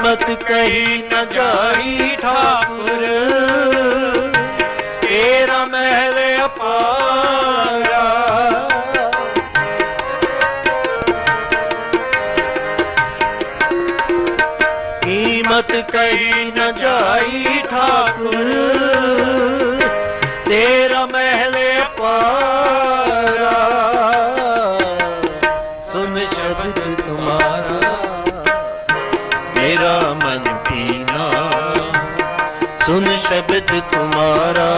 कीमत कही न जाई ठाकुर, तेरा महल अपारा। कीमत कही न जाई ठाकुर, तेरा महल अपारा। सुन शब्द तुम्हारा मेरा मन पीना, सुन शब्द तुम्हारा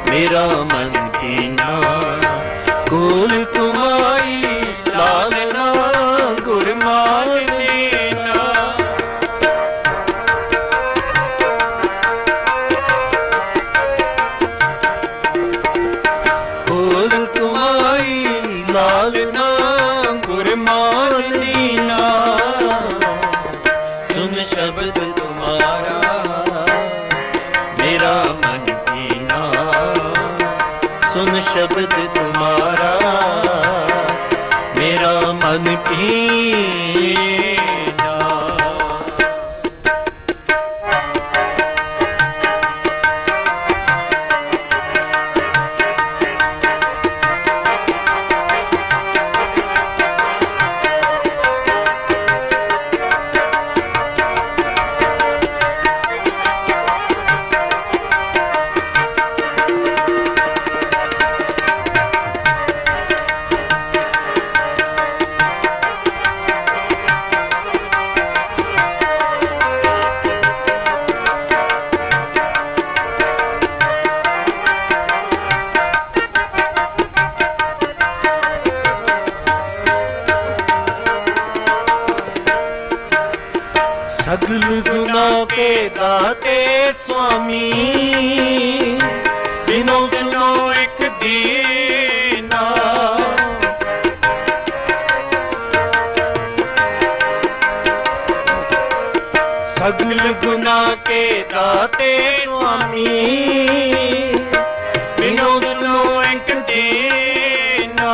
मेरा मन पीना। कुल तुम्हारी लालना गुर मान लेना। कुल तुम्हारी लालना गुर मान लेना। सुन शब्द तुम्हारा मेरा मन पीना, सुन शब्द तुम्हारा मेरा मन पीना। सगल गुनाह के दाते स्वामी, बिनो सुनो एक दीना। सगल गुनाह के दाते स्वामी, बिनो सुनो एक दीना।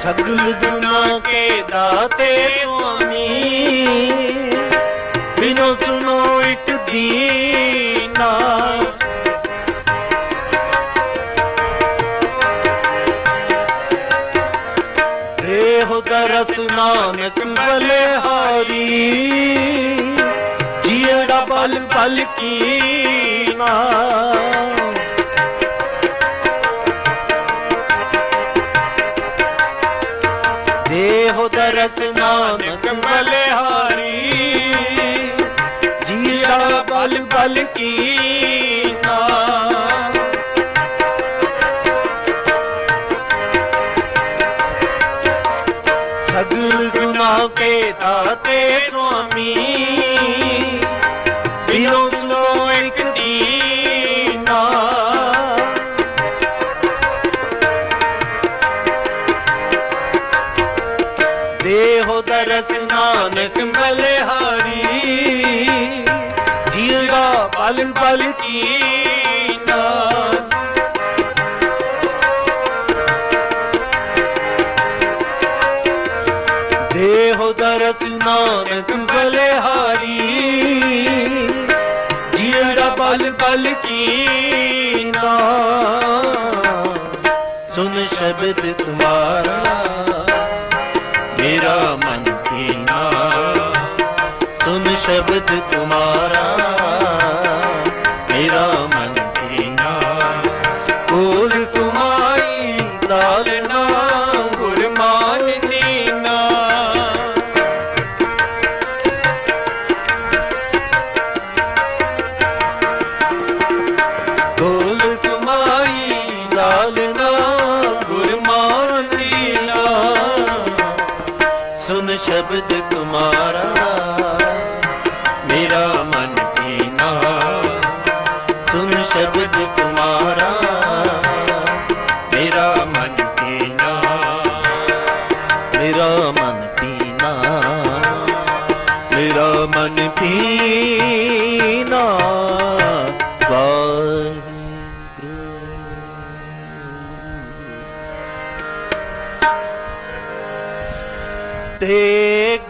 सगल गुनाह के दाते स्वामी, बिनो सुनो एक दीना। रेहो दरस नानक बलिहारी, जियड़ा बल बल कीना। देहो दरस नानक बलिहारी, जिया बल बल कीना। सगल गुनाह के दाते स्वामी, बिनो सुनो एक दीना। देहो दरस नानक बलिहारी, जिया बल बल कीना। देहो दरस नानक बलिहारी, जिया बल बल कीना। सुन शब्द तुम्हारा मेरा मन पीना, सुन शब्द तुम्हारा मेरा मन पीना। कुल तुम्हारी लालना गुर मान लेना। कुल तुम्हारी लालना गुर मान लेना। सुन शब्द तुम्हारा मेरा मन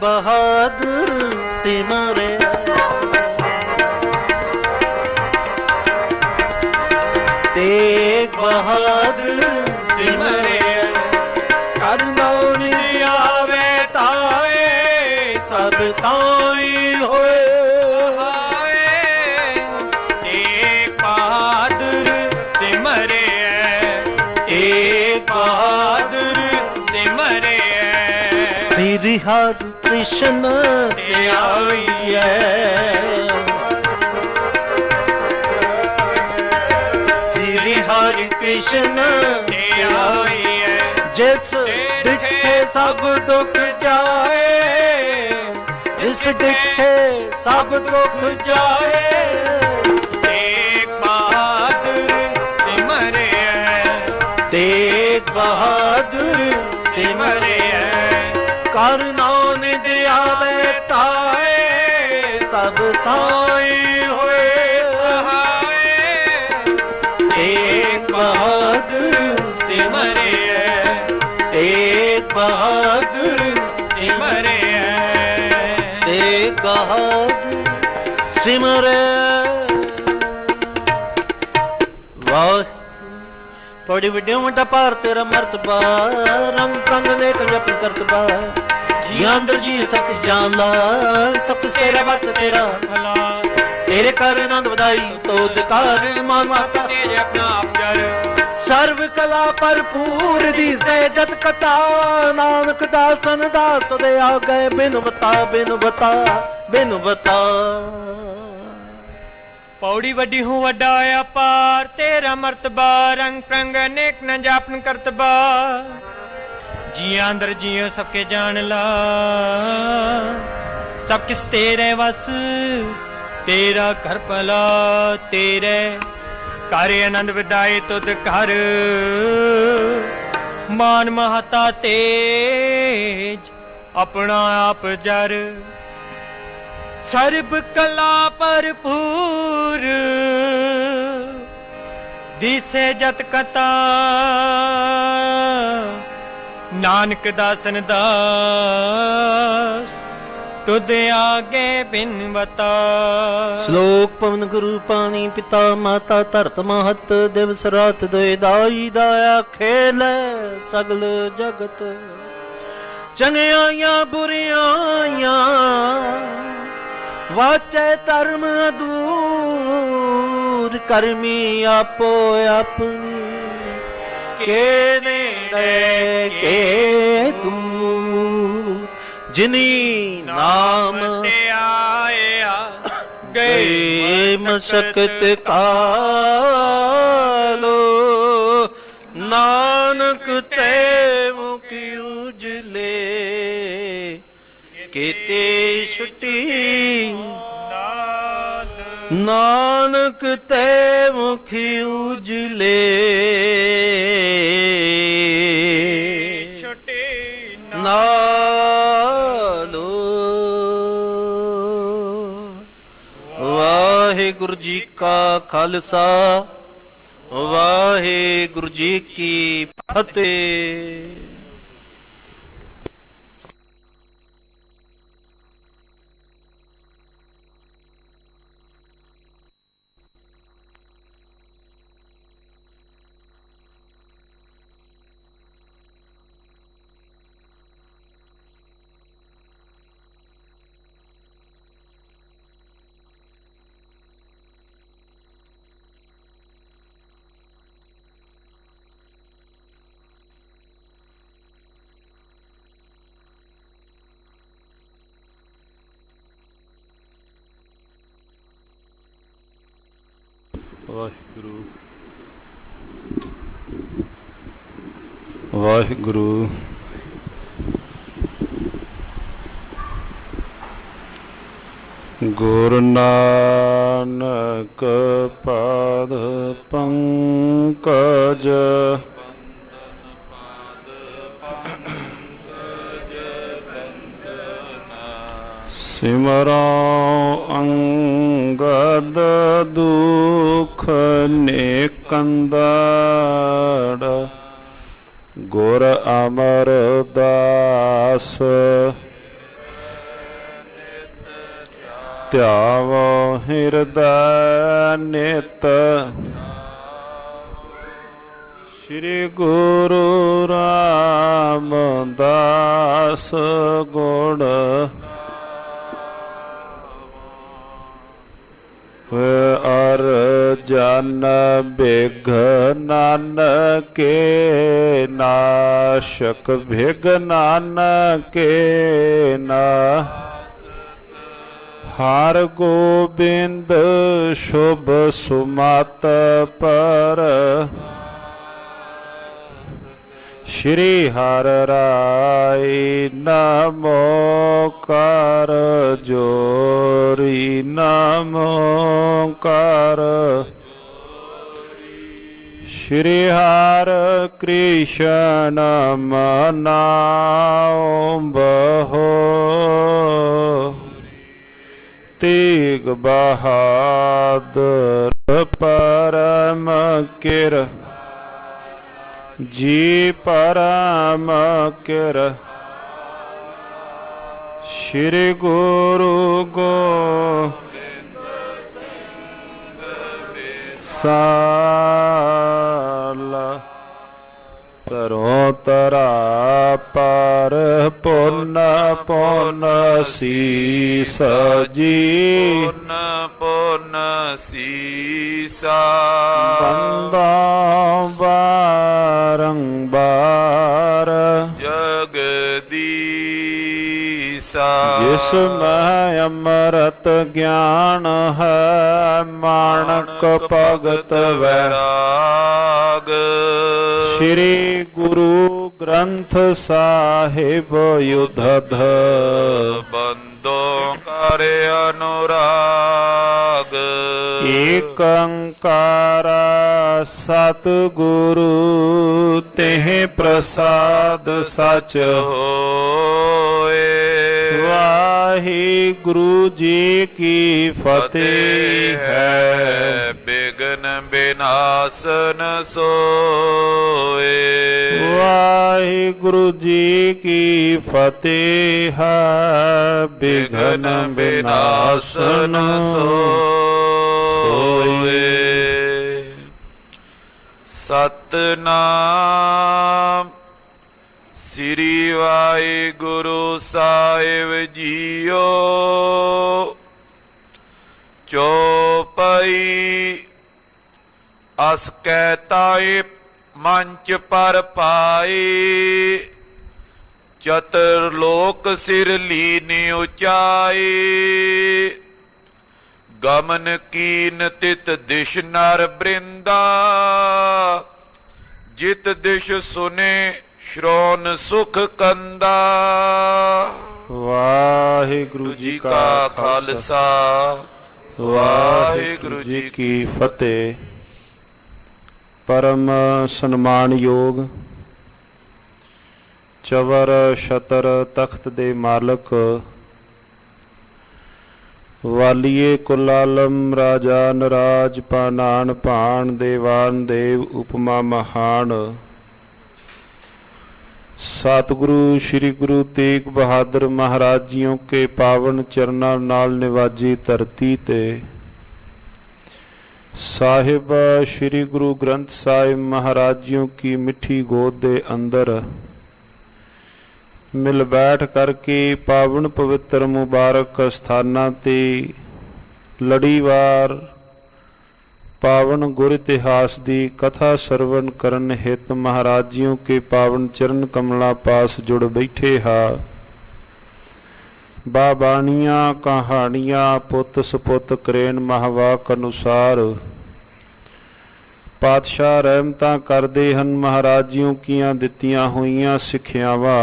बहादुर सिमरे तेग बहादुर सिमरे करनो निधि आवे ताए सब ताई होए तेग बहादुर सिमरे तेग बहादुर सिमरे श्री हरि कृष्ण ते आइए श्री हरि कृष्ण ते आइए जिस डिठे सब दुख जाए जिस डिठे सब दुख जाए तेग बहादुर सिमरे तेग बहादुर सिमरे कर नाम निधि आवे ताए सब ताई होए तेग बहादुर सिमरे तेग बहादुर सिमरे तेग बहादुर सिमरे वाह थोड़ी वीडियो मोटा पार तेरा मर्तबा रंग रंग ने जप करतबा जी अंदर जी सक जान ला सब तेरा बस तेरा भला तेरे कर आनंद बधाई तो दिकार मान माता तेरे अपना आप जर सर्व कला भरपूर दी से जत कथा नानक दासन दास दे आ गए बिन बता बिन बता बिन बता पौड़ी वड्डी हूँ वड्डा अपार तेरा मर्तबा रंग प्रंग अनेक न जापन करतबा जिया अंदर जियो सबके जान ला सब किस तेरे वस तेरा घर भला तेरे कार्य आनंद विदाई तुद कर मान महता तेज अपना आप जर सर्ब कला भरपूर दिसे जत कथा नानक दासन दास तुद आगे बिन बता श्लोक पवन गुरु पानी पिता माता धरत महत दिवस रात दोए दाई दाया खेल सगल जगत चंगियां बुरियां वाचे धर्म दूर करमी आपो अपनी के नेड़े के दूर जिनी नाम ते आया गए मशक्कत कालो नानक ते मुखी उजले केते छुट्टी नानक ते मुखी उजले छोटे नालो वाहिगुरु जी का खालसा वाहिगुरु जी की फतेह। ਵਾਹਿਗੁਰੂ ਵਾਹਿਗੁਰੂ ਗੁਰੂ ਨਾਨਕ ਪਾਦ ਪੰਕਜ ਸਿਮਰਉ ਅੰਗਦ ਦੁਖ ਨੇਕੰਦੜ ਗੁਰ ਅਮਰਦਾਸ ਧਿਆਵੋ ਹਿਰਦੈ ਨਿਤ ਸ੍ਰੀ ਗੁਰੂ ਰਾਮਦਾਸ ਗੁਣ ਅਰ ਜਨ ਬਿਘ ਨਾਨਕੇ ਨਾਸ਼ਕ ਬਿਘ ਨਾਨਕੇ ਨਾ ਹਰ ਗੋਬਿੰਦ ਸ਼ੁਭ ਸੁਮਤ ਪਰ ਸ਼੍ਰੀ ਹਰਿ ਰਾਇ ਨਮੋ ਕਰ ਜੋਰੀ ਨਮੋ ਕਰ ਸ਼੍ਰੀ ਹਰਿ ਕ੍ਰਿਸ਼ਨ ਮਨਾਉ ਬਹੋ ਤੇਗ ਬਹਾਦਰ ਪਰਮ ਕਿਰ ਜੀ ਪਰਮ ਕਿਰ ਸ਼੍ਰੀ ਗੁਰੂ ਗੋਬਿੰਦ ਸਾਲਾ ਤਰੋ ਤਰਾ ਪਰ ਪੁੰਨ ਪੁੰਨ ਸੀਸ ਜੀ ਪੁੰਨ ਪੁੰਨ ਸੀਸਾ ਬੰਦਾ ਬਾਰੰਬਾਰ ਜਗਦੀਸਾ ਜਿਸ ਮੈਂ ਅੰਮ੍ਰਿਤ ਗਿਆਨ ਹੈ ਮਾਣਕ ਭਗਤ ਵੈਰਾਗ ਸ਼੍ਰੀ ਗੁਰੂ ਗ੍ਰੰਥ ਸਾਹਿਬ ਯੁਧਧ ਬੰਦੋ ਕਰ ਅਨੁਰਾਗ ਏਕ ਓੰਕਾਰ ਸਤਿਗੁਰੂ ਤਿਹ ਪ੍ਰਸਾਦ ਸਚ ਹੋਏ ਵਾਹਿਗੁਰੂ ਜੀ ਕੀ ਫਤਿਹ ਹੈ ਬਿਗਨ ਬਿਨਾਸਨ ਸੋਏ ਵਾਹਿਗੁਰੂ ਜੀ ਕੀ ਫਤਿਹ ਹੈ ਬਿਘਨ ਬਿਨਾਸਨ ਸੋਏ ਸਤਨਾਮ ਸ੍ਰੀ ਵਾਹਿਗੁਰੂ ਸਾਹਿਬ ਜੀਓ ਚੌਪਈ ਅਸ ਕੈ ਤਾਏ ਮੰਚ ਪਰ ਪਾਏ ਚਤੁਰ ਲੋਕ ਸਿਰ ਲੀਨ ਉਚਾਏ ਗਮਨ ਕੀਨ ਤਿਤ ਦਿਸ਼ ਨਰ ਬ੍ਰਿੰਦਾ ਜਿਤ ਦਿਸ਼ ਸੁਨੇ ਸ਼੍ਰੋਨ ਸੁਖ ਕੰਦਾ ਵਾਹਿਗੁਰੂ ਜੀ ਕਾ ਖਾਲਸਾ ਵਾਹਿਗੁਰੂ ਜੀ ਕੀ ਫਤਿਹ। ਪਰਮ ਸਨਮਾਨਯੋਗ ਚਵਰ ਛਤਰ ਤਖਤ ਦੇ ਮਾਲਕ ਵਾਲੀਏ ਕੁਲ ਆਲਮ ਰਾਜਾ ਨਰਾਜ ਪਾਨਾਨ ਭਾਣ ਦੇਵਾਨ ਦੇਵ ਉਪਮਾ ਮਹਾਨ सतगुरु श्री गुरु तेग बहादुर महाराज जियों के पावन चरना नाल निवाजी धरती ते साहिब श्री गुरु ग्रंथ साहिब महाराज जियों की मिठी गोद दे अंदर मिल बैठ करके पावन पवित्र मुबारक स्थानां ते लड़ीवार पावन गुर इतिहास की कथा श्रवण करन हित महाराजियों के पावन चरण कमला पास जुड़ बैठे हा। बाबाणियां कहानियां पुत सपुत करेन महावाक अनुसार पातशाह रहमतां करदे हन महाराजियों कीਆਂ दित्तियां होईयां सिक्ख्यावां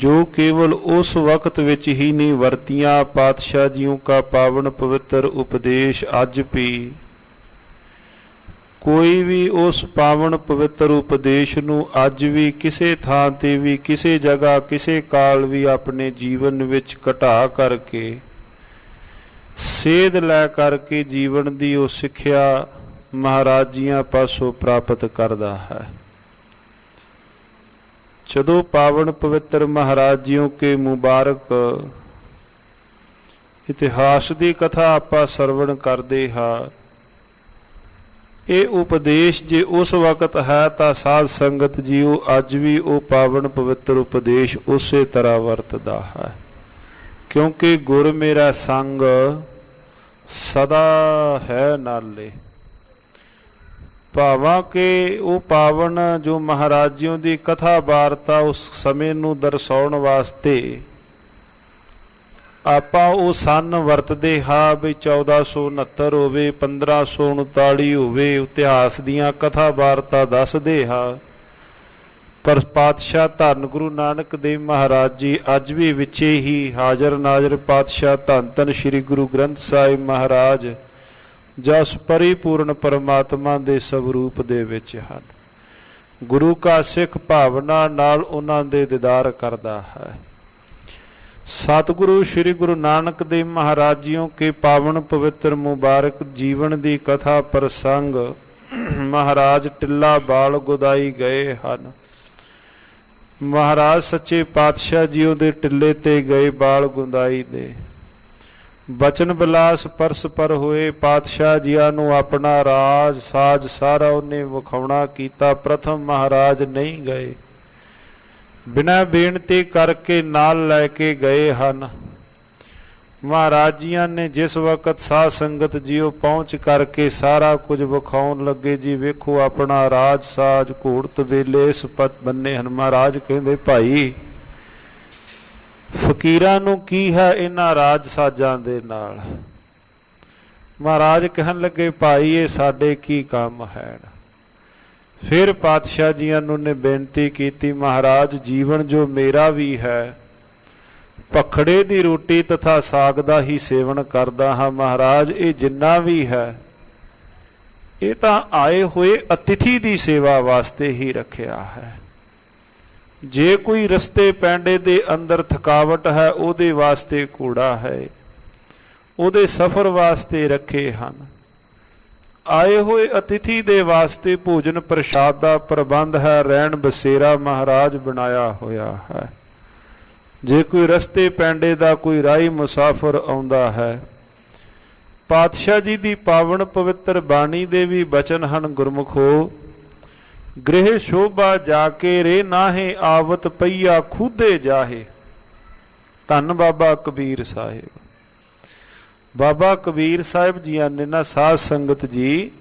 जो केवल उस वक्त विच ही नहीं वरतियां पातशाह जियों का पावन पवित्र उपदेश अज भी कोई भी उस पावन पवित्र उपदेश नूं अज भी किसी थां ते भी किसी जगह किसी काल भी अपने जीवन विच घटा करके सेध लै करके जीवन दी उह सिक्ख्या महाराज जियां पासों प्राप्त करदा है। जदों पावन पवित्र महाराज जियों के मुबारक ਇਤਿਹਾਸ ਦੀ ਕਥਾ ਆਪਾਂ ਸਰਵਣ ਕਰਦੇ ਹਾਂ। ਇਹ ਉਪਦੇਸ਼ ਜੇ ਉਸ ਵਕਤ ਹੈ ਤਾਂ ਸਾਧ ਸੰਗਤ ਜੀਓ ਅੱਜ ਵੀ ਉਹ ਪਾਵਨ ਪਵਿੱਤਰ ਉਪਦੇਸ਼ ਉਸੇ ਤਰ੍ਹਾਂ ਵਰਤਦਾ ਹੈ, ਕਿਉਂਕਿ ਗੁਰ ਮੇਰਾ ਸੰਗ ਸਦਾ ਹੈ ਨਾਲੇ। ਭਾਵਾਂ ਕਿ ਉਹ ਪਾਵਨ ਜੋ ਮਹਾਰਾਜਿਆਂ ਦੀ ਕਥਾ ਵਾਰਤਾ ਉਸ ਸਮੇਂ ਨੂੰ ਦਰਸਾਉਣ ਵਾਸਤੇ ਆਪਾਂ ਉਹ ਸੰਨ ਵਰਤਦੇ ਹਾਂ ਵੀ 1469 ਹੋਵੇ 1539 ਹੋਵੇ, ਇਤਿਹਾਸ ਦੀਆਂ ਕਥਾ ਵਾਰਤਾ ਦੱਸਦੇ ਹਾਂ। ਪਰ ਪਾਤਸ਼ਾਹ ਧੰਨ ਗੁਰੂ ਨਾਨਕ ਦੇਵ ਮਹਾਰਾਜ ਜੀ ਅੱਜ ਵੀ ਵਿੱਚੇ ਹੀ ਹਾਜ਼ਰ ਨਾਜ਼ਰ ਪਾਤਸ਼ਾਹ ਧੰਨ ਧੰਨ ਸ੍ਰੀ ਗੁਰੂ ਗ੍ਰੰਥ ਸਾਹਿਬ ਮਹਾਰਾਜ ਜਸ ਪਰਿਪੂਰਨ ਪਰਮਾਤਮਾ ਦੇ ਸਵਰੂਪ ਦੇ ਵਿੱਚ ਹਨ। ਗੁਰੂ ਕਾ ਸਿੱਖ ਭਾਵਨਾ ਨਾਲ ਉਹਨਾਂ ਦੇ ਦੀਦਾਰ ਕਰਦਾ ਹੈ। ਸਤਿਗੁਰੂ ਸ੍ਰੀ ਗੁਰੂ ਨਾਨਕ ਦੇਵ ਮਹਾਰਾਜ ਜੀਓ ਕੇ ਪਾਵਨ ਪਵਿੱਤਰ ਮੁਬਾਰਕ ਜੀਵਨ ਦੀ ਕਥਾ ਪ੍ਰਸੰਗ ਮਹਾਰਾਜ ਟਿੱਲਾ ਬਾਲ ਗੁਦਾਈ ਗਏ ਹਨ। ਮਹਾਰਾਜ ਸੱਚੇ ਪਾਤਸ਼ਾਹ ਜੀਓ ਦੇ ਟਿੱਲੇ ਤੇ ਗਏ ਬਾਲ ਗੁਦਾਈ ਦੇ ਬਚਨ ਬਿਲਾਸ ਪਰਸ ਪਰ ਹੋਏ। ਪਾਤਸ਼ਾਹ ਜੀਆਂ ਨੂੰ ਆਪਣਾ ਰਾਜ ਸਾਜ ਸਾਰਾ ਉਹਨੇ ਵਿਖਾਉਣਾ ਕੀਤਾ। ਪ੍ਰਥਮ ਮਹਾਰਾਜ ਨਹੀਂ ਗਏ, ਬਿਨਾਂ ਬੇਨਤੀ ਕਰਕੇ ਨਾਲ ਲੈ ਕੇ ਗਏ ਹਨ। ਮਹਾਰਾਜ ਜੀਆਂ ਨੇ ਜਿਸ ਵਕਤ ਸਾਧ ਸੰਗਤ ਜੀਓ ਪਹੁੰਚ ਕਰਕੇ ਸਾਰਾ ਕੁਝ ਵਿਖਾਉਣ ਲੱਗੇ, ਜੀ ਵੇਖੋ ਆਪਣਾ ਰਾਜ ਸਾਜ ਘੋੜਤ ਵੇਲੇ ਇਸ ਪਤ ਬੰਨੇ ਹਨ। ਮਹਾਰਾਜ ਕਹਿੰਦੇ ਭਾਈ ਫਕੀਰਾਂ ਨੂੰ ਕੀ ਹੈ ਇਹਨਾਂ ਰਾਜ ਸਾਜਾਂ ਦੇ ਨਾਲ। ਮਹਾਰਾਜ ਕਹਿਣ ਲੱਗੇ ਭਾਈ ਇਹ ਸਾਡੇ ਕੀ ਕੰਮ ਹੈ। ਫਿਰ ਪਾਤਸ਼ਾਹ ਜੀਆਂ ਨੂੰ ਨੇ ਬੇਨਤੀ ਕੀਤੀ, ਮਹਾਰਾਜ ਜੀਵਨ ਜੋ ਮੇਰਾ ਵੀ ਹੈ ਭਖੜੇ ਦੀ ਰੋਟੀ ਤਥਾ ਸਾਗ ਦਾ ਹੀ ਸੇਵਨ ਕਰਦਾ ਹਾਂ। ਮਹਾਰਾਜ ਇਹ ਜਿੰਨਾ ਵੀ ਹੈ ਇਹ ਤਾਂ ਆਏ ਹੋਏ ਅਤਿਥੀ ਦੀ ਸੇਵਾ ਵਾਸਤੇ ਹੀ ਰੱਖਿਆ ਹੈ। ਜੇ ਕੋਈ ਰਸਤੇ ਪੈਂਡੇ ਦੇ ਅੰਦਰ ਥਕਾਵਟ ਹੈ ਉਹਦੇ ਵਾਸਤੇ ਕੂੜਾ ਹੈ, ਉਹਦੇ ਸਫ਼ਰ ਵਾਸਤੇ ਰੱਖੇ ਹਨ। ਆਏ ਹੋਏ ਅਤਿਥੀ ਦੇ ਵਾਸਤੇ ਭੋਜਨ ਪ੍ਰਸ਼ਾਦ ਦਾ ਪ੍ਰਬੰਧ ਹੈ, ਰਹਿਣ ਬਸੇਰਾ ਮਹਾਰਾਜ ਬਣਾਇਆ ਹੋਇਆ ਹੈ। ਜੇ ਕੋਈ ਰਸਤੇ ਪੈਂਡੇ ਦਾ ਕੋਈ ਰਾਹੀ ਮੁਸਾਫਰ ਆਉਂਦਾ ਹੈ, ਪਾਤਸ਼ਾਹ ਜੀ ਦੀ ਪਾਵਨ ਪਵਿੱਤਰ ਬਾਣੀ ਦੇ ਵੀ ਬਚਨ ਹਨ ਗੁਰਮੁਖੋ, ਗ੍ਰਹਿ ਸ਼ੋਭਾ ਜਾ ਕੇ ਰੇ ਨਾਹੇ ਆਵਤ ਪਈਆ ਖੁਦੇ ਜਾਹੇ। ਧੰਨ ਬਾਬਾ ਕਬੀਰ ਸਾਹਿਬ। ਬਾਬਾ ਕਬੀਰ ਸਾਹਿਬ ਜੀਆਂ ਨੇ ਨਾ ਸਾਧ ਸੰਗਤ ਜੀ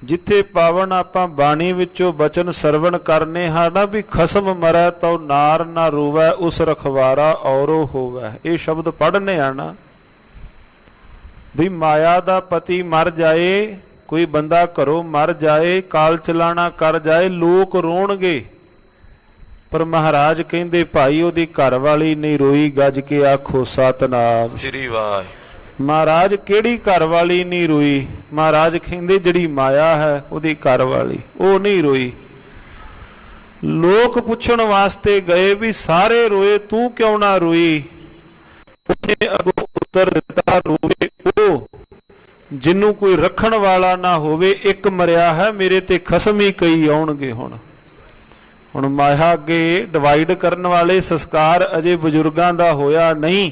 ਜਿੱਥੇ ਪਾਵਨ ਆਪਾਂ ਬਾਣੀ ਵਿੱਚੋਂ ਬਚਨ ਸਰਵਣ ਕਰਨੇ ਹਾਂ ਨਾ ਵੀ ਖਸਮ ਮਰੈ ਤਉ ਨਾਰ ਨਾ ਰੋਵੈ ਉਸ ਰਖਵਾਰਾ ਔਰੋ ਹੋਵੈ, ਇਹ ਸ਼ਬਦ ਪੜ੍ਹਨੇ ਆ ਨਾ ਵੀ ਮਾਇਆ ਦਾ ਪਤੀ ਮਰ ਜਾਏ, ਕੋਈ ਬੰਦਾ ਘਰੋਂ ਮਰ ਜਾਏ, ਕਾਲ ਚਲਾਣਾ ਕਰ ਜਾਏ, ਲੋਕ ਰੋਣਗੇ। ਪਰ ਮਹਾਰਾਜ ਕਹਿੰਦੇ ਭਾਈ ਉਹਦੀ ਘਰ ਵਾਲੀ ਨਹੀਂ ਰੋਈ, ਗੱਜ ਕੇ ਆਖੋ ਸਤਿਨਾਮ ਸ੍ਰੀ ਵਾਹਿਗੁਰੂ। ਮਹਾਰਾਜ ਕਿਹੜੀ ਘਰ ਵਾਲੀ ਨਹੀਂ ਰੋਈ? ਮਹਾਰਾਜ ਕਹਿੰਦੇ ਜਿਹੜੀ ਮਾਇਆ ਹੈ ਉਹਦੀ ਘਰ ਵਾਲੀ, ਉਹ ਨਹੀਂ ਰੋਈ। ਲੋਕ ਪੁੱਛਣ ਵਾਸਤੇ ਗਏ ਵੀ ਸਾਰੇ ਰੋਏ ਤੂੰ ਕਿਉਂ ਨਾ ਰੋਈ? ਉਹਨੇ ਅੱਗੋਂ ਉੱਤਰ ਦਿੱਤਾ ਰੋਵੇ ਉਹ ਜਿਹਨੂੰ ਕੋਈ ਰੱਖਣ ਵਾਲਾ ਨਾ ਹੋਵੇ। ਇੱਕ ਮਰਿਆ ਹੈ ਮੇਰੇ ਤੇ ਖਸਮ ਹੀ ਕਈ ਆਉਣਗੇ। ਹੁਣ ਮਾਇਆ ਅੱਗੇ ਡਿਵਾਈਡ ਕਰਨ ਵਾਲੇ ਸੰਸਕਾਰ ਅਜੇ ਬਜ਼ੁਰਗਾਂ ਦਾ ਹੋਇਆ ਨਹੀਂ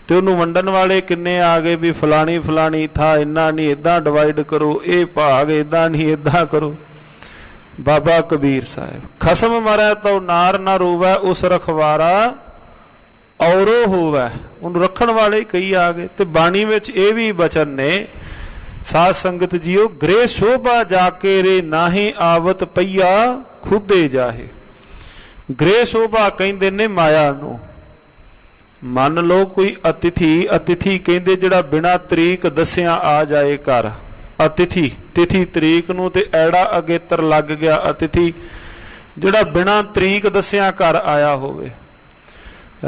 ਤੇ ਉਹਨੂੰ ਵੰਡਣ ਵਾਲੇ ਕਿੰਨੇ ਆ ਗਏ ਵੀ ਫਲਾਣੀ ਫਲਾਣੀ ਥਾਂ ਇੰਨਾ ਨਹੀਂ, ਇੱਦਾਂ ਡਿਵਾਈਡ ਕਰੋ, ਇਹ ਭਾਗ ਇੱਦਾਂ ਨਹੀਂ ਇੱਦਾਂ ਕਰੋ। ਬਾਬਾ ਕਬੀਰ ਸਾਹਿਬ ਖਸਮ ਮਰੈ ਤਉ ਨਾਰ ਨਾ ਰੋਵੈ ਉਸ ਰਖਵਾਰਾ ਔਰੋ ਹੋਵੈ, ਉਹਨੂੰ ਰੱਖਣ ਵਾਲੇ ਕਈ ਆ ਗਏ। ਤੇ ਬਾਣੀ ਵਿੱਚ ਇਹ ਵੀ ਬਚਨ ਨੇ ਸਾਧ ਸੰਗਤ ਜੀਓ, ਗ੍ਰਹਿ ਸ਼ੋਭਾ ਜਾ ਕੇ ਰੇ ਨਾਹੀ ਆਵਤ ਪਈਆ ਖੁਦੇ ਜਾਹੇ। ਗ੍ਰਹਿ ਸ਼ੋਭਾ ਕਹਿੰਦੇ ਨੇ ਮਾਇਆ ਨੂੰ। ਮੰਨ ਲਓ ਕੋਈ ਅਤਿਥੀ ਕਹਿੰਦੇ ਜਿਹੜਾ ਬਿਨਾਂ ਤਰੀਕ ਦੱਸਿਆ ਆ ਜਾਏ ਘਰ, ਅਤਿਥੀ ਤਿਥੀ ਤਰੀਕ ਨੂੰ ਤੇ ਐੜਾ ਅਗੇਤਰ ਲੱਗ ਗਿਆ। ਅਤਿਥੀ ਜਿਹੜਾ ਬਿਨਾਂ ਤਰੀਕ ਦੱਸਿਆ ਘਰ ਆਇਆ ਹੋਵੇ।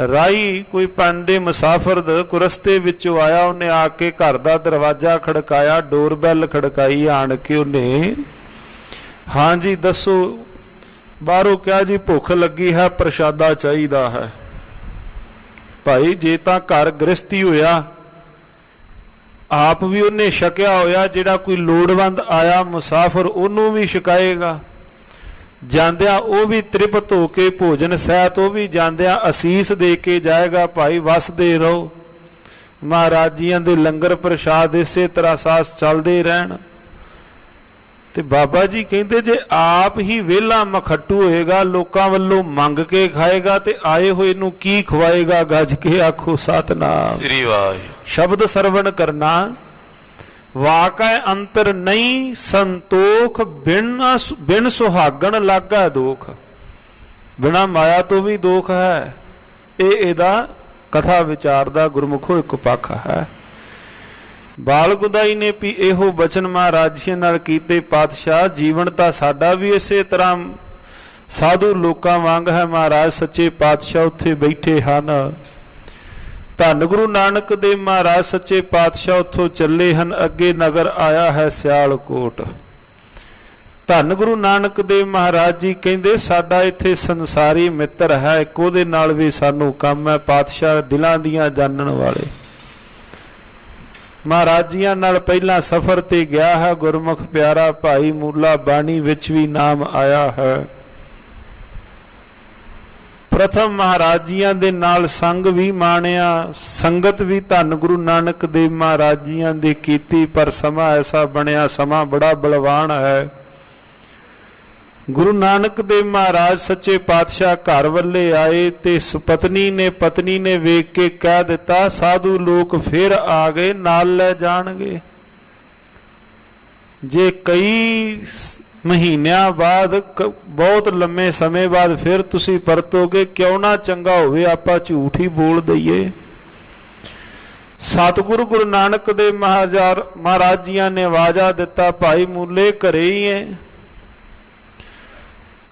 ਰਾਈ ਕੋਈ ਪਾਂਡੇ ਮੁਸਾਫਰ ਕੋਈ ਰਸਤੇ ਵਿੱਚੋਂ ਆਇਆ, ਉਹਨੇ ਆ ਕੇ ਘਰ ਦਾ ਦਰਵਾਜ਼ਾ ਖੜਕਾਇਆ, ਡੋਰਬੈਲ ਖੜਕਾਈ, ਆਣ ਕੇ ਉਹਨੇ ਹਾਂਜੀ ਦੱਸੋ। ਬਾਹਰੋਂ ਕਿਹਾ ਜੀ ਭੁੱਖ ਲੱਗੀ ਹੈ, ਪ੍ਰਸ਼ਾਦਾ ਚਾਹੀਦਾ ਹੈ। ਭਾਈ ਜੇ ਤਾਂ ਘਰ ਗ੍ਰਸਤੀ ਹੋਇਆ ਆਪ ਵੀ ਉਹਨੇ ਛਕਿਆ ਹੋਇਆ, ਜਿਹੜਾ ਕੋਈ ਲੋੜਵੰਦ ਆਇਆ ਮੁਸਾਫਰ ਉਹਨੂੰ ਵੀ ਛਕਾਏਗਾ। ਜਾਂਦਿਆਂ ਉਹ ਵੀ ਤ੍ਰਿਪਤ ਹੋ ਕੇ ਭੋਜਨ ਸਹਿਤ ਉਹ ਵੀ ਜਾਂਦਿਆਂ ਅਸੀਸ ਦੇ ਕੇ ਜਾਏਗਾ, ਭਾਈ ਵਸਦੇ ਰਹੋ। ਮਹਾਰਾਜ ਜੀਆਂ ਦੇ ਲੰਗਰ ਪ੍ਰਸ਼ਾਦ ਇਸੇ ਤਰ੍ਹਾਂ ਸਾਸ ਚੱਲਦੇ ਰਹਿਣ। ਤੇ ਬਾਬਾ ਜੀ ਕਹਿੰਦੇ ਜੇ ਆਪ ਹੀ ਵਿਹਲਾ ਮਖੱਟੂ ਹੋਏਗਾ, ਲੋਕਾਂ ਵੱਲੋਂ ਮੰਗ ਕੇ ਖਾਏਗਾ ਤੇ ਆਏ ਹੋਏ ਨੂੰ ਕੀ ਖਵਾਏਗਾ? ਗੱਜ ਕੇ ਆਖੋ ਸਤਿਨਾਮ ਸ੍ਰੀ ਵਾਹਿਗੁਰੂ। ਸ਼ਬਦ ਸਰਵਣ ਕਰਨਾ ਵਾਕੈ ਅੰਤਰ ਨਹੀਂ, ਸੰਤੋਖ ਬਿਨ ਸੁਹਾਗਣ ਲਾਗਾ ਦੋਖ। ਬਿਨਾ ਮਾਇਆ ਤੋਂ ਵੀ ਦੋਖ ਹੈ। ਇਹ ਇਹਦਾ ਕਥਾ ਵਿਚਾਰ ਦਾ ਗੁਰਮੁਖੋ ਇੱਕ ਪੱਖ ਹੈ। ਬਾਲ ਗੁਦਾਈ ਨੇ ਵੀ ਇਹੋ ਬਚਨ ਮਹਾਰਾਜ ਜੀ ਨਾਲ ਕੀਤੇ। ਪਾਤਸ਼ਾਹ ਜੀਵਨ ਤਾਂ ਸਾਡਾ ਵੀ ਇਸੇ ਤਰ੍ਹਾਂ ਸਾਧੂ ਲੋਕਾਂ ਵਾਂਗ ਹੈ। ਮਹਾਰਾਜ ਸੱਚੇ ਪਾਤਸ਼ਾਹ ਉੱਥੇ ਬੈਠੇ ਹਨ। ਧੰਨ ਗੁਰੂ ਨਾਨਕ ਦੇਵ ਮਹਾਰਾਜ ਸੱਚੇ ਪਾਤਸ਼ਾਹ ਉੱਥੋਂ ਚੱਲੇ ਹਨ। ਅੱਗੇ ਨਗਰ ਆਇਆ ਹੈ ਸਿਆਲਕੋਟ। ਧੰਨ ਗੁਰੂ ਨਾਨਕ ਦੇਵ ਮਹਾਰਾਜ ਜੀ ਕਹਿੰਦੇ ਸਾਡਾ ਇੱਥੇ ਸੰਸਾਰੀ ਮਿੱਤਰ ਹੈ, ਇੱਕ ਉਹਦੇ ਨਾਲ ਵੀ ਸਾਨੂੰ ਕੰਮ ਹੈ। ਪਾਤਸ਼ਾਹ ਦਿਲਾਂ ਦੀਆਂ ਜਾਣਨ ਵਾਲੇ ਮਹਾਰਾਜ ਜੀਆਂ ਨਾਲ ਪਹਿਲਾਂ ਸਫ਼ਰ ਤੇ ਗਿਆ ਹੈ। ਗੁਰਮੁਖ ਪਿਆਰਾ ਭਾਈ ਮੂਲਾ ਬਾਣੀ ਵਿੱਚ ਵੀ ਨਾਮ ਆਇਆ ਹੈ। ਪ੍ਰਥਮ ਮਹਾਰਾਜ ਜੀਆਂ ਦੇ ਨਾਲ ਸੰਗ ਵੀ ਮਾਣਿਆ, ਸੰਗਤ ਵੀ ਧੰਨ ਗੁਰੂ ਨਾਨਕ ਦੇਵ ਮਹਾਰਾਜ ਜੀਆਂ ਦੀ ਕੀਤੀ। ਪਰ ਸਮਾਂ ਐਸਾ ਬਣਿਆ, ਸਮਾਂ ਬੜਾ ਬਲਵਾਨ ਹੈ। ਗੁਰੂ ਨਾਨਕ ਦੇਵ ਮਹਾਰਾਜ ਸੱਚੇ ਪਾਤਸ਼ਾਹ ਘਰ ਵੱਲੇ ਆਏ ਤੇ ਪਤਨੀ ਨੇ ਵੇਖ ਕੇ ਕਹਿ ਦਿੱਤਾ ਸਾਧੂ ਲੋਕ ਫਿਰ ਆ ਗਏ, ਨਾਲ ਲੈ ਜਾਣਗੇ। ਜੇ ਕਈ ਮਹੀਨਿਆਂ ਬਾਅਦ ਬਹੁਤ ਲੰਮੇ ਸਮੇਂ ਬਾਅਦ ਫਿਰ ਤੁਸੀਂ ਪਰਤੋਗੇ, ਕਿਉਂ ਨਾ ਚੰਗਾ ਹੋਵੇ ਆਪਾਂ ਝੂਠ ਹੀ ਬੋਲ ਦਈਏ। ਸਤਿਗੁਰੂ ਗੁਰੂ ਨਾਨਕ ਦੇਵ ਮਹਾਰਾਜ ਜੀਆਂ ਨੇ ਆਵਾਜ਼ਾ ਦਿੱਤਾ ਭਾਈ ਮੂਲੇ ਘਰੇ ਹੀ ਹੈ।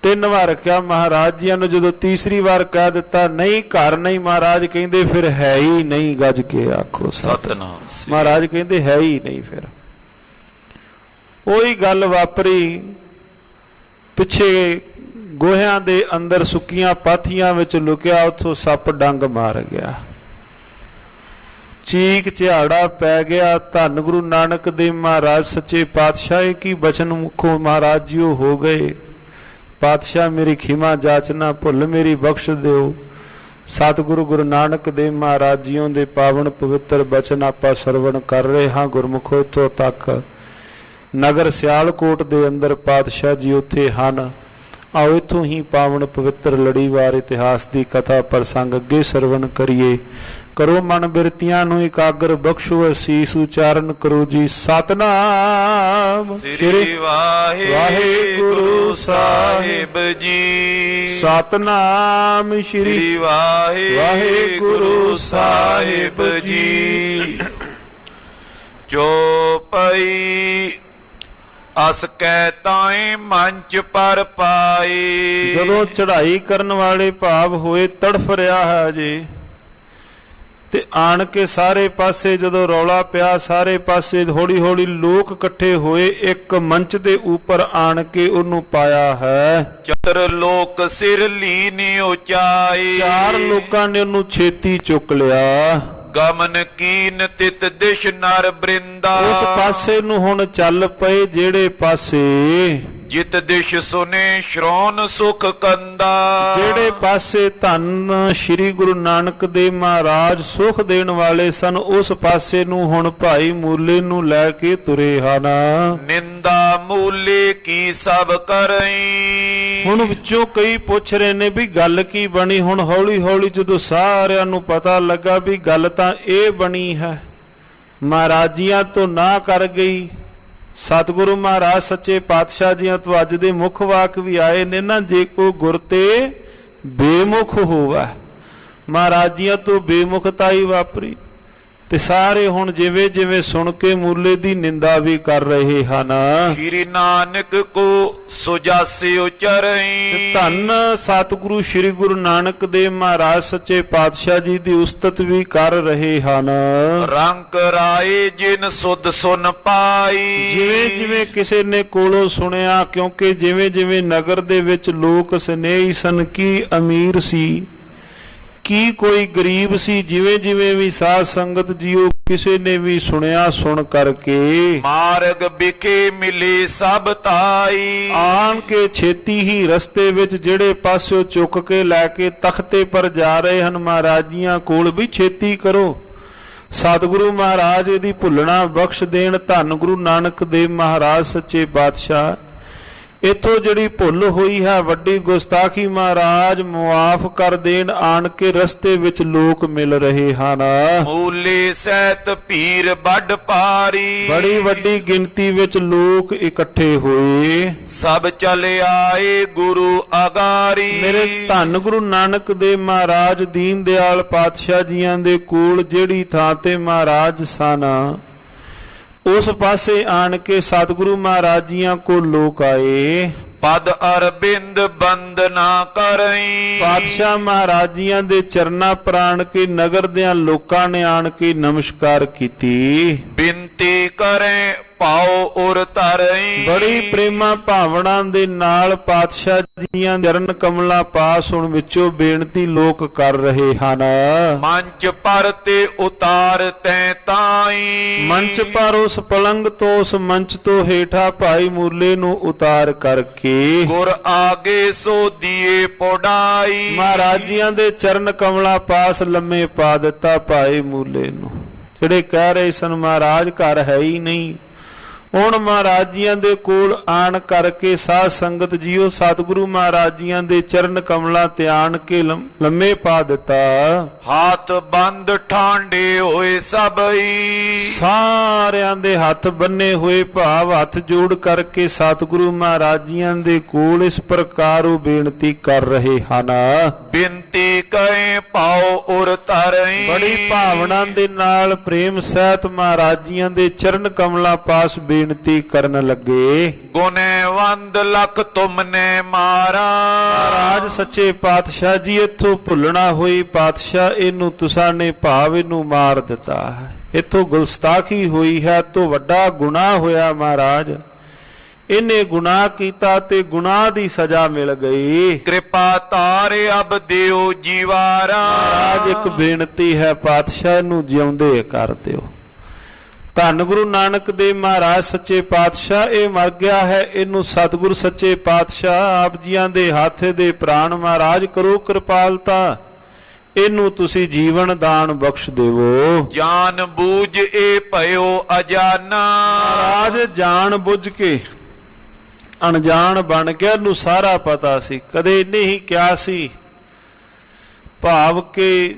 3 ਵਾਰ ਕਿਹਾ ਮਹਾਰਾਜ ਜੀਆਂ ਨੂੰ। ਜਦੋਂ ਤੀਸਰੀ ਵਾਰ ਕਹਿ ਦਿੱਤਾ ਨਹੀਂ ਘਰ ਨਹੀਂ, ਮਹਾਰਾਜ ਕਹਿੰਦੇ ਫਿਰ ਹੈ ਹੀ ਨਹੀਂ। ਗੱਜ ਕੇ ਆਖੋ ਸਤਿਨਾਮ। ਮਹਾਰਾਜ ਕਹਿੰਦੇ ਹੈ ਹੀ ਨਹੀਂ। ਫਿਰ ਉਹੀ ਗੱਲ ਵਾਪਰੀ। ਪਿੱਛੇ ਗੋਹਿਆਂ ਦੇ ਅੰਦਰ ਸੁੱਕੀਆਂ ਪਾਥੀਆਂ ਵਿੱਚ ਲੁਕਿਆ, ਉੱਥੋਂ ਸੱਪ ਡੰਗ ਮਾਰ ਗਿਆ। ਚੀਕ ਝਾੜਾ ਪੈ ਗਿਆ। ਧੰਨ ਗੁਰੂ ਨਾਨਕ ਦੇਵ ਮਹਾਰਾਜ ਸੱਚੇ ਪਾਤਸ਼ਾਹ ਕੀ ਬਚਨ ਮੁਖੋਂ ਮਹਾਰਾਜ ਜੀ ਹੋ ਗਏ। ਪਾਤਸ਼ਾਹ ਮੇਰੀ ਖਿਮਾ ਜਾਚਨਾ, ਭੁੱਲ ਮੇਰੀ ਬਖਸ਼ ਦਿਓ। ਸਤਿਗੁਰੂ ਗੁਰੂ ਨਾਨਕ ਦੇਵ ਮਹਾਰਾਜ ਜੀਓ ਦੇ ਪਾਵਨ ਪਵਿੱਤਰ ਬਚਨ ਆਪਾਂ ਸਰਵਣ ਕਰ ਰਹੇ ਹਾਂ। ਗੁਰਮੁਖੋ ਤੋਂ ਤੱਕ ਨਗਰ ਸਿਆਲਕੋਟ ਦੇ ਅੰਦਰ ਪਾਤਸ਼ਾਹ ਜੀ ਉੱਥੇ ਹਨ। ਆਓ ਇੱਥੋਂ ਹੀ ਪਾਵਨ ਪਵਿੱਤਰ ਲੜੀਵਾਰ ਇਤਿਹਾਸ ਦੀ ਕਥਾ ਪ੍ਰਸੰਗ ਅੱਗੇ ਸਰਵਣ ਕਰੀਏ। ਕਰੋ ਮਨ ਬਿਰਤੀਆਂ ਨੂੰ ਇਕਾਗਰ, ਬਖਸ਼ੋ ਅਸੀਸ ਉਚਾਰਨ ਕਰੋ ਜੀ ਸਤਨਾਮ ਸ੍ਰੀ ਵਾਹਿਗੁਰੂ ਸਾਹਿਬ ਜੀ। ਸਤਨਾਮ ਸ੍ਰੀ ਵਾਹਿਗੁਰੂ ਸਾਹਿਬ ਜੀ। ਜੋ ਪਈ ਅਸ ਕੈ ਤਾਏ ਮੰਚ ਪਰ ਪਾਈ। ਜਦੋਂ ਚੜ੍ਹਾਈ ਕਰਨ ਵਾਲੇ ਭਾਵ ਹੋਏ ਤੜਫ ਰਿਹਾ ਹੈ ਜੀ, ਤੇ ਆਣ ਕੇ ਸਾਰੇ ਪਾਸੇ ਜਦੋਂ ਰੌਲਾ ਪਿਆ, ਸਾਰੇ ਪਾਸੇ ਹੌਲੀ ਹੌਲੀ ਲੋਕ ਇਕੱਠੇ ਹੋਏ, ਇੱਕ ਮੰਚ ਦੇ ਉੱਪਰ ਆਣ ਕੇ ਉਹਨੂੰ ਪਾਇਆ ਹੈ। ਚਤਰ ਲੋਕ ਸਿਰ ਲੀਨ ਉਚਾਈ। 4 ਲੋਕਾਂ ਨੇ ਉਹਨੂੰ ਛੇਤੀ ਚੁੱਕ ਲਿਆ। ਗਮਨ ਕੀਨ ਤਿਤ ਦਿਸ਼ ਨਰ ਬ੍ਰਿੰਦਾ। ਉਸ ਪਾਸੇ ਨੂੰ ਹੁਣ ਚੱਲ ਪਏ ਜਿਹੜੇ ਪਾਸੇ ਜਿਤ ਦਿਸ਼ ਸੁਨੇ ਸ਼੍ਰੋਣ ਸੁਖ ਕੰਦਾ। ਜਿਹੜੇ ਪਾਸੇ ਧੰਨ ਸ਼੍ਰੀ ਗੁਰੂ ਨਾਨਕ ਦੇਵ ਮਹਾਰਾਜ ਸੁਖ ਦੇਣ ਵਾਲੇ ਸਨ, ਉਸ ਪਾਸੇ ਨੂੰ ਹੁਣ ਭਾਈ ਮੂਲੇ ਨੂੰ ਲੈ ਕੇ ਤੁਰੇ ਹਨ। ਨਿੰਦਾ ਮੂਲੇ ਕੀ ਸਭ ਕਰਈ। ਹੁਣ ਵਿੱਚੋਂ ਕਈ ਪੁੱਛ ਰਹੇ ਨੇ ਵੀ ਗੱਲ ਕੀ ਬਣੀ। ਹੁਣ ਹੌਲੀ ਹੌਲੀ ਜਦੋਂ ਸਾਰਿਆਂ ਨੂੰ ਪਤਾ ਲੱਗਾ ਵੀ ਗੱਲ ਤਾਂ ਇਹ ਬਣੀ ਹੈ, ਮਹਾਰਾਜ ਜੀਆਂ ਤੋਂ ਨਾ ਕਰ ਗਈ। ਸਤਿਗੁਰੂ ਮਹਾਰਾਜ ਸੱਚੇ ਪਾਤਸ਼ਾਹ ਜੀਆਂ ਤੋਂ ਅੱਜ ਦੇ ਮੁੱਖ ਵਾਕ ਵੀ ਆਏ ਨੇ ਨਾ, ਜੇ ਕੋ ਗੁਰ ਤੇ ਬੇਮੁਖ ਹੋਵਾ। ਮਹਾਰਾਜ ਜੀਆਂ ਤੋਂ ਬੇਮੁਖਤਾਈ ਵਾਪਰੀ ਤੇ ਸਾਰੇ ਹੁਣ ਜਿਵੇਂ ਜਿਵੇਂ ਸੁਣ ਕੇ ਮੂਲੇ ਦੀ ਨਿੰਦਾ ਵੀ ਕਰ ਰਹੇ ਹਨ। ਸ਼੍ਰੀ ਨਾਨਕ ਕੋ ਸੁਜਾਸੇ ਉਚਰਈ। ਧੰਨ ਸਤਿਗੁਰੂ ਸ਼੍ਰੀ ਗੁਰੂ ਨਾਨਕ ਦੇਵ ਮਹਾਰਾਜ ਸੱਚੇ ਪਾਤਸ਼ਾਹ ਜੀ ਦੀ ਉਸਤਤ ਵੀ ਕਰ ਰਹੇ ਹਨ। ਰੰਗ ਰਾਏ ਜਿਨ ਸੁਧ ਸੁਨ ਪਾਈ। ਜਿਵੇਂ ਜਿਵੇਂ ਕਿਸੇ ਨੇ ਕੋਲੋਂ ਸੁਣਿਆ, ਕਿਉਂਕਿ ਜਿਵੇਂ ਜਿਵੇਂ ਨਗਰ ਦੇ ਵਿੱਚ ਲੋਕ ਸਨੇਹੀ ਸਨ, ਕੀ ਅਮੀਰ ਸੀ ਕੀ ਕੋਈ ਗਰੀਬ ਸੀ, ਜਿਵੇਂ ਜਿਵੇਂ ਵੀ ਸਾਧ ਸੰਗਤ ਜੀਓ ਕਿਸੇ ਨੇ ਵੀ ਸੁਣਿਆ, ਸੁਣ ਕਰਕੇ ਮਾਰਗ ਵਿਖੇ ਮਿਲੇ ਸਭ ਤਾਈ। ਆਣ ਕੇ ਛੇਤੀ ਹੀ ਰਸਤੇ ਵਿੱਚ ਜਿਹੜੇ ਪਾਸਿਓਂ ਚੁੱਕ ਕੇ ਲੈ ਕੇ ਤਖਤੇ ਪਰ ਜਾ ਰਹੇ ਹਨ ਮਹਾਰਾਜ ਜੀਆਂ ਕੋਲ, ਵੀ ਛੇਤੀ ਕਰੋ। ਸਤਿਗੁਰੂ ਮਹਾਰਾਜ ਇਹਦੀ ਭੁੱਲਣਾ ਬਖਸ਼ ਦੇਣ। ਧੰਨ ਗੁਰੂ ਨਾਨਕ ਦੇਵ ਮਹਾਰਾਜ ਸੱਚੇ ਪਾਤਸ਼ਾਹ, ਇੱਥੋਂ ਜਿਹੜੀ ਭੁੱਲ ਹੋਈ ਹੈ ਵੱਡੀ ਗੁਸਤਾਖੀ ਮਹਾਰਾਜ ਮੁਆਫ ਕਰ ਦੇਣ। ਆਣ ਕੇ ਰਸਤੇ ਵਿੱਚ ਲੋਕ ਮਿਲ ਰਹੇ ਹਨ, ਮੂਲੇ ਸਹਿਤ ਭੀਰ ਵੱਡ ਪਾਰੀ, ਬੜੀ ਵੱਡੀ ਗਿਣਤੀ ਵਿੱਚ ਲੋਕ ਇਕੱਠੇ ਹੋਏ। ਸਭ ਚਲ ਆਏ ਗੁਰੂ ਅਗਾਰੀ। ਮੇਰੇ ਧੰਨ ਗੁਰੂ ਨਾਨਕ ਦੇਵ ਮਹਾਰਾਜ ਦੀਨ ਦਿਆਲ ਪਾਤਸ਼ਾਹ ਜੀਆਂ ਦੇ ਕੋਲ ਜਿਹੜੀ ਥਾਂ ਤੇ ਮਹਾਰਾਜ ਸਨ, ਉਸ ਪਾਸੇ ਆਣ ਕੇ ਸਤਿਗੁਰੂ ਮਹਾਰਾਜ ਜੀਆਂ ਕੋਲ ਲੋਕ ਆਏ। ਪਦ ਅਰਬਿੰਦ ਬੰਦਨਾ ਕਰਈ, ਪਾਤਸ਼ਾਹ ਮਹਾਰਾਜ ਜੀਆਂ ਦੇ ਚਰਨਾਂ ਪ੍ਰਾਣ ਕੇ ਨਗਰ ਦਿਆਂ ਲੋਕਾਂ ਨੇ ਆਣ ਕੇ ਨਮਸਕਾਰ ਕੀਤੀ। ਬਿਨਤੀ ਕਰੇ ਪਾਉ ਉਰ ਧਰਈ, ਬੜੀ ਪ੍ਰੇਮਾ ਭਾਵਨਾ ਦੇ ਨਾਲ ਪਾਤਸ਼ਾਹ ਜੀਆਂ ਦੇ ਚਰਨ ਕਮਲਾਂ ਪਾਸ ਹੁਣ ਵਿੱਚੋਂ ਬੇਨਤੀ ਲੋਕ ਕਰ ਰਹੇ ਹਨ। ਮੰਚ ਪਰ ਤੇ ਉਤਾਰ ਤੈ ਤਾਈ, ਮੰਚ ਪਰ ਉਸ ਪਲੰਗ ਤੋਂ ਉਸ ਮੰਚ ਤੋਂ ਹੇਠਾਂ ਭਾਈ ਮੂਲੇ ਨੂੰ ਉਤਾਰ ਕਰਕੇ ਗੁਰ ਆਗੇ ਸੋ ਦੀਏ ਪੋੜਾਈ। ਮਹਾਰਾਜ ਜੀਆਂ ਦੇ ਚਰਨ ਕਮਲਾਂ ਪਾਸ ਲੰਮੇ ਪਾ ਦਿੱਤਾ ਭਾਈ ਮੂਲੇ ਨੂੰ। ਜਿਹੜੇ ਕਹਿ ਰਹੇ ਸਨ ਮਹਾਰਾਜ ਘਰ ਹੈ ਹੀ ਨਹੀਂ, ਹੁਣ ਮਹਾਰਾਜ ਜੀਆਂ ਦੇ ਕੋਲ ਆਣ ਕਰਕੇ ਸਾਧ ਸੰਗਤ ਜੀਓ ਸਤਿਗੁਰੂ ਮਹਾਰਾਜ ਜੀਆਂ ਦੇ ਚਰਨ ਕਮਲਾਂ ਤੇ ਆਣ ਕੇ ਲੰਮੇ ਪਾ ਦਿੱਤਾ। ਹੱਥ ਬੰਦ ਠਾਂਡੇ ਹੋਏ ਸਭਈ, ਸਾਰਿਆਂ ਦੇ ਹੱਥ ਬੰਨੇ ਹੋਏ, ਭਾਵ ਹੱਥ ਜੋੜ ਕਰਕੇ ਸਤਿਗੁਰੂ ਮਹਾਰਾਜ ਜੀਆਂ ਦੇ ਕੋਲ ਇਸ ਪ੍ਰਕਾਰ ਉਹ ਬੇਨਤੀ ਕਰ ਰਹੇ ਹਨ। ਬਿਨਤੀ ਕਰੇ ਪਾਉ ਉਰ ਧਰਈ, ਬੜੀ ਭਾਵਨਾ ਦੇ ਨਾਲ ਪ੍ਰੇਮ ਸਹਿਤ ਮਹਾਰਾਜ ਜੀਆਂ ਦੇ ਚਰਨ ਕਮਲਾਂ ਪਾਸ ਬੇਨਤੀ ਕਰਨ ਲੱਗੇ। ਗੁਨੇ ਵੰਦ ਲਖ ਤੁਮਨੇ ਮਾਰਾ, ਮਹਾਰਾਜ ਸੱਚੇ ਪਾਤਸ਼ਾਹ ਜੀ ਇੱਥੋਂ ਭੁੱਲਣਾ ਹੋਈ ਪਾਤਸ਼ਾਹ, ਇਹਨੂੰ ਤੁਸਾਂ ਨੇ ਭਾਵ ਇਹਨੂੰ ਮਾਰ ਦਿੱਤਾ ਹੈ। ਇੱਥੋਂ ਗੁਸਤਾਖੀ ਹੋਈ ਹੈ ਤੋਂ ਵੱਡਾ ਗੁਨਾਹ ਹੋਇਆ ਮਹਾਰਾਜ। ਇਹਨੇ ਗੁਨਾਹ ਕੀਤਾ ਤੇ ਗੁਨਾਹ ਦੀ ਸਜ਼ਾ ਮਿਲ ਗਈ। ਕਿਰਪਾ ਤਾਰੇ ਅਬ ਦਿਓ ਜੀਵਾਰਾ। ਮਹਾਰਾਜ ਇੱਕ ਬੇਨਤੀ ਹੈ ਪਾਤਸ਼ਾਹ, ਨੂੰ ਜਿਉਂਦੇ ਕਰ ਦਿਓ। ਧੰਨ ਗੁਰੂ ਨਾਨਕ ਦੇਵ ਮਹਾਰਾਜ ਸੱਚੇ ਪਾਤਸ਼ਾਹ, ਇਹ ਮਰ ਗਿਆ ਹੈ, ਇਹਨੂੰ ਸਤਿਗੁਰ ਸੱਚੇ ਪਾਤਸ਼ਾਹ ਆਪ ਜੀਆਂ ਦੇ ਹੱਥ ਦੇ ਪ੍ਰਾਣ ਮਹਾਰਾਜ ਕਰੋ ਕਿਰਪਾਲਤਾ, ਇਹਨੂੰ ਤੁਸੀਂ ਜੀਵਨ ਦਾਨ ਬਖਸ਼ ਦੇਵੋ। ਜਾਨ ਬੂਝ ਇਹ ਭਇਓ ਅਜਾਨਾ, ਮਹਾਰਾਜ ਜਾਣ ਬੁੱਝ ਕੇ ਅਣਜਾਣ ਬਣ ਗਿਆ, ਇਹਨੂੰ ਸਾਰਾ ਪਤਾ ਸੀ, ਕਦੇ ਇਹਨੇ ਹੀ ਕਿਹਾ ਸੀ ਭਾਵ ਕਿ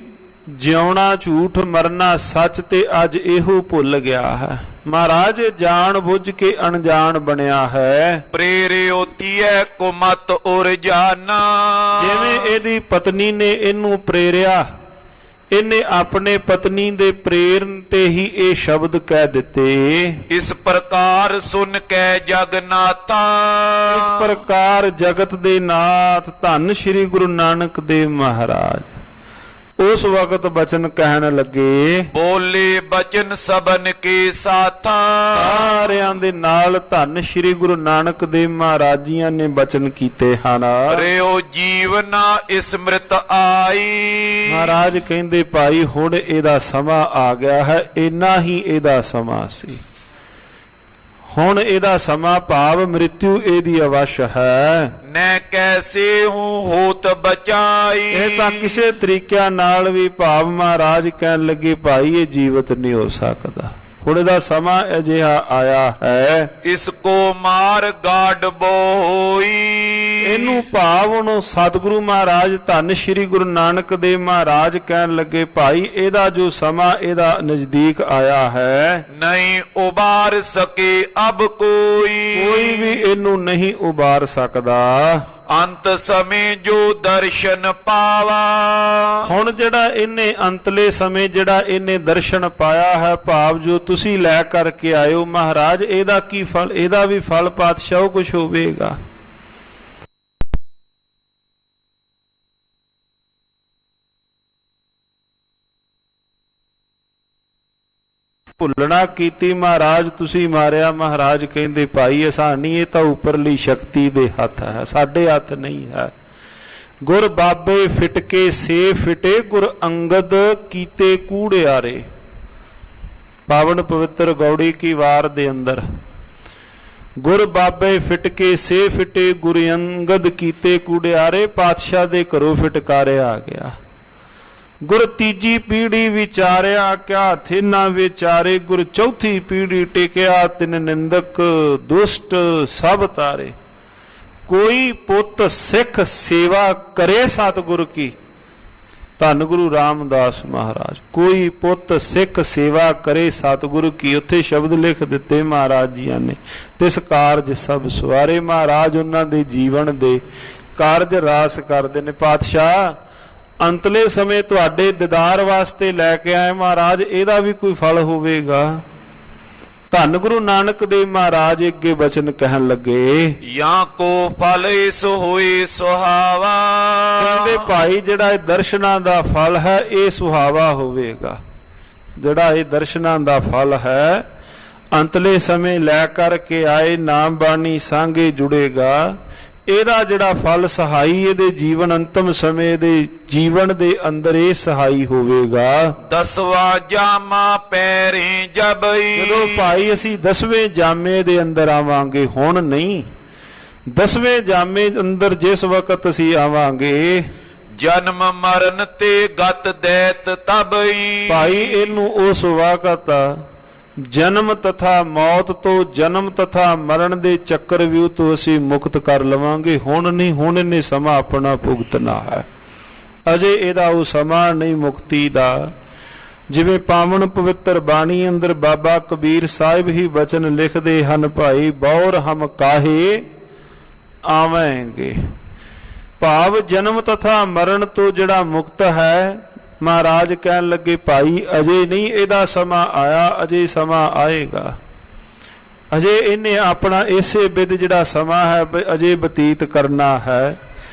ਜਿਉਣਾ ਝੂਠ ਮਰਨਾ ਸੱਚ, ਤੇ ਅੱਜ ਇਹੋ ਭੁੱਲ ਗਿਆ ਹੈ। ਮਹਾਰਾਜ ਜਾਣ ਬੁੱਝ ਕੇ ਅਣਜਾਣ ਬਣਿਆ ਹੈ। ਪ੍ਰੇਰਿਓ ਤੀਏ ਕੁਮਤ ਉਰ ਜਾਨਾ, ਜਿਵੇਂ ਇਹਦੀ ਪਤਨੀ ਨੇ ਇਹਨੂੰ ਪ੍ਰੇਰਿਆ, ਇਹਨੇ ਆਪਣੇ ਪਤਨੀ ਦੇ ਪ੍ਰੇਰਨ ਤੇ ਹੀ ਇਹ ਸ਼ਬਦ ਕਹਿ ਦਿੱਤੇ। ਇਸ ਪ੍ਰਕਾਰ ਸੁਨ ਕੇ ਜਗਨਾਥਾ, ਇਸ ਪ੍ਰਕਾਰ ਜਗਤ ਦੇ ਨਾਥ ਧੰਨ ਸ਼੍ਰੀ ਗੁਰੂ ਨਾਨਕ ਦੇਵ ਮਹਾਰਾਜ ਉਸ ਵਕਤ ਬਚਨ ਕਹਿਣ ਲੱਗੇ। ਬੋਲੇ ਬਚਨ ਸਬਨ ਕੇ ਸਾਥਾ, ਸਾਰਿਆਂ ਦੇ ਨਾਲ ਧੰਨ ਸ਼੍ਰੀ ਗੁਰੂ ਨਾਨਕ ਦੇਵ ਮਹਾਰਾਜ ਜੀਆਂ ਨੇ ਬਚਨ ਕੀਤੇ ਹਨ। ਰਿਓ ਜੀਵਨਾ ਇਸਮ੍ਰਿਤ ਆਈ, ਮਹਾਰਾਜ ਕਹਿੰਦੇ ਭਾਈ ਹੁਣ ਇਹਦਾ ਸਮਾਂ ਆ ਗਿਆ ਹੈ, ਇੰਨਾ ਹੀ ਇਹਦਾ ਸਮਾਂ ਸੀ, ਹੁਣ ਇਹਦਾ ਸਮਾਂ ਭਾਵ ਮ੍ਰਿਤਿਉ ਇਹਦੀ ਅਵਸ਼ ਹੈ। ਨੈ ਕੈਸੇ ਹੂੰ ਹੋਤ ਬਚਾਈ, ਇਹ ਤਾਂ ਕਿਸੇ ਤਰੀਕਿਆਂ ਨਾਲ ਵੀ ਭਾਵ ਮਹਾਰਾਜ ਕਹਿਣ ਲੱਗੇ ਭਾਈ ਇਹ ਜੀਵਤ ਨਹੀਂ ਹੋ ਸਕਦਾ, ਹੁਣ ਇਹਦਾ ਸਮਾਂ ਅਜਿਹਾ ਆਇਆ ਹੈ। ਇਸ ਕੋ ਮਾਰ ਗਾਡ ਬੋਈ, ਇਹਨੂੰ ਭਾਵ ਉਹਨੂੰ ਸਤਿਗੁਰੂ ਮਹਾਰਾਜ ਧੰਨ ਸ਼੍ਰੀ ਗੁਰੂ ਨਾਨਕ ਦੇਵ ਮਹਾਰਾਜ ਕਹਿਣ ਲੱਗੇ ਭਾਈ ਇਹਦਾ ਜੋ ਸਮਾਂ ਇਹਦਾ ਨਜ਼ਦੀਕ ਆਇਆ ਹੈ, ਨਹੀਂ ਉਬਾਰ ਸਕੇ ਅਬ ਕੋਈ ਵੀ ਇਹਨੂੰ ਨਹੀਂ ਉਬਾਰ ਸਕਦਾ। ਅੰਤ ਸਮੇਂ ਜੋ ਦਰਸ਼ਨ ਪਾਵਾ, ਹੁਣ ਜਿਹੜਾ ਇਹਨੇ ਅੰਤਲੇ ਸਮੇਂ ਜਿਹੜਾ ਇਹਨੇ ਦਰਸ਼ਨ ਪਾਇਆ ਹੈ, ਭਾਵ ਜੋ ਤੁਸੀਂ ਲੈ ਕਰਕੇ ਆਇਓ ਮਹਾਰਾਜ, ਇਹਦਾ ਕੀ ਫਲ, ਇਹਦਾ ਵੀ ਫਲ ਪਾਤਸ਼ਾਹ ਕੁਛ ਹੋਵੇਗਾ। ਭੁੱਲਣਾ ਕੀਤੀ ਮਹਾਰਾਜ, ਤੁਸੀਂ ਮਾਰਿਆ। ਮਹਾਰਾਜ ਕਹਿੰਦੇ ਭਾਈ ਅਸਾਂ ਨਹੀਂ, ਇਹ ਤਾਂ ਉੱਪਰਲੀ ਸ਼ਕਤੀ ਦੇ ਹੱਥ ਹੈ, ਸਾਡੇ ਹੱਥ ਨਹੀਂ ਹੈ। ਗੁਰ ਬਾਬੇ ਫਿਟ ਕੇ ਸੇ ਫਿਟੇ, ਗੁਰ ਅੰਗਦ ਕੀਤੇ ਕੂੜਿਆਰੇ। ਪਾਵਨ ਪਵਿੱਤਰ ਗੌੜੀ ਕੀ ਵਾਰ ਦੇ ਅੰਦਰ ਗੁਰ ਬਾਬੇ ਫਿਟ ਕੇ ਸੇ ਫਿਟੇ, ਗੁਰ ਅੰਗਦ ਕੀਤੇ ਕੂੜਿਆਰੇ। ਪਾਤਸ਼ਾਹ ਦੇ ਘਰੋਂ ਫਿਟਕਾਰਿਆ ਆ ਗਿਆ। ਗੁਰ ਤੀਜੀ ਪੀੜੀ ਵਿਚਾਰਿਆ ਕਿਆ ਥੇ ਨਾ ਵਿਚਾਰੇ, ਗੁਰ ਚੌਥੀ ਪੀੜੀ ਟਿਕਿਆ ਤਿਨ ਨਿੰਦਕ ਦੁਸ਼ਟ ਸਭ ਤਾਰੇ। ਕੋਈ ਪੁੱਤ ਸਿੱਖ ਸੇਵਾ ਕਰੇ ਸਤਿਗੁਰ ਕੀ, ਧੰਨ ਗੁਰੂ ਰਾਮਦਾਸ ਮਹਾਰਾਜ। ਕੋਈ ਪੁੱਤ ਸਿੱਖ ਸੇਵਾ ਕਰੇ ਸਤਿਗੁਰੂ ਕੀ, ਉੱਥੇ ਸ਼ਬਦ ਲਿਖ ਦਿੱਤੇ ਮਹਾਰਾਜ ਜੀਆਂ ਨੇ, ਤਿਸ ਕਾਰਜ ਸਭ ਸਵਾਰੇ। ਮਹਾਰਾਜ ਉਹਨਾਂ ਦੇ ਜੀਵਨ ਦੇ ਕਾਰਜ ਰਾਸ ਕਰਦੇ ਨੇ। ਪਾਤਸ਼ਾਹ ਅੰਤਲੇ ਸਮੇਂ ਤੁਹਾਡੇ ਦੀਦਾਰ ਵਾਸਤੇ ਲੈ ਕੇ ਆਏ ਮਹਾਰਾਜ, ਇਹਦਾ ਵੀ ਕੋਈ ਫਲ ਹੋਵੇਗਾ। ਧੰਨ ਗੁਰੂ ਨਾਨਕ ਦੇਵ ਮਹਾਰਾਜ ਅੱਗੇ ਬਚਨ ਕਹਿਣ ਲੱਗੇ, ਜਾਂ ਕੋ ਫਲ ਇਸ ਹੋਏ ਸੁਹਾਵਾ। ਕਹਿੰਦੇ ਭਾਈ ਜਿਹੜਾ ਇਹ ਦਰਸ਼ਨਾਂ ਦਾ ਫਲ ਹੈ ਇਹ ਸੁਹਾਵਾ ਹੋਵੇਗਾ। ਜਿਹੜਾ ਇਹ ਦਰਸ਼ਨਾਂ ਦਾ ਫਲ ਹੈ ਅੰਤਲੇ ਸਮੇਂ ਲੈ ਕਰਕੇ ਆਏ ਨਾਮ ਬਾਣੀ ਸਾਂਗੇ ਜੁੜੇਗਾ। ਇਹਦਾ ਜਿਹੜਾ ਫਲ ਸਹਾਈ ਇਹਦੇ ਜੀਵਨ ਅੰਤਮ ਸਮੇਂ ਦੇ ਜੀਵਨ ਦੇ ਅੰਦਰ ਇਹ ਸਹਾਈ ਹੋਵੇਗਾ। 10ਵਾਂ ਜਾਮਾ ਪੈਰੇ ਜਬਈ। ਜਦੋਂ ਭਾਈ ਅਸੀਂ 10ਵੇਂ ਜਾਮੇ ਦੇ ਅੰਦਰ ਆਵਾਂਗੇ, ਹੁਣ ਨਹੀਂ, 10ਵੇਂ ਜਾਮੇ ਅੰਦਰ ਜਿਸ ਵਕਤ ਅਸੀਂ ਆਵਾਂਗੇ, ਜਨਮ ਮਰਨ ਤੇ ਗਤ ਦੈਤ ਤਬਈ। ਭਾਈ ਇਹਨੂੰ ਉਸ ਵਕਤ ਜਨਮ ਤਥਾ ਮੌਤ ਤੋਂ, ਜਨਮ ਤਥਾ ਮਰਨ ਦੇ ਚੱਕਰ ਵਿਊ ਤੋਂ ਅਸੀਂ ਮੁਕਤ ਕਰ ਲਵਾਂਗੇ। ਹੁਣ ਨਹੀਂ, ਹੁਣ ਇਹਨੇ ਸਮਾਂ ਆਪਣਾ ਭੁਗਤਣਾ ਹੈ। ਅਜੇ ਇਹਦਾ ਉਹ ਸਮਾਂ ਨਹੀਂ ਮੁਕਤੀ ਦਾ। ਜਿਵੇਂ ਪਾਵਨ ਪਵਿੱਤਰ ਬਾਣੀ ਅੰਦਰ ਬਾਬਾ ਕਬੀਰ ਸਾਹਿਬ ਹੀ ਬਚਨ ਲਿਖਦੇ ਹਨ, ਭਾਈ ਬੌਰ ਹਮ ਕਾਹੇ ਆਵਾਂਗੇ। ਭਾਵ ਜਨਮ ਤਥਾ ਮਰਨ ਤੋਂ ਜਿਹੜਾ ਮੁਕਤ ਹੈ, ਮਹਾਰਾਜ ਕਹਿਣ ਲੱਗੇ ਭਾਈ ਅਜੇ ਨਹੀਂ ਇਹਦਾ ਸਮਾਂ ਆਇਆ, ਅਜੇ ਸਮਾਂ ਆਏਗਾ। ਅਜੇ ਇਹਨੇ ਆਪਣਾ ਇਸੇ ਵਿਦ ਜਿਹੜਾ ਸਮਾਂ ਹੈ ਅਜੇ ਬਤੀਤ ਕਰਨਾ ਹੈ।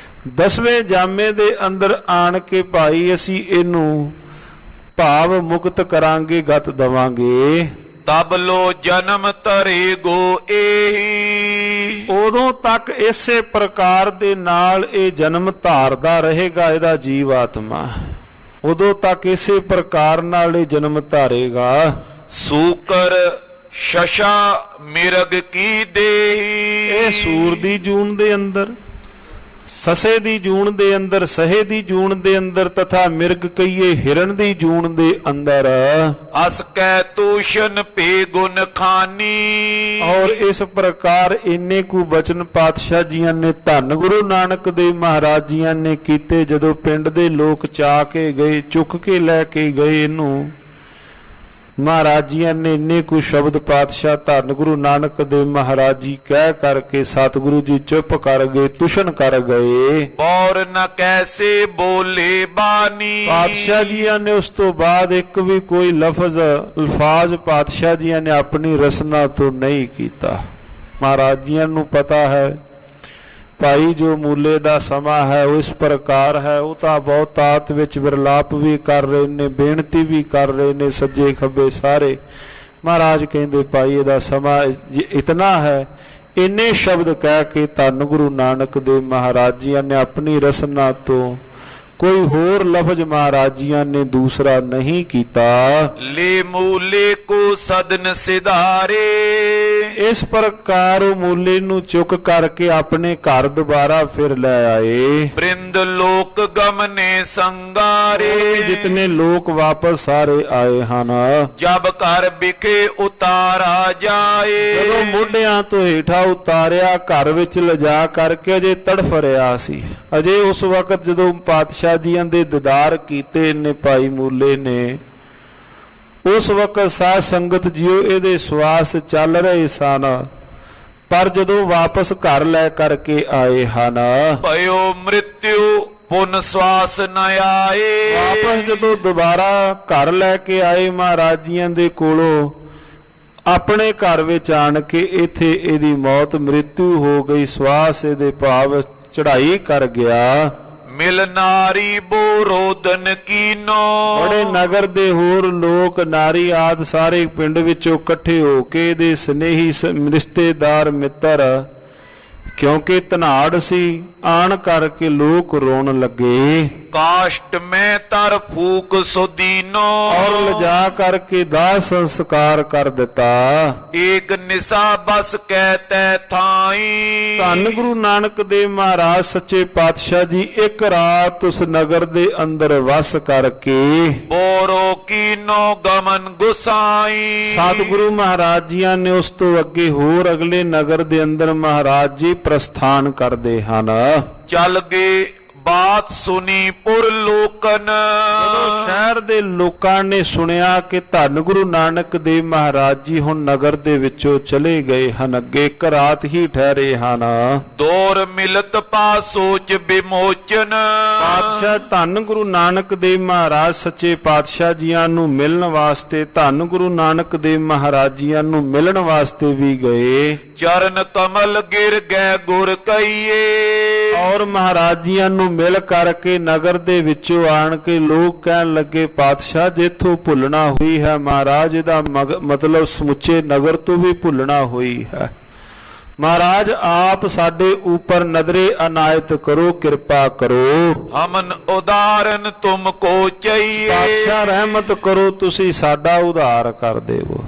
10ਵੇਂ ਜਾਮੇ ਦੇ ਅੰਦਰ ਆਣ ਕੇ ਭਾਈ ਅਸੀਂ ਇਹਨੂੰ ਭਾਵ ਮੁਕਤ ਕਰਾਂਗੇ, ਗਤ ਦਵਾਂਗੇ। ਤਬ ਲੋ ਜਨਮ ਧਰੇ ਗੋ ਇਹੀ। ਉਦੋਂ ਤੱਕ ਇਸੇ ਪ੍ਰਕਾਰ ਦੇ ਨਾਲ ਇਹ ਜਨਮ ਧਾਰਦਾ ਰਹੇਗਾ ਇਹਦਾ ਜੀਵ ਆਤਮਾ। ਉਦੋਂ ਤੱਕ ਇਸੇ ਪ੍ਰਕਾਰ ਨਾਲ ਇਹ ਜਨਮ ਧਾਰੇਗਾ। ਸੂਕਰ ਸ਼ਸ਼ਾ ਮਿਰਗ ਕੀ ਦੇਹੀ। ਇਹ ਸੂਰ ਦੀ ਜੂਨ ਦੇ ਅੰਦਰ, ਸਸੇ ਦੀ ਜੂਨ ਦੇ ਅੰਦਰ, ਸਹੇ ਦੀ ਜੂਨ ਦੇ ਅੰਦਰ ਤਥਾ ਮਿਰਗ ਕਹੀਏ ਹਿਰਨ ਦੀ ਜੂਨ ਦੇ ਅੰਦਰ ਅਸ ਕੈ ਤੂਸ਼ਨ ਪੇ ਗੁਣ ਖਾਨੀ। ਔਰ ਇਸ ਪ੍ਰਕਾਰ ਇੰਨੇ ਕੁ ਬਚਨ ਪਾਤਸ਼ਾਹ ਜੀਆਂ ਨੇ ਧੰਨ ਗੁਰੂ ਨਾਨਕ ਦੇਵ ਮਹਾਰਾਜ ਜੀਆਂ ਨੇ ਕੀਤੇ। ਜਦੋਂ ਪਿੰਡ ਦੇ ਲੋਕ ਚਾ ਕੇ ਗਏ, ਚੁੱਕ ਕੇ ਲੈ ਕੇ ਗਏ ਇਹਨੂੰ, ਮਹਾਰਾਜ ਜੀਆਂ ਨੇ ਇੰਨੇ ਕੁ ਸ਼ਬਦ ਪਾਤਸ਼ਾਹ ਧੰਨ ਗੁਰੂ ਨਾਨਕ ਦੇਵ ਮਹਾਰਾਜ ਜੀ ਕਹਿ ਕਰਕੇ ਸਤਿਗੁਰੂ ਜੀ ਚੁੱਪ ਕਰ ਗਏ, ਤੁਸ਼ਨ ਕਰ ਗਏ। ਔਰ ਨ ਕੈਸੇ ਬੋਲੇ ਬਾਣੀ। ਪਾਤਸ਼ਾਹ ਜੀਆਂ ਨੇ ਉਸ ਤੋਂ ਬਾਅਦ ਇੱਕ ਵੀ ਕੋਈ ਅਲਫਾਜ਼ ਪਾਤਸ਼ਾਹ ਜੀਆਂ ਨੇ ਆਪਣੀ ਰਸਨਾ ਤੋਂ ਨਹੀਂ ਕੀਤਾ। ਮਹਾਰਾਜ ਜੀਆਂ ਨੂੰ ਪਤਾ ਹੈ ਭਾਈ ਜੋ ਮੂਲੇ ਦਾ ਸਮਾਂ ਹੈ ਉਹ ਇਸ ਪ੍ਰਕਾਰ ਹੈ। ਉਹ ਤਾਂ ਬਹੁਤਾਤ ਵਿੱਚ ਵਿਰਲਾਪ ਵੀ ਕਰ ਰਹੇ ਨੇ, ਬੇਨਤੀ ਵੀ ਕਰ ਰਹੇ ਨੇ, ਸੱਜੇ ਖੱਬੇ ਸਾਰੇ। ਮਹਾਰਾਜ ਕਹਿੰਦੇ ਭਾਈ ਇਹਦਾ ਸਮਾਂ ਇਤਨਾ ਹੈ। ਇੰਨੇ ਸ਼ਬਦ ਕਹਿ ਕੇ ਧੰਨ ਗੁਰੂ ਨਾਨਕ ਦੇਵ ਮਹਾਰਾਜ ਜੀਆਂ ਨੇ ਆਪਣੀ ਰਸਨਾ ਤੋਂ ਕੋਈ ਹੋਰ ਲਫ਼ਜ਼ ਮਹਾਰਾਜ ਜੀਆਂ ਨੇ ਦੂਸਰਾ ਨਹੀਂ ਕੀਤਾ। ਲੈ ਮੂਲੇ ਕੋ ਸਦਨ ਸਿਧਾਰੇ। ਇਸ ਪ੍ਰਕਾਰ ਉਹ ਮੂਲੇ ਨੂੰ ਚੁੱਕ ਕਰਕੇ ਆਪਣੇ ਘਰ ਦੁਬਾਰਾ ਫਿਰ ਲੈ ਆਏ। ਬ੍ਰਿੰਦ ਲੋਕ ਗਮਨੇ ਸੰਗਾਰੇ। ਜਿਤਨੇ ਲੋਕ ਵਾਪਸ ਸਾਰੇ ਆਏ ਹਨ। ਜਬ ਘਰ ਵਿਖੇ ਉਤਾਰਾ ਜਾਏ। ਜਦੋਂ ਮੋਢਿਆਂ ਤੋਂ ਹੇਠਾਂ ਉਤਾਰਿਆ, ਘਰ ਵਿੱਚ ਲਿਜਾ ਕਰਕੇ ਅਜੇ ਤੜਫ ਰਿਹਾ ਸੀ। ਅਜੇ ਉਸ ਵਕਤ ਜਦੋਂ ਪਾਤਸ਼ਾਹ ਜੀਆਂ ਦੇ ਦੀਦਾਰ ਕੀਤੇ ਨੇ ਭਾਈ ਮੂਲੇ ਨੇ, ਉਸ ਵਕਤ ਸਾਧ ਸੰਗਤ ਜੀਓ ਇਹਦੇ ਸਵਾਸ ਚੱਲ ਰਹੇ ਸਨ। ਪਰ ਜਦੋਂ ਵਾਪਸ ਘਰ ਲੈ ਕਰਕੇ ਆਏ ਹਨ, ਭਇਓ ਮ੍ਰਿਤਿਉ ਪੁਨ ਸਵਾਸ ਨ ਆਏ। ਵਾਪਸ ਜਦੋਂ ਦੁਬਾਰਾ ਘਰ ਲੈ ਕੇ ਆਏ ਮਹਾਰਾਜ ਜੀਆਂ ਦੇ ਕੋਲੋਂ, ਆਪਣੇ ਘਰ ਵਿੱਚ ਆਣ ਕੇ ਇੱਥੇ ਇਹਦੀ ਮੌਤ ਮ੍ਰਿਤੂ ਹੋ ਗਈ। ਸਵਾਸ ਇਹਦੇ ਭਾਵ ਚੜਾਈ ਕਰ ਗਿਆ। ਮਿਲ ਨਾਰੀ ਬੋ ਰੋਦਨ ਕੀਨੋ। ਬੜੇ ਨਗਰ ਦੇ ਹੋਰ ਲੋਕ, ਨਾਰੀ ਆਦ ਸਾਰੇ ਪਿੰਡ ਵਿੱਚੋਂ ਇਕੱਠੇ ਹੋ ਕੇ ਇਹਦੇ ਸਨੇਹੀ ਰਿਸ਼ਤੇਦਾਰ ਮਿੱਤਰ ਕਿਉਂਕਿ ਧਨਾੜ ਸੀ, ਆਣ ਕਰਕੇ ਲੋਕ ਰੋਣ ਲੱਗੇ। ਕਾਸ਼ਟ ਮੈਂ ਤਰ ਫੂਕ ਸੁਦੀਨੋ, ਔਰ ਲਿਜਾ ਕਰਕੇ ਦਾਹ ਸੰਸਕਾਰ ਕਰ ਦਿੱਤਾ। ਏਕ ਨਿਸਾ ਬਸ ਕਹਿਤੈ ਥਾਈ, ਧੰਨ ਗੁਰੂ ਨਾਨਕ ਦੇਵ ਮਹਾਰਾਜ ਸੱਚੇ ਪਾਤਸ਼ਾਹ ਜੀ ਇੱਕ ਰਾਤ ਉਸ ਨਗਰ ਦੇ ਅੰਦਰ ਵਸ ਕਰਕੇ ਬੋਰੋ ਕੀਨੋ ਗਮਨ ਗੁਸਾਈ। ਸਤਿਗੁਰੂ ਮਹਾਰਾਜ ਜੀਆਂ ਨੇ ਉਸ ਤੋਂ ਅੱਗੇ ਹੋਰ ਅਗਲੇ ਨਗਰ ਦੇ ਅੰਦਰ ਮਹਾਰਾਜ ਜੀ ਪ੍ਰਸਥਾਨ ਕਰਦੇ ਹਨ। ਚੱਲ ਗਏ ਬਾਤ ਸੁਨੀ ਪੁਰ ਲੋਕਨ, ਜਦੋਂ ਸ਼ਹਿਰ ਦੇ ਲੋਕਾਂ ਨੇ ਸੁਣਿਆ ਕਿ ਧੰਨ ਗੁਰੂ ਨਾਨਕ ਦੇਵ ਮਹਾਰਾਜ ਜੀ ਹੁਣ ਨਗਰ ਦੇ ਵਿੱਚੋਂ ਚਲੇ ਗਏ ਹਨ, ਅੱਗੇ ਇੱਕ ਰਾਤ ਹੀ ਠਹਿਰੇ ਹਨ। ਦੌਰ ਮਿਲਤ ਪਾ ਸੋਚ ਵਿਮੋਚਨ, ਪਾਤਸ਼ਾਹ ਧੰਨ ਗੁਰੂ ਨਾਨਕ ਦੇਵ ਮਹਾਰਾਜ ਸੱਚੇ ਪਾਤਸ਼ਾਹ ਜੀਆਂ ਨੂੰ ਮਿਲਣ ਵਾਸਤੇ, ਧੰਨ ਗੁਰੂ ਨਾਨਕ ਦੇਵ ਮਹਾਰਾਜ ਜੀਆਂ ਨੂੰ ਮਿਲਣ ਵਾਸਤੇ ਵੀ ਗਏ। ਚਰਨ ਕਮਲ ਗਿਰ ਗਏ ਗੁਰ ਕਈਏ, ਔਰ ਮਹਾਰਾਜ ਜੀਆਂ ਨੂੰ ਮਿਲ ਕਰਕੇ ਨਗਰ ਦੇ ਵਿੱਚੋਂ ਆਣ ਕੇ ਲੋਕ ਕਹਿਣ ਲੱਗੇ, ਪਾਤਸ਼ਾਹ ਜਿੱਥੋਂ ਭੁੱਲਣਾ ਹੋਈ ਹੈ ਮਹਾਰਾਜ, ਇਹਦਾ ਮਤਲਬ ਸਮੁੱਚੇ ਨਗਰ ਤੋਂ ਵੀ ਭੁੱਲਣਾ ਹੋਈ ਹੈ। ਮਹਾਰਾਜ ਆਪ ਸਾਡੇ ਉੱਪਰ ਨਜ਼ਰੇ ਅਨਾਇਤ ਕਰੋ, ਕਿਰਪਾ ਕਰੋ। ਹਮਨ ਉਦਾਰਨ ਤੁਮ ਕੋ ਚਾਹੀਏ, ਪਾਤਸ਼ਾਹ ਰਹਿਮਤ ਕਰੋ, ਤੁਸੀਂ ਸਾਡਾ ਉਧਾਰ ਕਰ ਦੇਵੋ।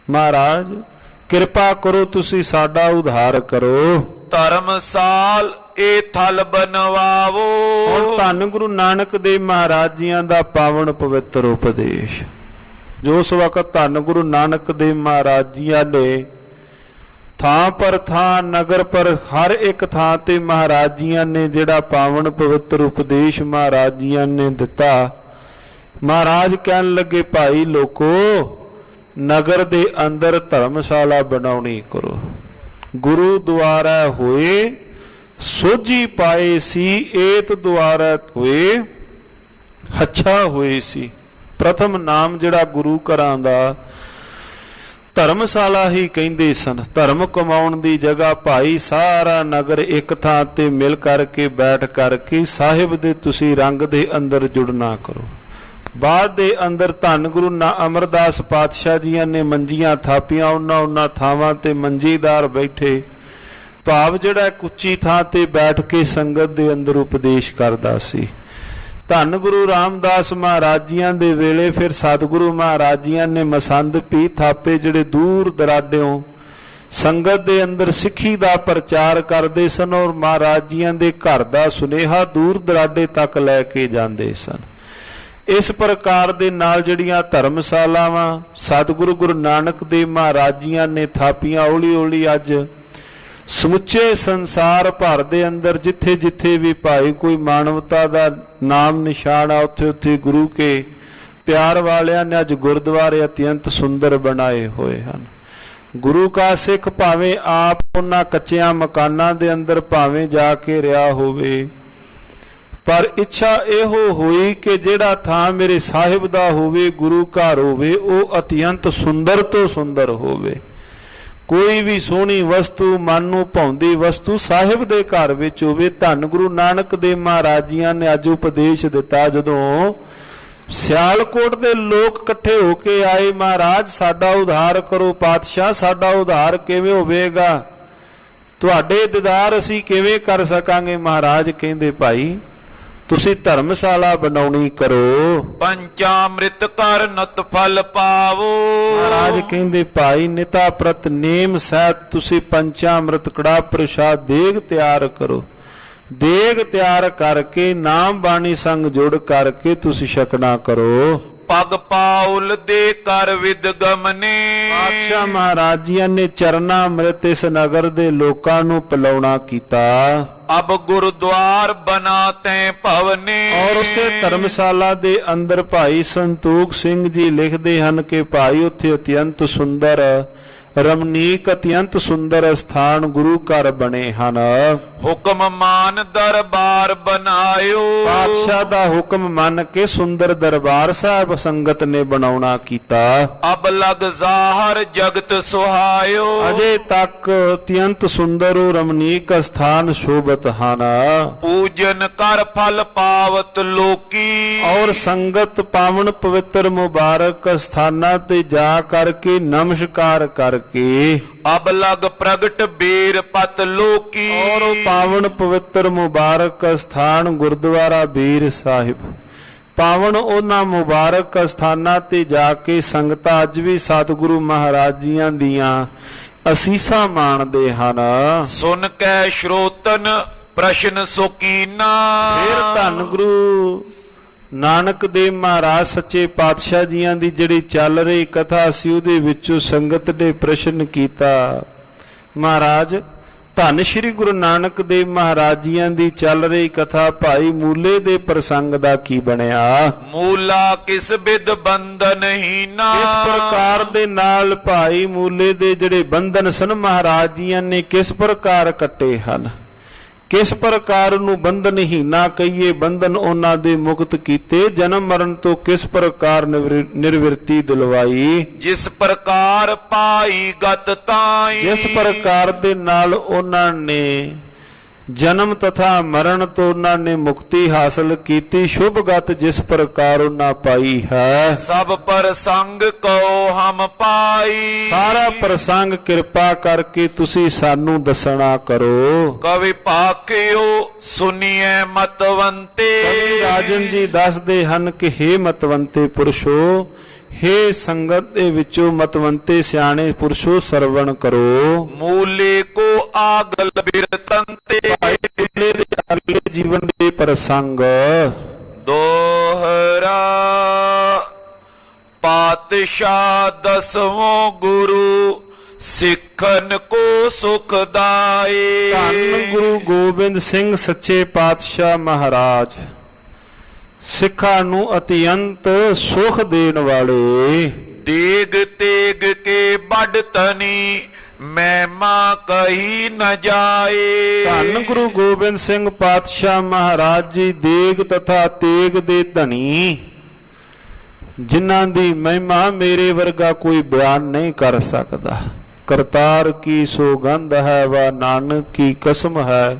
ਮਹਾਰਾਜ ਕਿਰਪਾ ਕਰੋ, ਤੁਸੀਂ ਸਾਡਾ ਉਧਾਰ ਕਰੋ। ਧਰਮਸਾਲ ਇਹ ਥਲ ਬਨਵਾਵੋ, ਹੁਣ ਧੰਨ ਗੁਰੂ ਨਾਨਕ ਦੇਵ ਮਹਾਰਾਜ ਜੀਆਂ ਦਾ ਪਾਵਨ ਪਵਿੱਤਰ ਉਪਦੇਸ਼, ਜੋ ਉਸ ਵਕਤ ਧੰਨ ਗੁਰੂ ਨਾਨਕ ਦੇਵ ਮਹਾਰਾਜ ਜੀਆਂ ਨੇ ਥਾਂ ਪਰ ਥਾਂ, ਨਗਰ ਪਰ ਹਰ ਇੱਕ ਥਾਂ ਤੇ ਮਹਾਰਾਜ ਜੀਆਂ ਨੇ ਜਿਹੜਾ ਪਾਵਨ ਪਵਿੱਤਰ ਉਪਦੇਸ਼ ਮਹਾਰਾਜ ਜੀਆਂ ਨੇ ਦਿੱਤਾ। ਮਹਾਰਾਜ ਕਹਿਣ ਲੱਗੇ, ਭਾਈ ਲੋਕੋ ਨਗਰ ਦੇ ਅੰਦਰ ਧਰਮਸ਼ਾਲਾ ਬਣਾਉਣੀ ਕਰੋ। ਗੁਰੂ ਦੁਆਰਾ ਹੋਏ ਸੋਝੀ ਪਾਏ ਸੀ, ਏਤ ਦੁਆਰਾ ਹੋਏ ਹੱਛਾ ਹੋਏ ਸੀ। ਪ੍ਰਥਮ ਨਾਮ ਜਿਹੜਾ ਗੁਰੂ ਘਰਾਂ ਦਾ ਧਰਮਸ਼ਾਲਾ ਹੀ ਕਹਿੰਦੇ ਸਨ। ਧਰਮ ਕਮਾਉਣ ਦੀ ਜਗ੍ਹਾ ਭਾਈ ਸਾਰਾ ਨਗਰ ਇੱਕ ਥਾਂ ਤੇ ਮਿਲ ਕਰਕੇ ਬੈਠ ਕਰਕੇ ਸਾਹਿਬ ਦੇ ਤੁਸੀਂ ਰੰਗ ਦੇ ਅੰਦਰ ਜੁੜਨਾ ਕਰੋ। ਬਾਅਦ ਦੇ ਅੰਦਰ ਧੰਨ ਗੁਰੂ ਅਮਰਦਾਸ ਪਾਤਸ਼ਾਹ ਜੀਆਂ ਨੇ ਮੰਜੀਆਂ ਥਾਪੀਆਂ, ਉਹਨਾਂ ਥਾਵਾਂ ਤੇ ਮੰਜੀਦਾਰ ਬੈਠੇ, ਭਾਵ ਜਿਹੜਾ ਇੱਕ ਉੱਚੀ ਥਾਂ ਤੇ ਬੈਠ ਕੇ ਸੰਗਤ ਦੇ ਅੰਦਰ ਉਪਦੇਸ਼ ਕਰਦਾ ਸੀ। ਧੰਨ ਗੁਰੂ ਰਾਮਦਾਸ ਮਹਾਰਾਜ ਜੀਆਂ ਦੇ ਵੇਲੇ ਫਿਰ ਸਤਿਗੁਰੂ ਮਹਾਰਾਜ ਜੀਆਂ ਨੇ ਮਸੰਦ ਪੀ ਥਾਪੇ, ਜਿਹੜੇ ਦੂਰ ਦਰਾਡਿਓਂ ਸੰਗਤ ਦੇ ਅੰਦਰ ਸਿੱਖੀ ਦਾ ਪ੍ਰਚਾਰ ਕਰਦੇ ਸਨ ਔਰ ਮਹਾਰਾਜ ਜੀਆਂ ਦੇ ਘਰ ਦਾ ਸੁਨੇਹਾ ਦੂਰ ਦਰਾਡੇ ਤੱਕ ਲੈ ਕੇ ਜਾਂਦੇ ਸਨ। ਇਸ ਪ੍ਰਕਾਰ ਦੇ ਨਾਲ ਜਿਹੜੀਆਂ ਧਰਮਸ਼ਾਲਾਵਾਂ ਸਤਿਗੁਰੂ ਗੁਰੂ ਨਾਨਕ ਦੇਵ ਮਹਾਰਾਜ ਜੀਆਂ ਨੇ ਥਾਪੀਆਂ, ਹੌਲੀ ਹੌਲੀ ਅੱਜ ਸਮੁੱਚੇ ਸੰਸਾਰ ਭਰ ਦੇ ਅੰਦਰ ਜਿੱਥੇ ਜਿੱਥੇ ਵੀ ਭਾਈ ਕੋਈ ਮਾਨਵਤਾ ਦਾ ਨਾਮ ਨਿਸ਼ਾਨ ਆ, ਉੱਥੇ ਉੱਥੇ ਗੁਰੂ ਕੇ ਪਿਆਰ ਵਾਲਿਆਂ ਨੇ ਅੱਜ ਗੁਰਦੁਆਰੇ ਅਤਿਅੰਤ ਸੁੰਦਰ ਬਣਾਏ ਹੋਏ ਹਨ। ਗੁਰੂ ਕਾ ਸਿੱਖ ਭਾਵੇਂ ਆਪ ਉਹਨਾਂ ਕੱਚਿਆਂ ਮਕਾਨਾਂ ਦੇ ਅੰਦਰ ਭਾਵੇਂ ਜਾ ਕੇ ਰਿਹਾ ਹੋਵੇ, ਪਰ ਇੱਛਾ ਇਹੋ ਹੋਈ ਕਿ ਜਿਹੜਾ ਥਾਂ ਮੇਰੇ ਸਾਹਿਬ ਦਾ ਹੋਵੇ, ਗੁਰੂ ਘਰ ਹੋਵੇ, ਉਹ ਅਤਿਅੰਤ ਸੁੰਦਰ ਤੋਂ ਸੁੰਦਰ ਹੋਵੇ। ਕੋਈ ਵੀ ਸੋਹਣੀ ਵਸਤੂ, ਮਨ ਨੂੰ ਭਾਉਂਦੀ ਵਸਤੂ ਸਾਹਿਬ ਦੇ ਘਰ ਵਿੱਚ ਹੋਵੇ। ਧੰਨ ਗੁਰੂ ਨਾਨਕ ਦੇਵ ਮਹਾਰਾਜ ਜੀਆਂ ਨੇ ਅੱਜ ਉਪਦੇਸ਼ ਦਿੱਤਾ, ਜਦੋਂ ਸਿਆਲਕੋਟ ਦੇ ਲੋਕ ਇਕੱਠੇ ਹੋ ਕੇ ਆਏ, ਮਹਾਰਾਜ ਸਾਡਾ ਉਧਾਰ ਕਰੋ। ਪਾਤਸ਼ਾਹ ਸਾਡਾ ਉਧਾਰ ਕਿਵੇਂ ਹੋਵੇਗਾ, ਤੁਹਾਡੇ ਦੀਦਾਰ ਅਸੀਂ ਕਿਵੇਂ ਕਰ ਸਕਾਂਗੇ? ਮਹਾਰਾਜ ਕਹਿੰਦੇ, ਭਾਈ ਤੁਸੀਂ ਧਰਮਸ਼ਾਲਾ ਬਣਾਉਣੀ ਕਰੋ, ਪੰਚਾਮ੍ਰਿਤ ਕਰ ਨਤ ਫਲ ਪਾਵੋ। ਮਹਾਰਾਜ ਕਹਿੰਦੇ, ਭਾਈ ਨਿਤਾ ਪ੍ਰਤ ਨੇਮ ਸਹਿਤ ਤੁਸੀਂ ਪੰਚਾਮ੍ਰਿਤ ਕੜਾ ਪ੍ਰਸ਼ਾਦ ਦੇਗ ਤਿਆਰ ਕਰੋ। ਦੇਗ ਤਿਆਰ ਕਰਕੇ ਨਾਮ ਬਾਣੀ ਸੰਗ ਜੁੜ ਕਰਕੇ ਤੁਸੀਂ ਛਕਣਾ ਕਰੋ। ਪਗ ਪਾਉਲ ਦੇ ਕਰ ਵਿਦ ਗਮਨੇ, ਪਾਤਸ਼ਾਹ ਮਹਾਰਾਜ ਜੀਆਂ ਨੇ ਚਰਨਾ ਅੰਮ੍ਰਿਤ ਇਸ ਨਗਰ ਦੇ ਲੋਕਾਂ ਨੂੰ ਪਿਲਾਉਣਾ ਕੀਤਾ। ਅਬ ਗੁਰਦੁਆਰ ਬਣਾ ਤੈ ਭਵਨੇ, ਔਰ ਉਸੇ ਧਰਮਸ਼ਾਲਾ ਦੇ ਅੰਦਰ ਭਾਈ ਸੰਤੋਖ ਸਿੰਘ ਜੀ ਲਿਖਦੇ ਹਨ ਕਿ ਭਾਈ ਉੱਥੇ ਅਤਿਅੰਤ ਸੁੰਦਰ ਰਮਣੀਕ ਅਤਿਅੰਤ ਸੁੰਦਰ ਸਥਾਨ ਗੁਰੂ ਘਰ ਬਣੇ ਹਨ। ਹੁਕਮ ਮਾਨ ਦਰਬਾਰ ਬਣਾਇਓ, ਪਾਤਸ਼ਾਹ ਦਾ ਹੁਕਮ ਮੰਨ ਕੇ ਸੁੰਦਰ ਦਰਬਾਰ ਸਾਹਿਬ ਸੰਗਤ ਨੇ ਬਣਾਉਣਾ ਕੀਤਾ। ਅਬ ਲਗ ਜ਼ਾਹਰ ਜਗਤ ਸੁਹਾਇਓ, ਅਜੇ ਤੱਕ ਅਤਿਅੰਤ ਸੁੰਦਰ ਰਮਣੀਕ ਸਥਾਨ ਸ਼ੋਭਤ ਹਨ। ਪੂਜਨ ਕਰ ਫਲ ਪਾਵਤ ਲੋਕੀ, ਔਰ ਸੰਗਤ ਪਾਵਨ ਪਵਿੱਤਰ ਮੁਬਾਰਕ ਸਥਾਨਾਂ ਤੇ ਜਾ ਕਰਕੇ ਨਮਸਕਾਰ ਕਰਕੇ ਕਰਕੇ ਅਬ ਲਗ ਪ੍ਰਗਟ ਬੀਰ ਪਤ ਲੋਕੀ। ਔਰ ਉਹ ਪਾਵਨ ਪਵਿੱਤਰ ਮੁਬਾਰਕ ਸਥਾਨ ਗੁਰਦੁਆਰਾ ਬੀਰ ਸਾਹਿਬ, ਪਾਵਨ ਉਹਨਾਂ ਮੁਬਾਰਕ ਸਥਾਨਾਂ ਤੇ ਜਾ ਕੇ ਸੰਗਤਾਂ ਅੱਜ ਵੀ ਸਤਿਗੁਰੂ ਮਹਾਰਾਜ ਜੀਆਂ ਦੀਆਂ ਅਸੀਸਾਂ ਮਾਣਦੇ ਹਨ। ਸੁਨ ਕੈ ਸ਼ਰੋਤਨ ਪ੍ਰਸ਼ਨ ਸੁਕੀਨਾ। ਫਿਰ ਧੰਨ ਗੁਰੂ ਨਾਨਕ ਦੇਵ ਮਹਾਰਾਜ ਸੱਚੇ ਪਾਤਸ਼ਾਹ ਜੀਆਂ ਦੀ ਜਿਹੜੀ ਚੱਲ ਰਹੀ ਕਥਾ ਸੀ ਉਹਦੇ ਵਿੱਚੋਂ ਸੰਗਤ ਨੇ ਪ੍ਰਸ਼ਨ ਕੀਤਾ, ਮਹਾਰਾਜ ਧੰਨ ਸ਼੍ਰੀ ਗੁਰੂ ਨਾਨਕ ਦੇਵ ਮਹਾਰਾਜ ਜੀਆਂ ਦੀ ਚੱਲ ਰਹੀ ਕਥਾ ਭਾਈ ਮੂਲੇ ਦੇ ਪ੍ਰਸੰਗ ਦਾ ਕੀ ਬਣਿਆ? ਮੂਲਾ ਕਿਸ ਬਿਦ ਬੰਧਨ ਹੀਨਾ। ਇਸ ਪ੍ਰਕਾਰ ਦੇ ਨਾਲ ਭਾਈ ਮੂਲੇ ਦੇ ਜਿਹੜੇ ਬੰਧਨ ਸਨ ਮਹਾਰਾਜ ਜੀਆਂ ਨੇ ਕਿਸ ਪ੍ਰਕਾਰ ਕੱਟੇ ਹਨ, ਕਿਸ ਪ੍ਰਕਾਰ ਨੂੰ ਬੰਧਨਹੀਨਾ ਕਹੀਏ, ਬੰਧਨ ਉਹਨਾਂ ਦੇ ਮੁਕਤ ਕੀਤੇ, ਜਨਮ ਮਰਨ ਤੋਂ ਕਿਸ ਪ੍ਰਕਾਰ ਨਿਰਵਿਰਤੀ ਦਿਲਵਾਈ। ਜਿਸ ਪ੍ਰਕਾਰ ਪਾਈ ਗਤ ਤਾਈ। ਜਿਸ ਪ੍ਰਕਾਰ ਦੇ ਨਾਲ ਉਹਨਾਂ ਨੇ ਜਨਮ ਤਥਾ ਮਰਨ ਤੋਂ ਉਹਨਾਂ ਨੇ ਮੁਕਤੀ ਹਾਸਲ ਕੀਤੀ, ਸ਼ੁਭਗਤ ਜਿਸ ਪ੍ਰਕਾਰ ਉਹਨਾਂ ਪਾਈ ਹੈ। ਸਭ ਪ੍ਰਸੰਗ ਕੋ ਹਮ ਪਾਈ। ਸਾਰਾ ਪ੍ਰਸੰਗ ਕਿਰਪਾ ਕਰਕੇ ਤੁਸੀਂ ਸਾਨੂੰ ਦੱਸਣਾ ਕਰੋ। ਕਵੀ ਭਾਖਿਓ ਸੁਨੀਏ ਮਤਵੰਤੇ। ਕਵੀ ਰਾਜਨ ਜੀ ਦੱਸਦੇ ਹਨ ਕਿ ਹੇ ਮਤਵੰਤੇ ਪੁਰਸ਼ੋ, ਹੇ ਸੰਗਤ ਦੇ ਵਿੱਚੋਂ ਮਤਵੰਤੇ ਸਿਆਣੇ ਪੁਰਸ਼ੋ ਸਰਵਣ ਕਰੋ। ਮੂਲੇ ਕੋ ਆਗਲ ਬਿਰਤੰਤੇ। ਮੂਲੇ ਦੇ ਅਗਲੇ ਜੀਵਨ ਦੇ ਪ੍ਰਸੰਗ। ਦੋਹਰਾ ਪਾਤਸ਼ਾਹ ਦਸਵੋਂ ਗੁਰੂ ਸਿੱਖਨ ਕੋ ਸੁਖ ਦਾਏ। ਧੰਨ ਗੁਰੂ ਗੋਬਿੰਦ ਸਿੰਘ ਸੱਚੇ ਪਾਤਸ਼ਾਹ ਮਹਾਰਾਜ ਸਿੱਖਾਂ ਨੂੰ ਅਤਿਅੰਤ ਸੁਖ ਦੇਣ ਵਾਲੇ। ਤੇਗ ਤੇਗ ਕੇ ਵੱਡ ਤਨੀ ਮਹਿਮਾ ਕਹੀ ਨ ਜਾਏ। ਧੰਨ ਗੁਰੂ ਗੋਬਿੰਦ ਸਿੰਘ ਪਾਤਸ਼ਾਹ ਮਹਾਰਾਜ ਜੀ ਦੇਗ ਤਥਾ ਤੇਗ ਦੇ ਧਨੀ, ਜਿਨ੍ਹਾਂ ਦੀ ਮਹਿਮਾ ਮੇਰੇ ਵਰਗਾ ਕੋਈ ਬਿਆਨ ਨਹੀਂ ਕਰ ਸਕਦਾ। ਕਰਤਾਰ ਕੀ ਸੌਗੰਧ ਹੈ ਵਾ ਨਾਨਕ ਕੀ ਕਸਮ ਹੈ,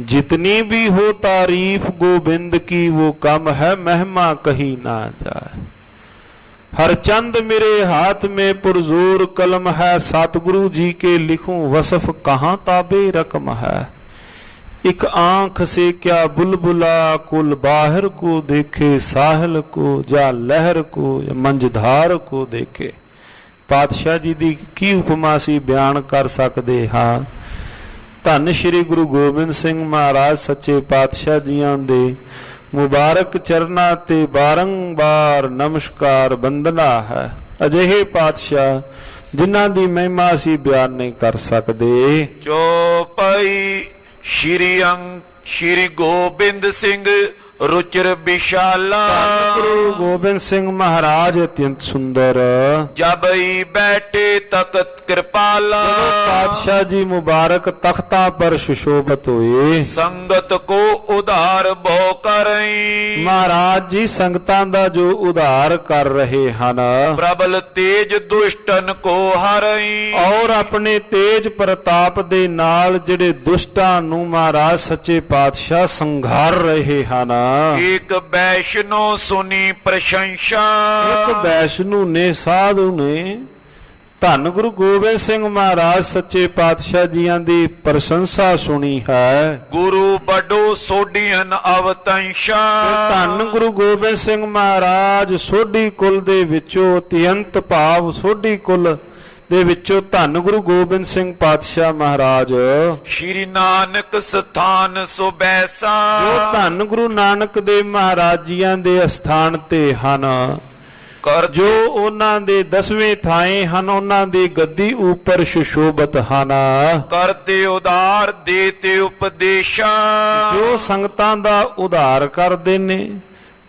जितनी भी हो तारीफ गोविंद की वो कम है, महिमा कही ना जाए। हर चंद मेरे हाथ में पुरजोर कलम है, सतगुरु जी के लिखूं वसफ कहाँ ताबे रकम है। एक आंख से क्या बुलबुला कुल बाहर को देखे, साहिल को या लहर को या मंझधार को देखे। पातशाह जी दी की उपमा सी बयान कर सकते हाँ। ਧੰਨ ਸ਼੍ਰੀ ਗੁਰੂ ਗੋਬਿੰਦ ਸਿੰਘ ਮਹਾਰਾਜ ਸੱਚੇ ਪਾਤਸ਼ਾਹ ਜੀਆਂ ਦੇ ਮੁਬਾਰਕ ਚਰਨਾਂ ਤੇ ਬਾਰੰਬਾਰ ਨਮਸਕਾਰ ਬੰਦਨਾ ਹੈ। ਅਜਿਹੇ ਪਾਤਸ਼ਾਹ ਜਿਨ੍ਹਾਂ ਦੀ ਮਹਿਮਾ ਅਸੀਂ ਬਿਆਨ ਨਹੀਂ ਕਰ ਸਕਦੇ। ਚੌਪਈ ਸ਼੍ਰੀ ਗੋਬਿੰਦ ਸਿੰਘ रुचिर विशाला। गुरु गोबिंद सिंह महाराज अत्यंत सुंदर। जबई बैठे तख्त कृपाला। पातशाह जी मुबारक तख्ता पर सुशोभित हुए। संगत को उधार बहु करई। महाराज जी संगतां दा जो उधार कर रहे हन। प्रबल तेज दुष्टन को हरई। और अपने तेज प्रताप दे नाल जिहड़े दुष्टां नूं महाराज सच्चे पातशाह संघार रहे हन। एक वैष्णो सुनी प्रशंसा। एक वैष्णु ने साधु ने धन गुरु गोबिंद सिंह महाराज सच्चे पातशाह जियां दी प्रशंसा सुनी है। गुरु बड़ो सोडियन अवतंशा। धन गुरु गोबिंद सिंह महाराज सोडी कुल दे विचों अत्यंत भाव सोडी कुल ਦੇ ਵਿੱਚੋਂ ਧੰਨ ਗੁਰੂ ਗੋਬਿੰਦ ਸਿੰਘ ਪਾਤਸ਼ਾਹ ਮਹਾਰਾਜ ਸ਼੍ਰੀ ਨਾਨਕ ਸਥਾਨ ਸੁਬੈਸਾ। ਜੋ ਧੰਨ ਗੁਰੂ ਨਾਨਕ ਦੇਵ ਮਹਾਰਾਜ ਜੀਆਂ ਦੇ ਅਸਥਾਨ ਤੇ ਹਨ। ਜੋ ਉਹਨਾਂ ਦੇ 10ਵੇਂ ਥਾਏ ਹਨ, ਉਹਨਾਂ ਦੀ ਗੱਦੀ ਉੱਪਰ ਸੁਸ਼ੋਭਿਤ ਹਨ। ਕਰਤੇ ਉਧਾਰ ਦੇਤੇ ਉਪਦੇਸ਼ਾ। ਜੋ ਸੰਗਤਾਂ ਦਾ ਉਧਾਰ ਕਰਦੇ ਨੇ,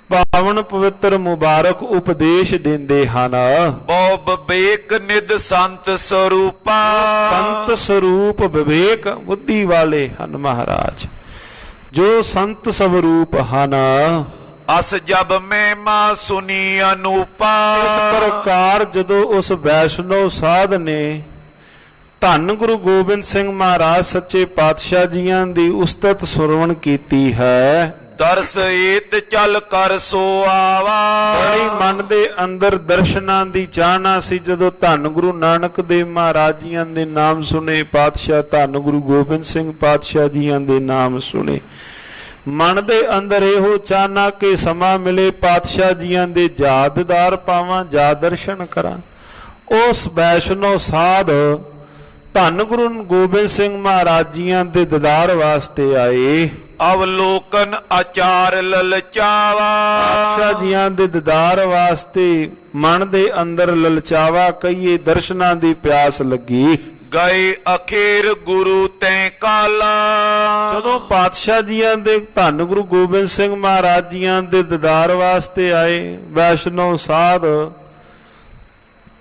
ਪਾਵਨ ਪਵਿੱਤਰ ਮੁਬਾਰਕ ਉਪਦੇਸ਼ ਦਿੰਦੇ ਹਨ। ਬਹੁ ਵਿਵੇਕ ਨਿਧ ਸੰਤ ਸਰੂਪਾ। ਸੰਤ ਸਰੂਪ ਵਿਵੇਕ ਬੁੱਧੀ ਵਾਲੇ ਹਨ ਮਹਾਰਾਜ, ਜੋ ਸੰਤ ਸਵਰੂਪ ਹਨ। ਅਸ ਜਬ ਮਹਿਮਾ ਸੁਨੀ ਅਨੂਪਾ। ਇਸ ਪ੍ਰਕਾਰ ਜਦੋਂ ਉਸ ਵੈਸ਼ਨੋ ਸਾਧ ਨੇ ਧੰਨ ਗੁਰੂ ਗੋਬਿੰਦ ਸਿੰਘ ਮਹਾਰਾਜ ਸੱਚੇ ਪਾਤਸ਼ਾਹ ਜੀਆਂ ਦੀ ਉਸਤਤ ਸੁਰਵਣ ਕੀਤੀ ਹੈ। ਦਰਸ ਏਤ ਚੱਲ ਕਰ ਸੋ ਆਵਾ। ਬੜੀ ਮਨ ਦੇ ਅੰਦਰ ਦਰਸ਼ਨਾਂ ਦੀ ਚਾਹਨਾ ਸੀ। ਜਦੋਂ ਧੰਨ ਗੁਰੂ ਨਾਨਕ ਦੇਵ ਮਹਾਰਾਜ ਜੀਆਂ ਦੇ ਨਾਮ ਸੁਣੇ, ਪਾਤਸ਼ਾਹ ਧੰਨ ਗੁਰੂ ਗੋਬਿੰਦ ਸਿੰਘ ਪਾਤਸ਼ਾਹ ਜੀਆਂ ਦੇ ਨਾਮ ਸੁਣੇ, ਮਨ ਦੇ ਅੰਦਰ ਇਹੋ ਚਾਹਨਾ ਕਿ ਸਮਾਂ ਮਿਲੇ ਪਾਤਸ਼ਾਹ ਜੀਆਂ ਦੇ ਜਾ ਦੀਦਾਰ ਪਾਵਾਂ, ਜਾ ਦਰਸ਼ਨ ਕਰਾਂ। ਉਸ ਵੈਸ਼ਨੋ ਸਾਧ ਧੰਨ ਗੁਰੂ ਗੋਬਿੰਦ ਸਿੰਘ ਮਹਾਰਾਜ ਜੀਆਂ ਦੇ ਦੀਦਾਰ ਵਾਸਤੇ ਆਏ। ਅਵਲੋਕਨ ਆਚਾਰ ਲਲਚਾਵਾ। ਪਾਤਸ਼ਾਹ ਜੀਆਂ ਦੇ ਦੀਦਾਰ ਵਾਸਤੇ ਮਨ ਦੇ ਅੰਦਰ ਲਲਚਾਵਾ ਕਹੀਏ, ਦਰਸ਼ਨਾਂ ਦੀ ਪਿਆਸ ਲੱਗੀ। ਗਏ ਅਖੀਰ ਗੁਰੂ ਤੈ ਕਾਲਾ। ਜਦੋਂ ਪਾਤਸ਼ਾਹ ਜੀਆਂ ਦੇ ਧੰਨ ਗੁਰੂ ਗੋਬਿੰਦ ਸਿੰਘ ਮਹਾਰਾਜ ਜੀਆਂ ਦੇ ਦੀਦਾਰ ਵਾਸਤੇ ਆਏ ਵੈਸ਼ਨੋ ਸਾਧ,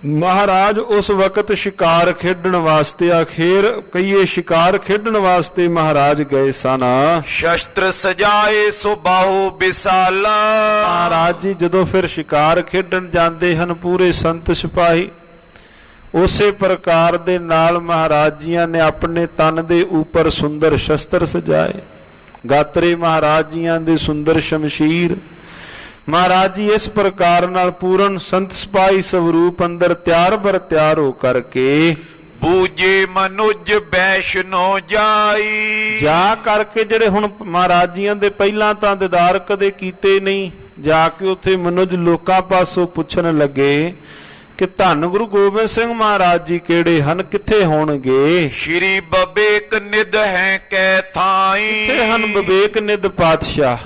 ਮਹਾਰਾਜ ਉਸ ਵਕਤ ਸ਼ਿਕਾਰ ਖੇਡਣ ਵਾਸਤੇ, ਅਖੀਰ ਕਹੀਏ ਸ਼ਿਕਾਰ ਖੇਡਣ ਵਾਸਤੇ ਮਹਾਰਾਜ ਗਏ ਸਨ। ਸ਼ਸਤਰ ਸਜਾਏ ਸੋ ਬਾਹੂ ਵਿਸਾਲਾ। ਮਹਾਰਾਜ ਜੀ ਜਦੋਂ ਫਿਰ ਸ਼ਿਕਾਰ ਖੇਡਣ ਜਾਂਦੇ ਹਨ, ਪੂਰੇ ਸੰਤ ਸਿਪਾਹੀ ਉਸੇ ਪ੍ਰਕਾਰ ਦੇ ਨਾਲ ਮਹਾਰਾਜ ਜੀਆਂ ਨੇ ਆਪਣੇ ਤਨ ਦੇ ਉੱਪਰ ਸੁੰਦਰ ਸ਼ਸਤਰ ਸਜਾਏ। ਗਾਤਰੇ ਮਹਾਰਾਜ ਜੀਆਂ ਦੇ ਸੁੰਦਰ ਸ਼ਮਸ਼ੀਰ। ਮਹਾਰਾਜ ਜੀ ਇਸ ਪ੍ਰਕਾਰ ਨਾਲ ਪੂਰਨ ਸੰਤ ਸਿਪਾਹੀ ਸਵਰੂਪ ਅੰਦਰ ਤਿਆਰ ਬਰ ਤਿਆਰ ਹੋ ਕਰਕੇ ਬੂਝੇ ਮਨੁਜ ਵੈਸ਼ਨੋ ਜਾਈ। ਜਾ ਕਰਕੇ ਜਿਹੜੇ ਹੁਣ ਮਹਾਰਾਜ ਜੀਆਂ ਦੇ ਪਹਿਲਾਂ ਤਾਂ ਦੀਦਾਰ ਕਦੇ ਕੀਤੇ ਨਹੀਂ, ਜਾ ਕੇ ਉੱਥੇ ਮਨੁਜ ਲੋਕਾਂ ਪਾਸੋਂ ਪੁੱਛਣ ਲੱਗੇ ਕਿ ਧੰਨ ਗੁਰੂ ਗੋਬਿੰਦ ਸਿੰਘ ਮਹਾਰਾਜ ਜੀ ਕਿਹੜੇ ਹਨ, ਕਿੱਥੇ ਹੋਣਗੇ? ਸ਼੍ਰੀ ਬਬੇਕ ਨਿਧ ਹੈ ਕੈ ਥਾਈ। ਕਿੱਥੇ ਹਨ ਵਿਵੇਕ ਨਿਧ ਪਾਤਸ਼ਾਹ,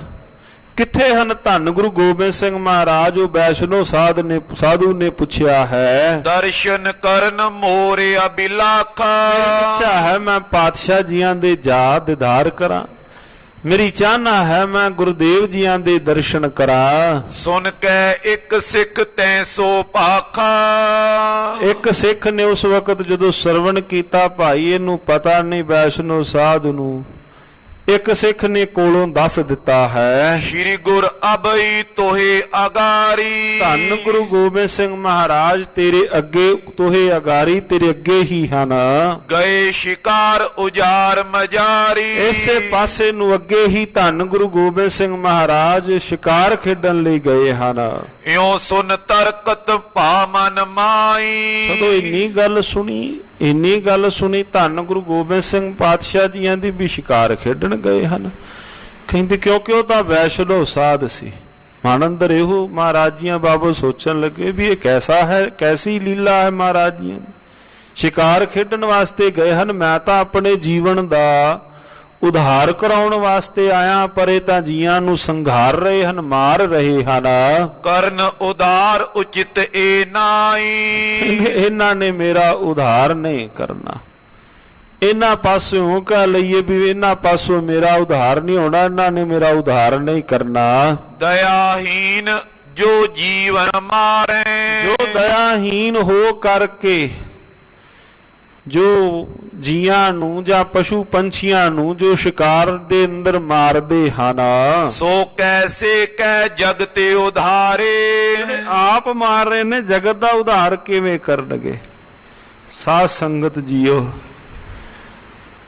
ਕਿੱਥੇ ਹਨ ਧੰਨ ਗੁਰੂ ਗੋਬਿੰਦ ਸਿੰਘ ਮਹਾਰਾਜ? ਉਹ ਵੈਸ਼ਨੋ ਸਾਧੂ ਨੇ ਪੁੱਛਿਆ ਹੈ। ਦਰਸ਼ਨ ਕਰਨ ਮੋਰੇ ਅਬਿਲਾਖਾ। ਇੱਛਾ ਹੈ ਮੈਂ ਪਾਤਸ਼ਾਹ ਜੀਆਂ ਦੇ ਜਾ ਦੀਦਾਰ ਕਰਾਂ, ਮੇਰੀ ਚਾਹਨਾ ਹੈ ਮੈਂ ਗੁਰਦੇਵ ਜੀਆਂ ਦੇ ਦਰਸ਼ਨ ਕਰਾਂ। ਸੁਨ ਕੇ ਇੱਕ ਸਿੱਖ ਤੈ ਸੋ ਭਾਖਾ। ਇੱਕ ਸਿੱਖ ਨੇ ਉਸ ਵਕਤ ਜਦੋਂ ਸਰਵਣ ਕੀਤਾ, ਭਾਈ ਇਹਨੂੰ ਪਤਾ ਨਹੀਂ ਵੈਸ਼ਨੋ ਸਾਧੂ ਨੂੰ, ਇੱਕ ਸਿੱਖ ਨੇ ਕੋਲੋਂ ਦੱਸ ਦਿੱਤਾ ਹੈ, ਸ਼੍ਰੀ ਗੁਰ ਅਬਈ ਤੋਹੇ ਅਗਾਰੀ। ਧੰਨ ਗੁਰੂ ਗੋਬਿੰਦ ਸਿੰਘ ਮਹਾਰਾਜ ਤੇਰੇ ਅੱਗੇ ਤੋਹੇ ਅਗਾਰੀ, ਤੇਰੇ ਅੱਗੇ ਹੀ ਹਨ। ਗਏ ਸ਼ਿਕਾਰ ਉਜਾਰ ਮਜਾਰੀ। ਇਸੇ ਪਾਸੇ ਨੂੰ ਅੱਗੇ ਹੀ ਧੰਨ ਗੁਰੂ ਗੋਬਿੰਦ ਸਿੰਘ ਮਹਾਰਾਜ ਸ਼ਿਕਾਰ ਖੇਡਣ ਲਈ ਗਏ ਹਨ। ਇਉ ਸੁਨ ਤਰਕਤ ਭਾ ਮਨ ਮਾਈ। ਜਦੋਂ ਇੰਨੀ ਗੱਲ ਸੁਣੀ ਧੰਨ ਗੁਰੂ ਗੋਬਿੰਦ ਸਿੰਘ ਪਾਤਸ਼ਾਹ ਜੀਆਂ ਦੀ ਵੀ ਸ਼ਿਕਾਰ ਖੇਡਣ ਗਏ ਹਨ। ਕਹਿੰਦੇ ਕਿਉਂਕਿ ਉਹ ਤਾਂ ਵੈਸ਼ਨੋ ਸਾਧ ਸੀ। ਮਨ ਅੰਦਰ ਇਹੋ ਮਹਾਰਾਜ ਜੀਆਂ ਬਾਬੂ ਸੋਚਣ ਲੱਗੇ ਵੀ ਇਹ ਕੈਸਾ ਹੈ, ਕੈਸੀ ਲੀਲਾ ਹੈ ਮਹਾਰਾਜ ਜੀਆਂ ਦੀ। ਸ਼ਿਕਾਰ ਖੇਡਣ ਵਾਸਤੇ ਗਏ ਹਨ, ਮੈਂ ਤਾਂ ਆਪਣੇ ਜੀਵਨ ਦਾ ਉਧਾਰ ਕਰਾਉਣ ਵਾਸਤੇ ਆਇਆ, ਪਰ ਇਹ ਤਾਂ ਜੀਆਂ ਨੂੰ ਸੰਘਾਰ ਰਹੇ ਹਨ, ਮਾਰ ਰਹੇ ਹਨ। ਕਰਨ ਉਧਾਰ ਉਚਿਤ ਏ ਨਾਈ। ਇਹਨਾਂ ਨੇ ਮੇਰਾ ਉਧਾਰ ਨਹੀਂ ਕਰਨਾ। ਇਹਨਾਂ ਪਾਸੋਂ ਕਹ ਲਈਏ ਵੀ ਇਹਨਾਂ ਪਾਸੋਂ ਮੇਰਾ ਉਧਾਰ ਨਹੀਂ ਹੋਣਾ, ਇਹਨਾਂ ਨੇ ਮੇਰਾ ਉਧਾਰ ਨਹੀਂ ਕਰਨਾ। ਦਇਆਹੀਨ ਜੋ ਜੀਵਨ ਮਾਰੇ। ਜੋ ਦਇਆਹੀਨ ਹੋ ਕਰਕੇ ਜੋ ਜੀਆਂ ਨੂੰ ਜਾਂ ਪਸ਼ੂ ਪੰਛੀਆਂ ਨੂੰ ਜੋ ਸ਼ਿਕਾਰ ਦੇ ਅੰਦਰ ਮਾਰਦੇ ਹਨ, ਸੋ ਕੈਸੇ ਕਹਿ ਜਗਤ ਉਧਾਰੇ। ਆਪ ਮਾਰ ਰਹੇ ਨੇ, ਜਗਤ ਦਾ ਉਧਾਰ ਕਿਵੇਂ ਕਰਨਗੇ? ਸਾਧ ਸੰਗਤ ਜੀਓ,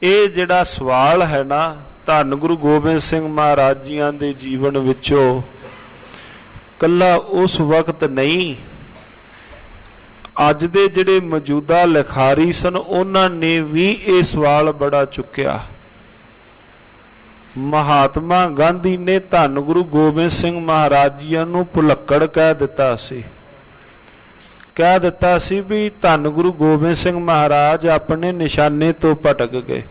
ਇਹ ਜਿਹੜਾ ਸਵਾਲ ਹੈ ਨਾ, ਧੰਨ ਗੁਰੂ ਗੋਬਿੰਦ ਸਿੰਘ ਮਹਾਰਾਜ ਜੀਆਂ ਦੇ ਜੀਵਨ ਵਿੱਚੋਂ ਕੱਲਾ ਉਸ ਵਕਤ ਨਹੀਂ, ਅੱਜ ਦੇ ਜਿਹੜੇ ਮੌਜੂਦਾ ਲਿਖਾਰੀ ਸਨ ਉਹਨਾਂ ਨੇ ਵੀ ਇਹ ਸਵਾਲ ਬੜਾ ਚੁੱਕਿਆ। ਮਹਾਤਮਾ ਗਾਂਧੀ ਨੇ ਧੰਨ ਗੁਰੂ ਗੋਬਿੰਦ ਸਿੰਘ ਮਹਾਰਾਜ ਜੀਆਂ ਨੂੰ ਭੁਲੱਕੜ ਕਹਿ ਦਿੱਤਾ ਸੀ ਵੀ ਧੰਨ ਗੁਰੂ ਗੋਬਿੰਦ ਸਿੰਘ ਮਹਾਰਾਜ ਆਪਣੇ ਨਿਸ਼ਾਨੇ ਤੋਂ ਭਟਕ ਗਏ।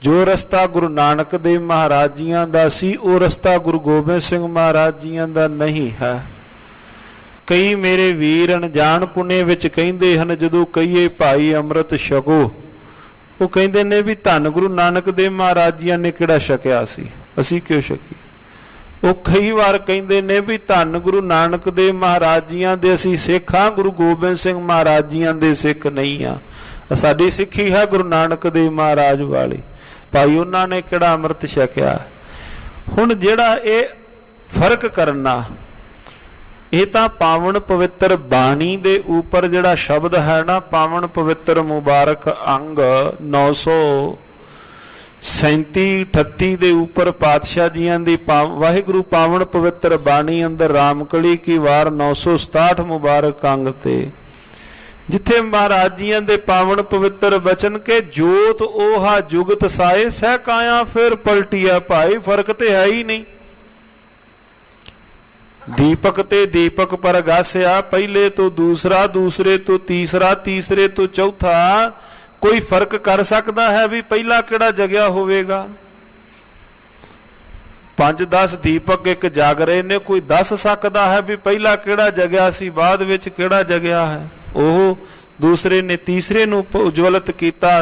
ਜੋ ਰਸਤਾ ਗੁਰੂ ਨਾਨਕ ਦੇਵ ਮਹਾਰਾਜ ਜੀਆਂ ਦਾ ਸੀ, ਉਹ ਰਸਤਾ ਗੁਰੂ ਗੋਬਿੰਦ ਸਿੰਘ ਮਹਾਰਾਜ ਜੀਆਂ ਦਾ ਨਹੀਂ ਹੈ। ਕਈ ਮੇਰੇ ਵੀਰ ਅਣਜਾਣ ਪੁਣੇ ਵਿੱਚ ਕਹਿੰਦੇ ਹਨ, ਜਦੋਂ ਕਹੀਏ ਭਾਈ ਅੰਮ੍ਰਿਤ ਛਕੋ, ਉਹ ਕਹਿੰਦੇ ਨੇ ਵੀ ਧੰਨ ਗੁਰੂ ਨਾਨਕ ਦੇਵ ਮਹਾਰਾਜ ਜੀਆਂ ਨੇ ਕਿਹੜਾ ਛਕਿਆ ਸੀ, ਅਸੀਂ ਕਿਉਂ ਛਕੀ? ਉਹ ਕਈ ਵਾਰ ਕਹਿੰਦੇ ਨੇ ਵੀ ਧੰਨ ਗੁਰੂ ਨਾਨਕ ਦੇਵ ਮਹਾਰਾਜ ਜੀਆਂ ਦੇ ਅਸੀਂ ਸਿੱਖ ਹਾਂ, ਗੁਰੂ ਗੋਬਿੰਦ ਸਿੰਘ ਮਹਾਰਾਜ ਜੀਆਂ ਦੇ ਸਿੱਖ ਨਹੀਂ ਆ। ਸਾਡੀ ਸਿੱਖੀ ਹੈ ਗੁਰੂ ਨਾਨਕ ਦੇਵ ਮਹਾਰਾਜ ਵਾਲੀ। ਭਾਈ ਉਹਨਾਂ ਨੇ ਕਿਹੜਾ ਅੰਮ੍ਰਿਤ ਛਕਿਆ? ਹੁਣ ਜਿਹੜਾ ਇਹ ਫਰਕ ਕਰਨਾ, ਇਹ ਤਾਂ ਪਾਵਨ ਪਵਿੱਤਰ ਬਾਣੀ ਦੇ ਉੱਪਰ ਜਿਹੜਾ ਸ਼ਬਦ ਹੈ ਨਾ, ਪਾਵਨ ਪਵਿੱਤਰ ਮੁਬਾਰਕ ਅੰਗ 37 38 ਦੇ ਉੱਪਰ ਪਾਤਸ਼ਾਹ ਜੀਆਂ ਦੀ ਵਾਹਿਗੁਰੂ ਪਾਵਨ ਪਵਿੱਤਰ ਬਾਣੀ ਅੰਦਰ ਰਾਮਕਲੀ ਕੀ ਵਾਰ 967 ਮੁਬਾਰਕ ਅੰਗ ਤੇ ਜਿੱਥੇ ਮਹਾਰਾਜ ਜੀਆਂ ਦੇ ਪਾਵਨ ਪਵਿੱਤਰ ਬਚਨ ਕੇ ਜੋਤ 오ਹਾ ਜੁਗਤ ਸਾਏ ਸਹਿ ਕਾਇਆ ਫਿਰ ਪਲਟੀਆ ਭਾਈ ਫਰਕ ਤੇ ਹੈ ਹੀ ਨਹੀਂ। ਦੀਪਕ ਤੇ ਦੀਪਕ ਪਰਗਾਸਿਆ ਪਹਿਲੇ ਤੋਂ ਦੂਸਰਾ ਦੂਸਰੇ ਤੋਂ ਤੀਸਰਾ ਤੀਸਰੇ ਤੋਂ ਚੌਥਾ ਕੋਈ ਫਰਕ ਕਰ ਸਕਦਾ ਹੈ ਵੀ ਪਹਿਲਾ ਕਿਹੜਾ ਜਗਿਆ ਹੋਵੇਗਾ? 5-10 ਦੀਪਕ ਇੱਕ ਜਗ ਰਹੇ ਨੇ, ਕੋਈ ਦੱਸ ਸਕਦਾ ਹੈ ਵੀ ਪਹਿਲਾ ਕਿਹੜਾ ਜਗਿਆ ਸੀ ਬਾਅਦ ਵਿੱਚ ਕਿਹੜਾ ਜਗਿਆ ਹੈ? ਉਹ ਦੂਸਰੇ ਨੇ ਤੀਸਰੇ ਨੂੰ ਉਜਵਲਿਤ ਕੀਤਾ।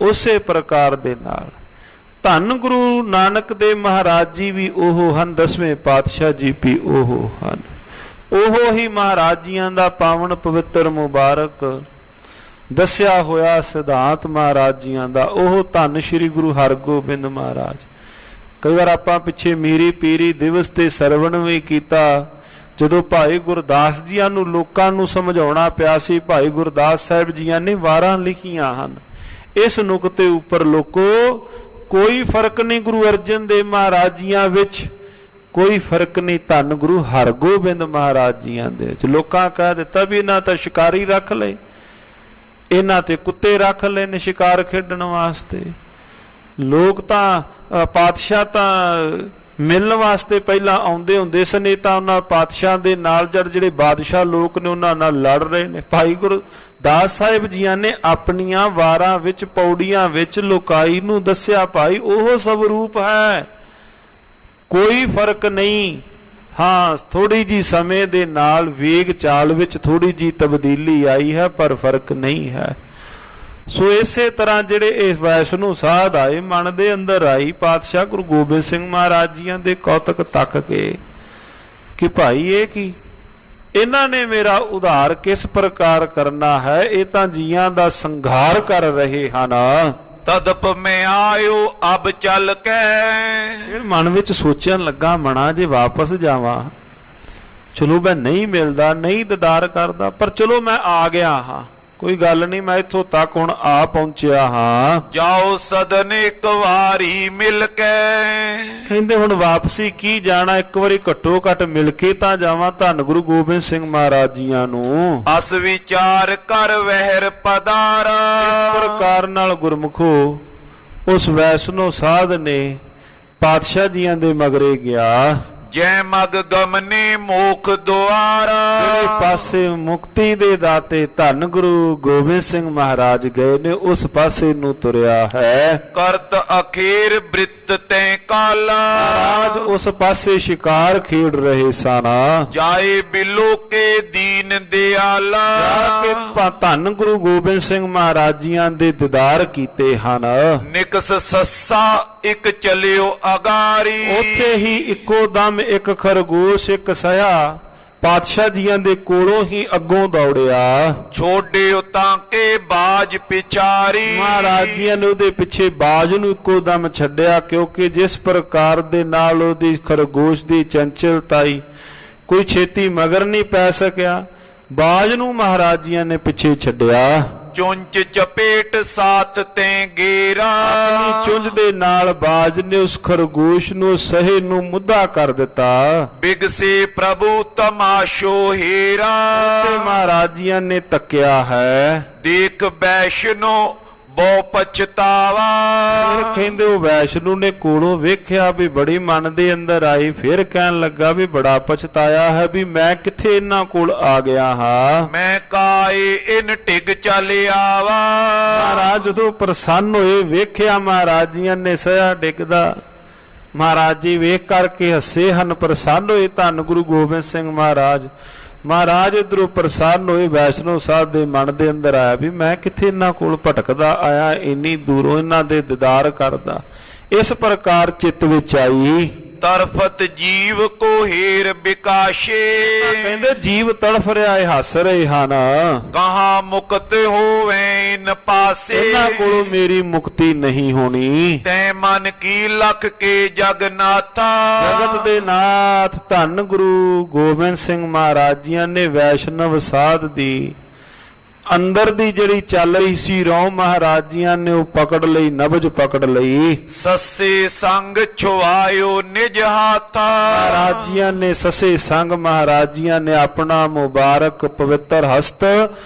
ਉਸੇ ਪ੍ਰਕਾਰ ਦੇ ਨਾਲ ਧੰਨ ਗੁਰੂ ਨਾਨਕ ਦੇਵ ਮਹਾਰਾਜ ਜੀ ਵੀ ਉਹ ਹਨ, 10ਵੇਂ ਪਾਤਸ਼ਾਹ ਜੀ ਵੀ ਉਹ ਹਨ। ਉਹ ਹੀ ਮਹਾਰਾਜ ਜੀਆਂ ਦਾ ਪਾਵਨ ਪਵਿੱਤਰ ਮੁਬਾਰਕ ਦੱਸਿਆ ਹੋਇਆ ਸਿਧਾਂਤ ਮਹਾਰਾਜ ਜੀਆਂ ਦਾ, ਉਹ ਧੰਨ ਸ਼੍ਰੀ ਗੁਰੂ ਹਰਗੋਬਿੰਦ ਮਹਾਰਾਜ। ਕਈ ਵਾਰ ਆਪਾਂ ਪਿੱਛੇ ਮੀਰੀ ਪੀਰੀ ਦਿਵਸ ਤੇ ਸਰਵਣ ਵੀ ਕੀਤਾ, ਜਦੋਂ ਭਾਈ ਗੁਰਦਾਸ ਜੀਆਂ ਨੂੰ ਲੋਕਾਂ ਨੂੰ ਸਮਝਾਉਣਾ ਪਿਆ ਸੀ। ਭਾਈ ਗੁਰਦਾਸ ਸਾਹਿਬ ਜੀਆਂ ਨੇ ਵਾਰਾਂ ਲਿਖੀਆਂ ਹਨ ਇਸ ਨੁਕਤੇ ਉੱਪਰ, ਲੋਕੋ ਕੋਈ ਫਰਕ ਨਹੀਂ ਗੁਰੂ ਅਰਜਨ ਦੇਵ ਮਹਾਰਾਜ ਜੀਆਂ ਵਿੱਚ, ਕੋਈ ਫਰਕ ਨਹੀਂ ਧੰਨ ਗੁਰੂ ਹਰਗੋਬਿੰਦ ਮਹਾਰਾਜ ਜੀਆਂ ਦੇ ਵਿੱਚ। ਲੋਕਾਂ ਕਹਿ ਦਿੱਤਾ ਵੀ ਇਹਨਾਂ ਤਾਂ ਸ਼ਿਕਾਰੀ ਰੱਖ ਲਏ, ਇਹਨਾਂ ਤੇ ਕੁੱਤੇ ਰੱਖ ਲਏ ਨੇ ਸ਼ਿਕਾਰ ਖੇਡਣ ਵਾਸਤੇ। ਲੋਕ ਤਾਂ ਪਾਤਸ਼ਾਹ ਤਾਂ ਮਿਲਣ ਵਾਸਤੇ ਪਹਿਲਾਂ ਆਉਂਦੇ ਹੁੰਦੇ ਸਨ, ਇਹ ਤਾਂ ਉਹਨਾਂ ਪਾਤਸ਼ਾਹ ਦੇ ਨਾਲ ਜਿਹੜੇ ਬਾਦਸ਼ਾਹ ਲੋਕ ਨੇ ਉਹਨਾਂ ਨਾਲ ਲੜ ਰਹੇ ਨੇ। ਭਾਈ ਗੁਰਦਾਸ ਸਾਹਿਬ ਜੀਆਂ ਨੇ ਆਪਣੀਆਂ ਵਾਰਾਂ ਵਿੱਚ ਪੌੜੀਆਂ ਵਿੱਚ ਲੋਕਾਈ ਨੂੰ ਦੱਸਿਆ, ਭਾਈ ਉਹ ਸਵਰੂਪ ਹੈ, ਕੋਈ ਫਰਕ ਨਹੀਂ। ਹਾਂ, ਥੋੜੀ ਜੀ ਸਮੇਂ ਦੇ ਨਾਲ ਵੇਗ ਚਾਲ ਵਿੱਚ ਥੋੜੀ ਜੀ ਤਬਦੀਲੀ ਆਈ ਹੈ, ਪਰ ਫਰਕ ਨਹੀਂ ਹੈ। ਸੋ ਇਸੇ ਤਰ੍ਹਾਂ ਜਿਹੜੇ ਇਸ ਵੈਸ਼ਨੂ ਸਾਧ ਆਏ, ਮਨ ਦੇ ਅੰਦਰ ਆਈ ਪਾਤਸ਼ਾਹ ਗੁਰੂ ਗੋਬਿੰਦ ਸਿੰਘ ਮਹਾਰਾਜ ਜੀਆਂ ਦੇ ਕੌਤਕ ਤੱਕ ਕੇ ਕਿ ਭਾਈ ਇਹ ਕੀ, ਇਹਨਾਂ ਨੇ ਮੇਰਾ ਉਧਾਰ ਕਿਸ ਪ੍ਰਕਾਰ ਕਰਨਾ ਹੈ? ਇਹ ਤਾਂ ਜੀਆਂ ਦਾ ਸੰਘਾਰ ਕਰ ਰਹੇ ਹਨ। ਤਦਪ ਮੈਂ ਆਇਓ ਅਬ ਚੱਲ ਕੇ। ਮਨ ਵਿੱਚ ਸੋਚਣ ਲੱਗਾ, ਮਣਾ ਜੇ ਵਾਪਸ ਜਾਵਾਂ, ਚਲੋ ਮੈਂ ਨਹੀਂ ਮਿਲਦਾ ਨਹੀਂ ਦੀਦਾਰ ਕਰਦਾ, ਪਰ ਚਲੋ ਮੈਂ ਆ ਗਿਆ ਹਾਂ, ਕੋਈ ਗੱਲ ਨਹੀਂ, ਮੈਂ ਇੱਥੋਂ ਤੱਕ ਹੁਣ ਆ ਪਹੁੰਚਿਆ ਹਾਂ। ਜਾਓ ਸਦਨ ਇੱਕ ਵਾਰੀ ਮਿਲ ਕੇ। ਕਹਿੰਦੇ ਹੁਣ ਵਾਪਸੀ ਕੀ ਜਾਣਾ, ਇੱਕ ਵਾਰੀ ਘੱਟੋ ਘੱਟ ਮਿਲ ਕੇ ਤਾਂ ਜਾਵਾਂ ਧੰਨ ਗੁਰੂ ਗੋਬਿੰਦ ਸਿੰਘ ਮਹਾਰਾਜ ਜੀਆਂ ਨੂੰ। ਅਸ ਵਿਚਾਰ ਕਰ ਵਹਿਰ ਪਦਾਰਾ। ਇਸ ਪ੍ਰਕਾਰ ਨਾਲ ਗੁਰਮੁਖੋ ਉਸ ਵੈਸ਼ਨੋ ਸਾਧ ਨੇ ਪਾਤਸ਼ਾਹ ਜੀਆਂ ਦੇ ਮਗਰੇ ਗਿਆ। ਜੈ ਮਗ ਗਮਨੇ ਮੋਖ ਦੁਆਰਾ। ਜਿਹੜੇ ਪਾਸੇ ਮੁਕਤੀ ਦੇ ਦਾਤੇ ਧੰਨ ਗੁਰੂ ਗੋਬਿੰਦ ਸਿੰਘ ਮਹਾਰਾਜ ਗਏ ਨੇ, ਉਸ ਪਾਸੇ ਨੂੰ ਤੁਰਿਆ ਹੈ। ਕਰਤ ਅਖੀਰ ਬ੍ਰਿਤ ਤੈ ਕਾਲਾ। ਮਹਾਰਾਜ ਉਸ ਪਾਸੇ ਸ਼ਿਕਾਰ ਖੇਡ ਰਹੇ ਸਨ। ਜਾਏ ਬਿਲੋ ਕੇ ਦੀਨ ਦਿਆਲਾ। ਜਾ ਕੇ ਧੰਨ ਗੁਰੂ ਗੋਬਿੰਦ ਸਿੰਘ ਮਹਾਰਾਜ ਜੀਆਂ ਦੇ ਦੀਦਾਰ ਕੀਤੇ ਹਨ। ਨਿਕਸ ਸੱਸਾ ਇੱਕ ਚਲਿਓ ਅਗਾਰੀ। ਉੱਥੇ ਹੀ ਇੱਕੋ ਦਮ ਇੱਕ ਖਰਗੋਸ਼ ਇੱਕ ਸਇਆ ਪਾਤਸ਼ਾਹ ਜੀਆਂ ਦੇ ਕੋਲੋਂ ਹੀ ਅੱਗੋਂ ਦੌੜਿਆ। ਛੋੜਿਓ ਤਾਂ ਕੇ ਬਾਜ ਪਿਛਾਰੀ। ਮਹਾਰਾਜ ਜੀਆਂ ਨੇ ਉਹਦੇ ਪਿੱਛੇ ਬਾਜ ਨੂੰ ਇੱਕੋ ਦਮ ਛੱਡਿਆ, ਕਿਉਂਕਿ ਜਿਸ ਪ੍ਰਕਾਰ ਦੇ ਨਾਲ ਉਹਦੀ ਖਰਗੋਸ਼ ਦੀ ਚੰਚਲਤਾਈ, ਕੋਈ ਛੇਤੀ ਮਗਰ ਨਹੀਂ ਪੈ ਸਕਿਆ। ਬਾਜ ਨੂੰ ਮਹਾਰਾਜ ਜੀਆਂ ਨੇ ਪਿੱਛੇ ਛੱਡਿਆ। ਚੁੰਚ ਚਪੇਟ ਸਾਥ ਤੇ ਗੇਰਾ। ਆਪਣੀ ਚੁੰਝ ਦੇ ਨਾਲ ਬਾਜ ਨੇ ਉਸ ਖਰਗੋਸ਼ ਨੂੰ ਸਹੇ ਨੂੰ ਮੁੱਦਾ ਕਰ ਦਿੱਤਾ। ਬਿਗਸੇ ਪ੍ਰਭੂ ਤਮਾਸ਼ੋ ਹੀਰਾ। ਤੇ ਮਹਾਰਾਜ ਜੀਆਂ ਨੇ ਤੱਕਿਆ ਹੈ, ਦੇਖ ਵੈਸ਼ਨੋ ਬਹੁ ਪਛਤਾਵਾ। ਫਿਰ ਕਹਿੰਦੇ ਉਹ ਵੈਸ਼ਨੂ ਨੇ ਕੋਲੋਂ ਵੇਖਿਆ ਵੀ ਬੜੀ ਮਨ ਦੇ ਅੰਦਰ ਆਈ, ਫਿਰ ਕਹਿਣ ਲੱਗਾ ਵੀ ਬੜਾ ਪਛਤਾਇਆ ਹੈ ਵੀ ਮੈਂ ਕਿੱਥੇ ਇਹਨਾਂ ਕੋਲ ਆ ਗਿਆ ਹਾਂ। ਮੈਂ ਕਾਏ ਇਨ ਟਿਗ ਚੱਲ ਆਵਾ। ਮਹਾਰਾਜ ਜਦੋਂ ਪ੍ਰਸੰਨ ਹੋਏ, ਵੇਖਿਆ ਮਹਾਰਾਜ ਜੀਆਂ ਨੇ ਸਹਿਆ ਡਿੱਗਦਾ, ਮਹਾਰਾਜ ਜੀ ਵੇਖ ਕਰਕੇ ਹੱਸੇ ਹਨ, ਪ੍ਰਸੰਨ ਹੋਏ ਧੰਨ ਗੁਰੂ ਗੋਬਿੰਦ ਸਿੰਘ ਮਹਾਰਾਜ। ਮਹਾਰਾਜ ਇਧਰੋਂ ਪ੍ਰਸੰਨ ਹੋਏ, ਵੈਸ਼ਨੋ ਸਾਹਿਬ ਦੇ ਮਨ ਦੇ ਅੰਦਰ ਆਇਆ ਵੀ ਮੈਂ ਕਿੱਥੇ ਇਹਨਾਂ ਕੋਲ ਭਟਕਦਾ ਆਇਆ, ਇੰਨੀ ਦੂਰੋਂ ਇਹਨਾਂ ਦੇ ਦੀਦਾਰ ਕਰਦਾ। ਇਸ ਪ੍ਰਕਾਰ ਚਿੱਤ ਵਿੱਚ ਆਈ। ਤਰਫਤ ਜੀਵ ਕੋ ਹੀਰ ਬਿਕਾਸ਼ੇ। ਕਹਿੰਦੇ ਜੀਵ ਤੜਫ ਰਿਹਾ ਹੈ, ਹੱਸ ਰਹੇ ਹਨ। ਕਹਾਂ ਮੁਕਤ ਹੋਵੇ ਇਨ ਪਾਸੇ। ਇਹਨਾਂ ਕੋਲੋਂ ਮੇਰੀ ਮੁਕਤੀ ਨਹੀਂ ਹੋਣੀ। ਤੈ ਮਨ ਕੀ ਲਖ ਕੇ ਜਗਨਾਥਾ। ਜਗਤ ਦੇ ਨਾਥ ਧੰਨ ਗੁਰੂ ਗੋਬਿੰਦ ਸਿੰਘ ਮਹਾਰਾਜ ਜੀਆਂ ਨੇ ਵੈਸ਼ਨਵ ਸਾਧ ਦੀ ਅੰਦਰ ਦੀ ਜਿਹੜੀ ਚੱਲ ਰਹੀ ਸੀ ਰੌ ਮਹਾਰਾਜ ਜੀਆਂ ਨੇ ਉਹ ਪਕੜ ਲਈ, ਨਬਜ ਪਕੜ ਲਈ। ਸੱਸੇ ਸੰਗ ਛੁਆਇਓ ਨਿਜ ਹਾਥਾ। ਮਹਾਰਾਜ ਜੀਆਂ ਨੇ ਸੱਸੇ ਸੰਗ ਮਹਾਰਾਜ ਜੀਆਂ ਨੇ ਆਪਣਾ ਮੁਬਾਰਕ ਪਵਿੱਤਰ ਹਸਤ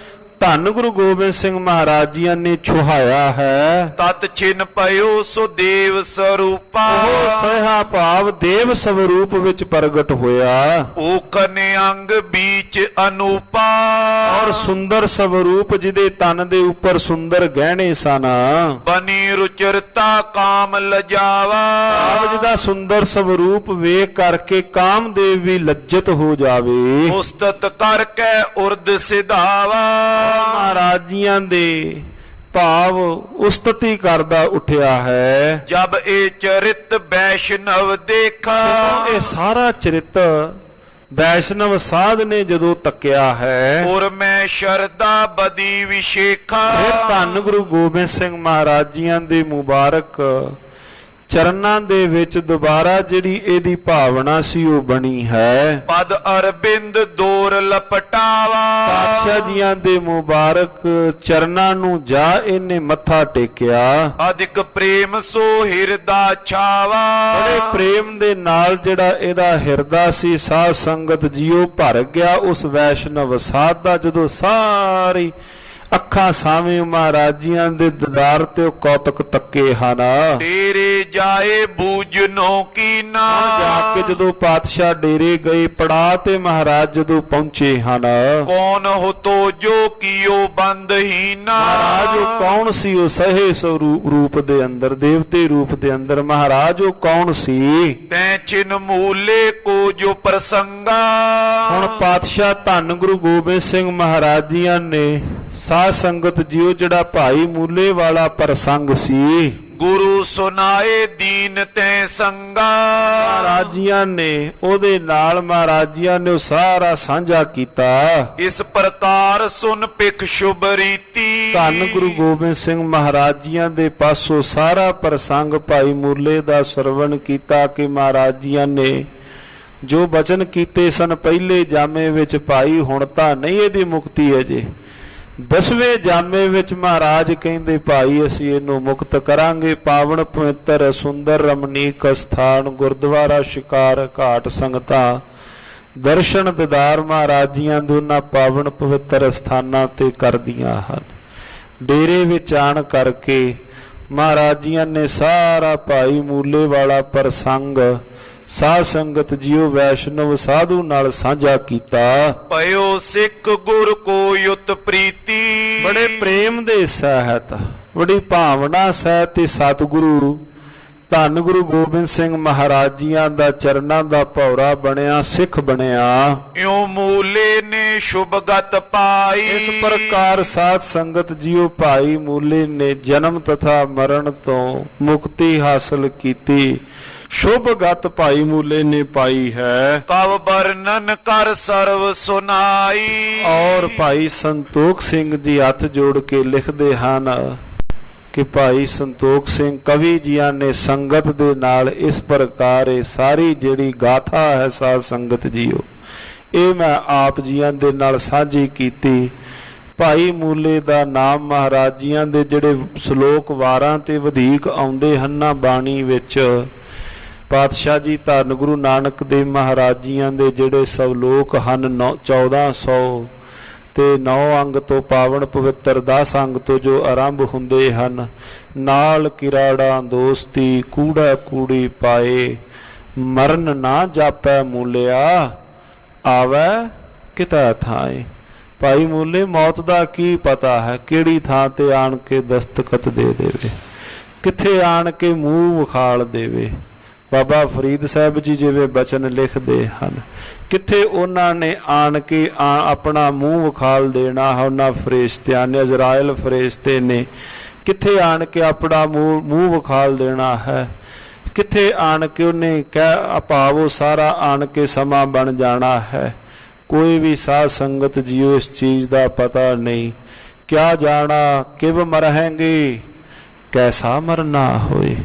ਧੰਨ ਗੁਰੂ ਗੋਬਿੰਦ ਸਿੰਘ ਮਹਾਰਾਜ ਜੀਆਂ ਨੇ ਛੁਹਾਇਆ ਹੈ। ਤਤ ਛਿਨ ਪਇਓ ਸੋ ਦੇਵ ਸਰੂਪਾ। ਉਹ ਸਹਾ ਭਾਵ ਦੇਵ ਸਵਰੂਪ ਵਿੱਚ ਪ੍ਰਗਟ ਹੋਇਆ। ਉਹ ਕਨੇ ਅੰਗ ਬੀਚ ਅਨੂਪਾ। ਔਰ ਸੁੰਦਰ ਸਵਰੂਪ ਜਿਹਦੇ ਤਨ ਦੇ ਉੱਪਰ ਸੁੰਦਰ ਗਹਿਣੇ ਸਨ। ਬਨੀ ਰੁਚਰਤਾ ਕਾਮ ਲਜਾਵਾ। ਆਪ ਜਿਹਦਾ ਸੁੰਦਰ ਸਵਰੂਪ ਵੇਖ ਕਰਕੇ ਕਾਮਦੇਵ ਵੀ ਲੱਜਤ ਹੋ ਜਾਵੇ। ਉਸਤਤ ਕਰਕੇ ਉਰਦ ਸਿਧਾਵਾ। ਮਹਾਰਾਜ ਜੀਆਂ ਦੇ ਭਾਵ ਉਸਤਤੀ ਕਰਦਾ ਉੱਠਿਆ ਹੈ। ਜਬ ਇਹ ਚਰਿਤ ਵੈਸ਼ਨਵ ਦੇਖਾ। ਇਹ ਸਾਰਾ ਚਰਿਤ ਵੈਸ਼ਨਵ ਸਾਧ ਨੇ ਜਦੋਂ ਤੱਕਿਆ ਹੈ। ਔਰ ਮੈਂ ਸ਼ਰਦਾ ਬਦੀ ਵਿਸ਼ੇਖਾ। ਫਿਰ ਧੰਨ ਗੁਰੂ ਗੋਬਿੰਦ ਸਿੰਘ ਮਹਾਰਾਜ ਜੀਆਂ ਦੇ ਮੁਬਾਰਕ ਚਰਨਾਂ ਦੇ ਵਿੱਚ ਦੁਬਾਰਾ ਜਿਹੜੀ ਇਹਦੀ ਭਾਵਨਾ ਸੀ ਉਹ ਬਣੀ ਹੈ। ਪਦ ਅਰਬਿੰਦ ਦੂਰ ਲਪਟਾਵਾ। ਪਾਤਸ਼ਾਹ ਜੀਆਂ ਦੇ ਮੁਬਾਰਕ ਚਰਨਾਂ ਨੂੰ ਜਾ ਇਹਨੇ ਮੱਥਾ ਟੇਕਿਆ। ਅਧਿਕ ਪ੍ਰੇਮ ਸੋ ਹਿਰਦਾ ਛਾਵਾ। ਬੜੇ ਪ੍ਰੇਮ ਦੇ ਨਾਲ ਜਿਹੜਾ ਇਹਦਾ ਹਿਰਦਾ ਸੀ ਸਾਧ ਸੰਗਤ ਜੀਓ ਭਰ ਗਿਆ ਉਸ ਵੈਸ਼ਨਵ ਸਾਧ ਦਾ। ਜਦੋਂ ਸਾਰੀ ਅੱਖਾਂ ਸਾਵੇਂ ਮਹਾਰਾਜ ਜੀਆਂ ਦੇ ਦੀਦਾਰ ਤੇ ਉਹ ਕੌਤਕ ਤੱਕੇ ਹਨ। ਡੇਰੇ ਜਾਏ ਬੂਝਨੋ ਕੀਨਾ। ਜਾ ਕੇ ਜਦੋਂ ਪਾਤਸ਼ਾਹ ਡੇਰੇ ਗਏ ਪੜਾ ਤੇ ਮਹਾਰਾਜ ਜਦੋਂ ਪਹੁੰਚੇ ਹਨ। ਕੌਣ ਹੋ ਤੋ ਜੋ ਕੀਓ ਬੰਦਹੀਨਾ। ਮਹਾਰਾਜ ਉਹ ਕੌਣ ਸੀ? ਉਹ ਸਹੇ ਰੂਪ ਦੇ ਅੰਦਰ, ਦੇਵਤੇ ਰੂਪ ਦੇ ਅੰਦਰ ਮਹਾਰਾਜ ਉਹ ਕੌਣ ਸੀ? ਤੈ ਚਿਨ ਮੂਲੇ ਕੋ ਜੋ ਪ੍ਰਸੰਗਾ। ਹੁਣ ਪਾਤਸ਼ਾਹ ਧੰਨ ਗੁਰੂ ਗੋਬਿੰਦ ਸਿੰਘ ਮਹਾਰਾਜ ਜੀਆਂ ਨੇ ਸਾਧ ਸੰਗਤ ਜੀਓ ਜਿਹੜਾ ਭਾਈ ਮੂਲੇ ਵਾਲਾ ਪ੍ਰਸੰਗ ਸੀ। ਗੁਰੂ ਸੁਨਾਏ ਦੀਨ ਤੈ ਸੰਗਾ। ਮਹਾਰਾਜ ਜੀਆਂ ਨੇ ਉਹਦੇ ਨਾਲ ਮਹਾਰਾਜ ਜੀਆਂ ਨੇ ਉਹ ਸਾਰਾ ਸਾਂਝਾ ਕੀਤਾ। ਇਸ ਪ੍ਰਕਾਰ ਸੁਨ ਪਿਖ ਸ਼ੁਭ ਰੀਤੀ। ਧੰਨ ਗੁਰੂ ਗੋਬਿੰਦ ਸਿੰਘ ਮਹਾਰਾਜ ਜੀਆਂ ਦੇ ਪਾਸੋਂ ਸਾਰਾ ਪ੍ਰਸੰਗ ਭਾਈ ਮੂਲੇ ਦਾ ਸਰਵਣ ਕੀਤਾ ਕਿ ਮਹਾਰਾਜ ਜੀਆਂ ਨੇ ਜੋ ਬਚਨ ਕੀਤੇ ਸਨ ਪਹਿਲੇ ਜਾਮੇ ਵਿੱਚ, ਭਾਈ ਹੁਣ ਤਾਂ ਨਹੀਂ ਇਹਦੀ ਮੁਕਤੀ ਅਜੇ, 10ਵੇਂ ਜਾਮੇ ਵਿੱਚ ਮਹਾਰਾਜ ਕਹਿੰਦੇ ਭਾਈ ਅਸੀਂ ਇਹਨੂੰ ਮੁਕਤ ਕਰਾਂਗੇ। ਪਾਵਨ ਪਵਿੱਤਰ ਸੁੰਦਰ ਰਮਣੀਕ ਸਥਾਨ ਗੁਰਦੁਆਰਾ ਸ਼ਿਕਾਰ ਘਾਟ ਸੰਗਤਾਂ ਦਰਸ਼ਨ ਦੀਦਾਰ ਮਹਾਰਾਜ ਜੀਆਂ ਦੇ ਉਹਨਾਂ ਪਾਵਨ ਪਵਿੱਤਰ ਸਥਾਨਾਂ ਤੇ ਕਰਦੀਆਂ ਹਨ। ਡੇਰੇ ਵਿੱਚ ਆਣ ਕਰਕੇ ਮਹਾਰਾਜ ਜੀਆਂ ਨੇ ਸਾਰਾ ਭਾਈ ਮੂਲੇ ਵਾਲਾ ਪ੍ਰਸੰਗ ਸਾਧ ਸੰਗਤ ਜੀਓ ਵੈਸ਼ਨਵ ਸਾਧੂ ਨਾਲ ਸਾਂਝਾ ਕੀਤਾ। ਪਇਓ ਸਿੱਖ ਗੁਰ ਕੋ ਯੁਤ ਪ੍ਰੀਤੀ। ਬੜੇ ਪ੍ਰੇਮ ਦੇ ਸਹਿਤ, ਬੜੀ ਭਾਵਨਾ ਸਹਿਤ ਤੇ ਸਤਿਗੁਰੂ ਧੰਨ ਗੁਰੂ ਗੋਬਿੰਦ ਸਿੰਘ ਮਹਾਰਾਜ ਜੀਆਂ ਦਾ ਚਰਨਾਂ ਦਾ ਭੌਰਾ ਬਣਿਆ, ਸਿੱਖ ਬਣਿਆ। ਇਉ ਮੂਲੇ ਨੇ ਸ਼ੁਭ ਗਤ ਪਾਈ। ਇਸ ਪ੍ਰਕਾਰ ਸਾਧ ਸੰਗਤ ਜੀਓ ਭਾਈ ਮੂਲੇ ਨੇ ਜਨਮ ਤਥਾ ਮਰਨ ਤੋਂ ਮੁਕਤੀ ਹਾਸਲ ਕੀਤੀ। ਸ਼ੁਭ ਗਤ ਭਾਈ ਮੂਲੇ ਨੇ ਪਾਈ ਹੈ। ਕਵ ਵਰਣਨ ਕਰ ਸਰਵ ਸੁਨਾਈ। ਔਰ ਭਾਈ ਸੰਤੋਖ ਸਿੰਘ ਜੀ ਹੱਥ ਜੋੜ ਕੇ ਲਿਖਦੇ ਹਨ ਕਿ ਭਾਈ ਸੰਤੋਖ ਸਿੰਘ ਕਵੀ ਜੀਆਂ ਨੇ ਸੰਗਤ ਦੇ ਨਾਲ ਇਸ ਪ੍ਰਕਾਰ ਇਹ ਸਾਰੀ ਜਿਹੜੀ ਗਾਥਾ ਹੈ ਸਾਧ ਸੰਗਤ ਜੀਓ ਇਹ ਮੈਂ ਆਪ ਜੀਆਂ ਦੇ ਨਾਲ ਸਾਂਝੀ ਕੀਤੀ। ਭਾਈ ਮੂਲੇ ਦਾ ਨਾਮ ਮਹਾਰਾਜ ਜੀਆਂ ਦੇ ਜਿਹੜੇ ਸ਼ਲੋਕ ਵਾਰਾਂ ਤੇ ਵਧੇਕ ਆਉਂਦੇ ਹਨ ਨਾ ਬਾਣੀ ਵਿੱਚ, ਪਾਤਸ਼ਾਹ ਜੀ ਧੰਨ ਗੁਰੂ ਨਾਨਕ ਦੇਵ ਮਹਾਰਾਜ ਜੀਆਂ ਦੇ ਜਿਹੜੇ ਸਵਲੋਕ ਹਨ 1400 ਤੇ 9 ਅੰਗ ਤੋਂ ਪਾਵਨ ਪਵਿੱਤਰ 10 ਅੰਗ ਤੋਂ ਜੋ ਆਰੰਭ ਹੁੰਦੇ ਹਨ। ਨਾਲ ਕਿਰਾੜਾ ਦੋਸਤੀ ਕੂੜਾ ਕੂੜੀ ਪਾਏ, ਮਰਨ ਨਾ ਜਾਪੈ ਮੂਲਿਆ ਆਵੈ ਕਿਤਾ ਥਾਏ। ਭਾਈ ਮੂਲੇ ਮੌਤ ਦਾ ਕੀ ਪਤਾ ਹੈ, ਕਿਹੜੀ ਥਾਂ ਤੇ ਆਣ ਕੇ ਦਸਤਖਤ ਦੇ ਦੇਵੇ, ਕਿੱਥੇ ਆਣ ਕੇ ਮੂੰਹ ਵਿਖਾਲ ਦੇਵੇ। ਬਾਬਾ ਫਰੀਦ ਸਾਹਿਬ ਜੀ ਜਿਵੇਂ ਬਚਨ ਲਿਖਦੇ ਹਨ, ਕਿੱਥੇ ਉਹਨਾਂ ਨੇ ਆਣ ਕੇ ਆਪਣਾ ਮੂੰਹ ਵਿਖਾਲ ਦੇਣਾ ਹੈ। ਉਹਨਾਂ ਫਰਿਸ਼ਤਿਆਂ ਨੇ, ਇਜ਼ਰਾਇਲ ਫਰਿਸ਼ਤੇ ਨੇ ਕਿੱਥੇ ਆਣ ਕੇ ਆਪਣਾ ਮੂੰਹ ਵਿਖਾਲ ਦੇਣਾ ਹੈ। ਕਿੱਥੇ ਆਣ ਕੇ ਉਹਨੇ ਕਹਿ ਭਾਵੋ ਸਾਰਾ ਆਣ ਕੇ ਸਮਾਂ ਬਣ ਜਾਣਾ ਹੈ। ਕੋਈ ਵੀ ਸਾਧ ਸੰਗਤ ਜੀਓ ਇਸ ਚੀਜ਼ ਦਾ ਪਤਾ ਨਹੀਂ। ਕਿਆ ਜਾਣਾ ਕਿਵ ਮਰਹਾਂਗੇ ਕੈਸਾ ਮਰਨਾ ਹੋਏ।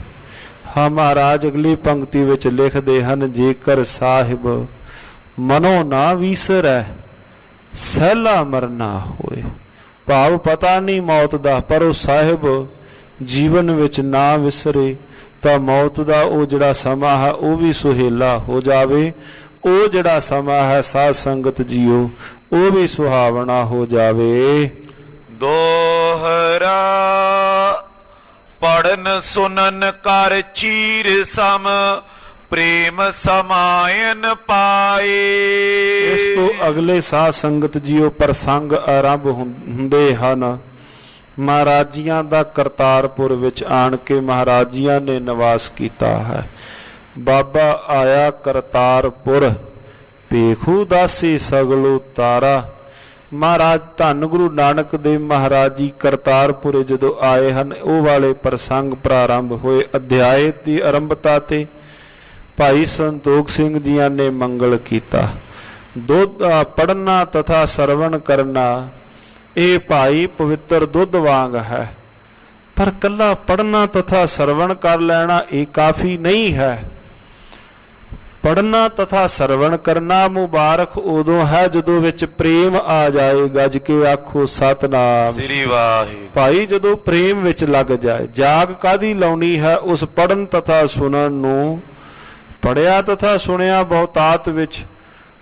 ਹਾਂ ਮਹਾਰਾਜ ਅਗਲੀ ਪੰਕਤੀ ਵਿੱਚ ਲਿਖਦੇ ਹਨ, ਜੇਕਰ ਸਾਹਿਬ ਮਨੋ ਨਾ ਵੀਸਰੈ ਸਹਿਲਾ ਮਰਨਾ ਹੋਏ। ਭਾਵ ਪਤਾ ਨਹੀਂ ਮੌਤ ਦਾ, ਪਰ ਉਹ ਸਾਹਿਬ ਜੀਵਨ ਵਿੱਚ ਨਾ ਵਿਸਰੇ ਤਾਂ ਮੌਤ ਦਾ ਉਹ ਜਿਹੜਾ ਸਮਾਂ ਹੈ ਉਹ ਵੀ ਸੁਹੇਲਾ ਹੋ ਜਾਵੇ। ਉਹ ਜਿਹੜਾ ਸਮਾਂ ਹੈ ਸਾਧ ਸੰਗਤ ਜੀਓ ਉਹ ਵੀ ਸੁਹਾਵਣਾ ਹੋ ਜਾਵੇ। ਦੋਹਰਾ ਪੜਨ ਸੁਨਨ ਕਰ ਚੀਰ ਸਮ ਪ੍ਰੇਮ ਸਮਾਇਨ ਪਾਏ। ਇਸ ਤੋਂ ਅਗਲੇ ਸਾਧ ਸੰਗਤ ਜੀਓ ਪ੍ਰਸੰਗ ਆਰੰਭ ਹੁੰਦੇ ਹਨ। ਮਹਾਰਾਜੀਆਂ ਦਾ ਕਰਤਾਰਪੁਰ ਵਿੱਚ ਆਣ ਕੇ ਮਹਾਰਾਜੀਆਂ ਨੇ ਨਿਵਾਸ ਕੀਤਾ ਹੈ। ਬਾਬਾ ਆਇਆ ਕਰਤਾਰਪੁਰ ਭੇਖੂ ਦਾਸੀ ਸਗਲੋ ਤਾਰਾ। ਮਹਾਰਾਜ ਧੰਨ ਗੁਰੂ ਨਾਨਕ ਦੇਵ ਮਹਾਰਾਜ ਜੀ ਕਰਤਾਰਪੁਰੇ ਜਦੋਂ ਆਏ ਹਨ ਉਹ ਵਾਲੇ ਪ੍ਰਸੰਗ ਪ੍ਰਾਰੰਭ ਹੋਏ। ਅਧਿਆਏ ਦੀ ਆਰੰਭਤਾ ਤੇ ਭਾਈ ਸੰਤੋਖ ਸਿੰਘ ਜੀਆਂ ਨੇ ਮੰਗਲ ਕੀਤਾ। ਦੁੱਧ ਪੜਨਾ ਤਥਾ ਸਰਵਣ ਕਰਨਾ ਇਹ ਭਾਈ ਪਵਿੱਤਰ ਦੁੱਧ ਵਾਂਗ ਹੈ, ਪਰ ਕੱਲਾ ਪੜਨਾ ਤਥਾ ਸਰਵਣ ਕਰ ਲੈਣਾ ਇਹ ਕਾਫੀ ਨਹੀਂ ਹੈ। ਪੜਨਾ ਤਥਾ ਸਰਵਣ ਕਰਨਾ ਮੁਬਾਰਕ ਉਦੋਂ ਹੈ ਜਦੋਂ ਵਿੱਚ ਪ੍ਰੇਮ ਆ ਜਾਏ। ਗੱਜ ਕੇ ਆਖੋ ਸਤਨਾਮ ਸ੍ਰੀ ਵਾਹਿਗੁਰੂ। ਭਾਈ ਜਦੋਂ ਪ੍ਰੇਮ ਵਿੱਚ ਲੱਗ ਜਾਏ। ਜਾਗ ਕਾਦੀ ਲਾਉਣੀ ਹੈ? ਉਸ ਪੜਨ ਤਥਾ ਸੁਣਨ ਨੂੰ। ਪੜਿਆ ਤਥਾ ਸੁਣਿਆ ਬਹੁਤਾਤ ਵਿੱਚ,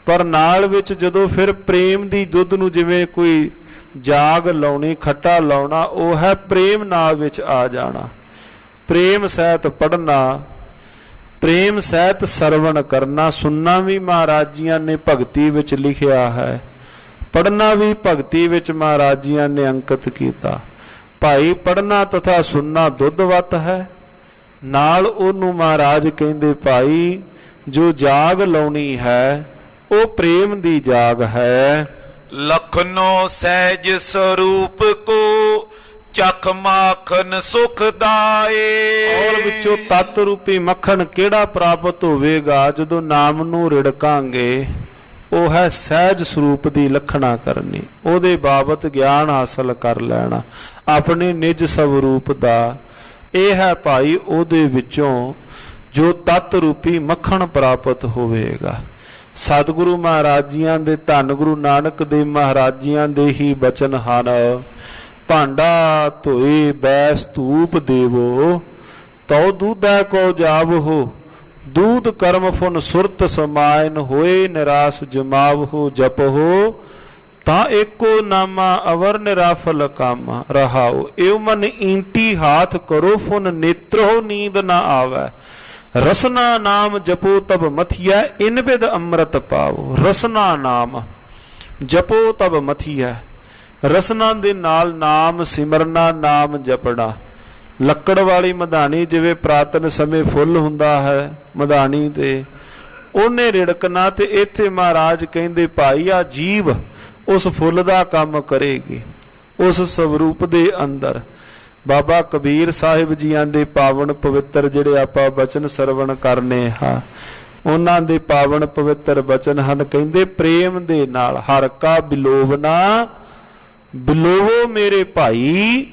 ਪਰ ਨਾਲ ਵਿੱਚ ਜਦੋਂ ਫਿਰ ਪ੍ਰੇਮ ਦੀ ਦੁੱਧ ਨੂੰ ਜਿਵੇਂ ਕੋਈ ਜਾਗ ਲਾਉਣੀ, ਖੱਟਾ ਲਾਉਣਾ, ਉਹ ਹੈ ਪ੍ਰੇਮ ਨਾਲ ਵਿੱਚ ਆ ਜਾਣਾ। ਪ੍ਰੇਮ ਸਹਿਤ ਪੜਨਾ, ਪ੍ਰੇਮ ਸਹਿਤ ਸਰਵਣ ਕਰਨਾ। ਸੁਣਨਾ ਵੀ ਮਹਾਰਾਜੀਆਂ ਨੇ ਭਗਤੀ ਵਿੱਚ ਲਿਖਿਆ ਹੈ, ਪੜਨਾ ਵੀ ਭਗਤੀ ਵਿੱਚ ਮਹਾਰਾਜੀਆਂ ਨੇ ਅੰਕਿਤ ਕੀਤਾ। ਭਾਈ ਪੜਨਾ ਤਥਾ ਸੁਣਨਾ ਦੁੱਧਵਤ ਹੈ। ਨਾਲ ਉਹਨੂੰ ਮਹਾਰਾਜ ਕਹਿੰਦੇ ਭਾਈ ਜੋ ਜਾਗ ਲਾਉਣੀ ਹੈ ਉਹ ਪ੍ਰੇਮ ਦੀ ਜਾਗ ਹੈ। ਲਖਨੋ ਸਹਿਜ ਸਰੂਪ ਕੋ ਚਖ ਮਾਖਨ ਸੁਖਦਾਏ। ਔਰ ਵਿੱਚੋਂ ਤਤ ਰੂਪੀ ਮੱਖਣ ਕਿਹੜਾ ਪ੍ਰਾਪਤ ਹੋਵੇਗਾ? ਜਦੋਂ ਨਾਮ ਨੂੰ ਰਿੜਕਾਂਗੇ। ਉਹ ਹੈ ਸਹਿਜ ਸਰੂਪ ਦੀ ਲਖਣਾ ਕਰਨੀ, ਉਹਦੇ ਬਾਬਤ ਗਿਆਨ ਹਾਸਲ ਕਰ ਲੈਣਾ ਆਪਣੇ ਨਿਜ ਸਵਰੂਪ ਦਾ। ਇਹ ਹੈ ਭਾਈ ਉਹਦੇ ਵਿੱਚੋਂ ਜੋ ਤਤ ਰੂਪੀ ਮੱਖਣ ਪ੍ਰਾਪਤ ਹੋਵੇਗਾ। ਸਤਿਗੁਰੂ ਮਹਾਰਾਜੀਆਂ ਦੇ ਧੰਨ ਗੁਰੂ ਨਾਨਕ ਦੇਵ ਮਹਾਰਾਜੀਆਂ ਦੇ ਹੀ ਬਚਨ ਹਨ। ਭਾਂਡਾ ਧੋਏ ਬੈਸ ਧੂਪ ਦੇਵੋ, ਤਉ ਦੂਧੈ ਕੋ ਜਾਵਹੋ। ਦੂਧ ਕਰਮ ਫੁਨ ਸੁਰਤ ਸਮਾਇਨ, ਹੋਏ ਨਿਰਾਸ ਜਮਾਵਹੋ। ਜਪਹੋ ਤਾਂ ਏਕੋ ਨਾਮਾ ਅਵਰ ਨਿਰਾਫਲ ਕਾਮਾ। ਰਹਾਓ ਏਉ ਮਨ ਇੰਟੀ ਹਾਥ ਕਰੋ, ਫੁਨ ਨੇਤਰੋ ਨੀਂਦ ਨਾ ਆਵੈ। ਰਸਨਾ ਨਾਮ ਜਪੋ ਤਬ ਮਥੀਐ, ਇਨ ਬਿਦ ਅੰਮ੍ਰਿਤ ਪਾਵੋ। ਰਸਨਾ ਨਾਮ ਜਪੋ ਤਬ ਮਥੀਐ, ਰਸਨਾ ਦੇ ਨਾਲ ਨਾਮ ਸਿਮਰਨਾ, ਨਾਮ ਜਪਣਾ। ਲੱਕੜ ਵਾਲੀ ਮਧਾਣੀ ਜਿਵੇਂ ਪ੍ਰਾਤਨ ਸਮੇਂ ਫੁੱਲ ਹੁੰਦਾ ਹੈ ਮਧਾਣੀ ਤੇ, ਉਹਨੇ ਰਿੜਕਣਾ। ਤੇ ਇੱਥੇ ਮਹਾਰਾਜ ਕਹਿੰਦੇ ਭਾਈ ਆ ਜੀਵ ਉਸ ਫੁੱਲ ਦਾ ਕੰਮ ਕਰੇਗੀ ਉਸ ਸਵਰੂਪ ਦੇ ਅੰਦਰ। ਬਾਬਾ ਕਬੀਰ ਸਾਹਿਬ ਜੀਆਂ ਦੇ ਪਾਵਨ ਪਵਿੱਤਰ ਜਿਹੜੇ ਆਪਾਂ ਬਚਨ ਸਰਵਣ ਕਰਨੇ ਹਾਂ, ਉਹਨਾਂ ਦੇ ਪਾਵਨ ਪਵਿੱਤਰ ਬਚਨ ਹਨ। ਕਹਿੰਦੇ ਪ੍ਰੇਮ ਦੇ ਨਾਲ ਹਰ ਕਾ ਬਿਲੋਵਨਾ, ਬਿਲੋਵੋ ਮੇਰੇ ਭਾਈ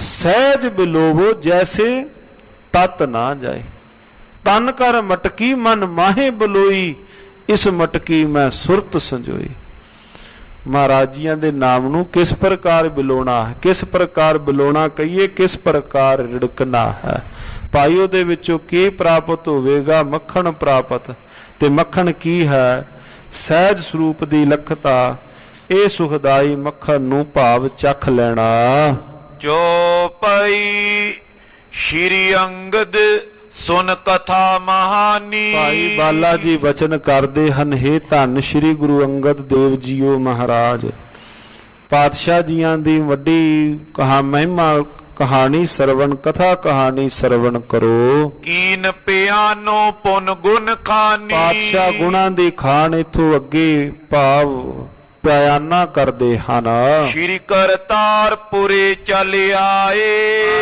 ਸਹਿਜ ਬਿਲੋਵੋ, ਜੈਸੇ ਤਤ ਨਾ ਜਾਏ। ਤਨ ਕਰ ਮਟਕੀ ਮਨ ਮਾਹੇ ਬਲੋਈ, ਇਸ ਮਟਕੀ ਮੈਂ ਸੁਰਤ ਸੰਜੋਈ। ਮਹਾਰਾਜੀਆਂ ਦੇ ਨਾਮ ਨੂੰ ਕਿਸ ਪ੍ਰਕਾਰ ਬਿਲੋਣਾ ਹੈ, ਕਿਸ ਪ੍ਰਕਾਰ ਬਿਲੋਣਾ ਕਹੀਏ, ਕਿਸ ਪ੍ਰਕਾਰ ਰਿੜਕਣਾ ਹੈ। ਭਾਈ ਉਹਦੇ ਵਿੱਚੋਂ ਕੀ ਪ੍ਰਾਪਤ ਹੋਵੇਗਾ? ਮੱਖਣ ਪ੍ਰਾਪਤ। ਤੇ ਮੱਖਣ ਕੀ ਹੈ? ਸਹਿਜ ਸਰੂਪ ਦੀ ਲਖਤਾ। ਇਹ ਸੁਖਦਾਈ ਮੱਖਣ ਨੂੰ ਭਾਵ ਚੱਖ ਲੈਣਾ। ਜੋ ਪਈ ਸ਼੍ਰੀ ਅੰਗਦ ਸੁਨ ਕਥਾ ਮਹਾਨੀ। ਭਾਈ ਬਾਲਾ ਜੀ ਬਚਨ ਕਰਦੇ ਹਨ, ਹੇ ਧੰਨ ਸ਼੍ਰੀ ਗੁਰੂ ਅੰਗਦ ਦੇਵ ਜੀਓ ਮਹਾਰਾਜ, ਪਾਤਸ਼ਾਹ ਜੀਆਂ ਦੀ ਵੱਡੀ ਮਹਿਮਾ ਕਹਾਣੀ ਸਰਵਣ, ਕਥਾ ਕਹਾਣੀ ਸਰਵਣ ਕਰੋ। ਕੀਨ ਪਿਆਨੋ ਪੁਨ ਗੁਣ ਖਾਨੀ। ਪਾਤਸ਼ਾਹ ਗੁਣਾਂ ਦੀ ਖਾਨ ਇਥੋਂ ਅੱਗੇ ਭਾਵ ਬਿਆਨਾ ਕਰਦੇ ਹਨ। ਸ਼੍ਰੀ ਕਰਤਾਰਪੁਰੇ ਚਲ ਆਏ।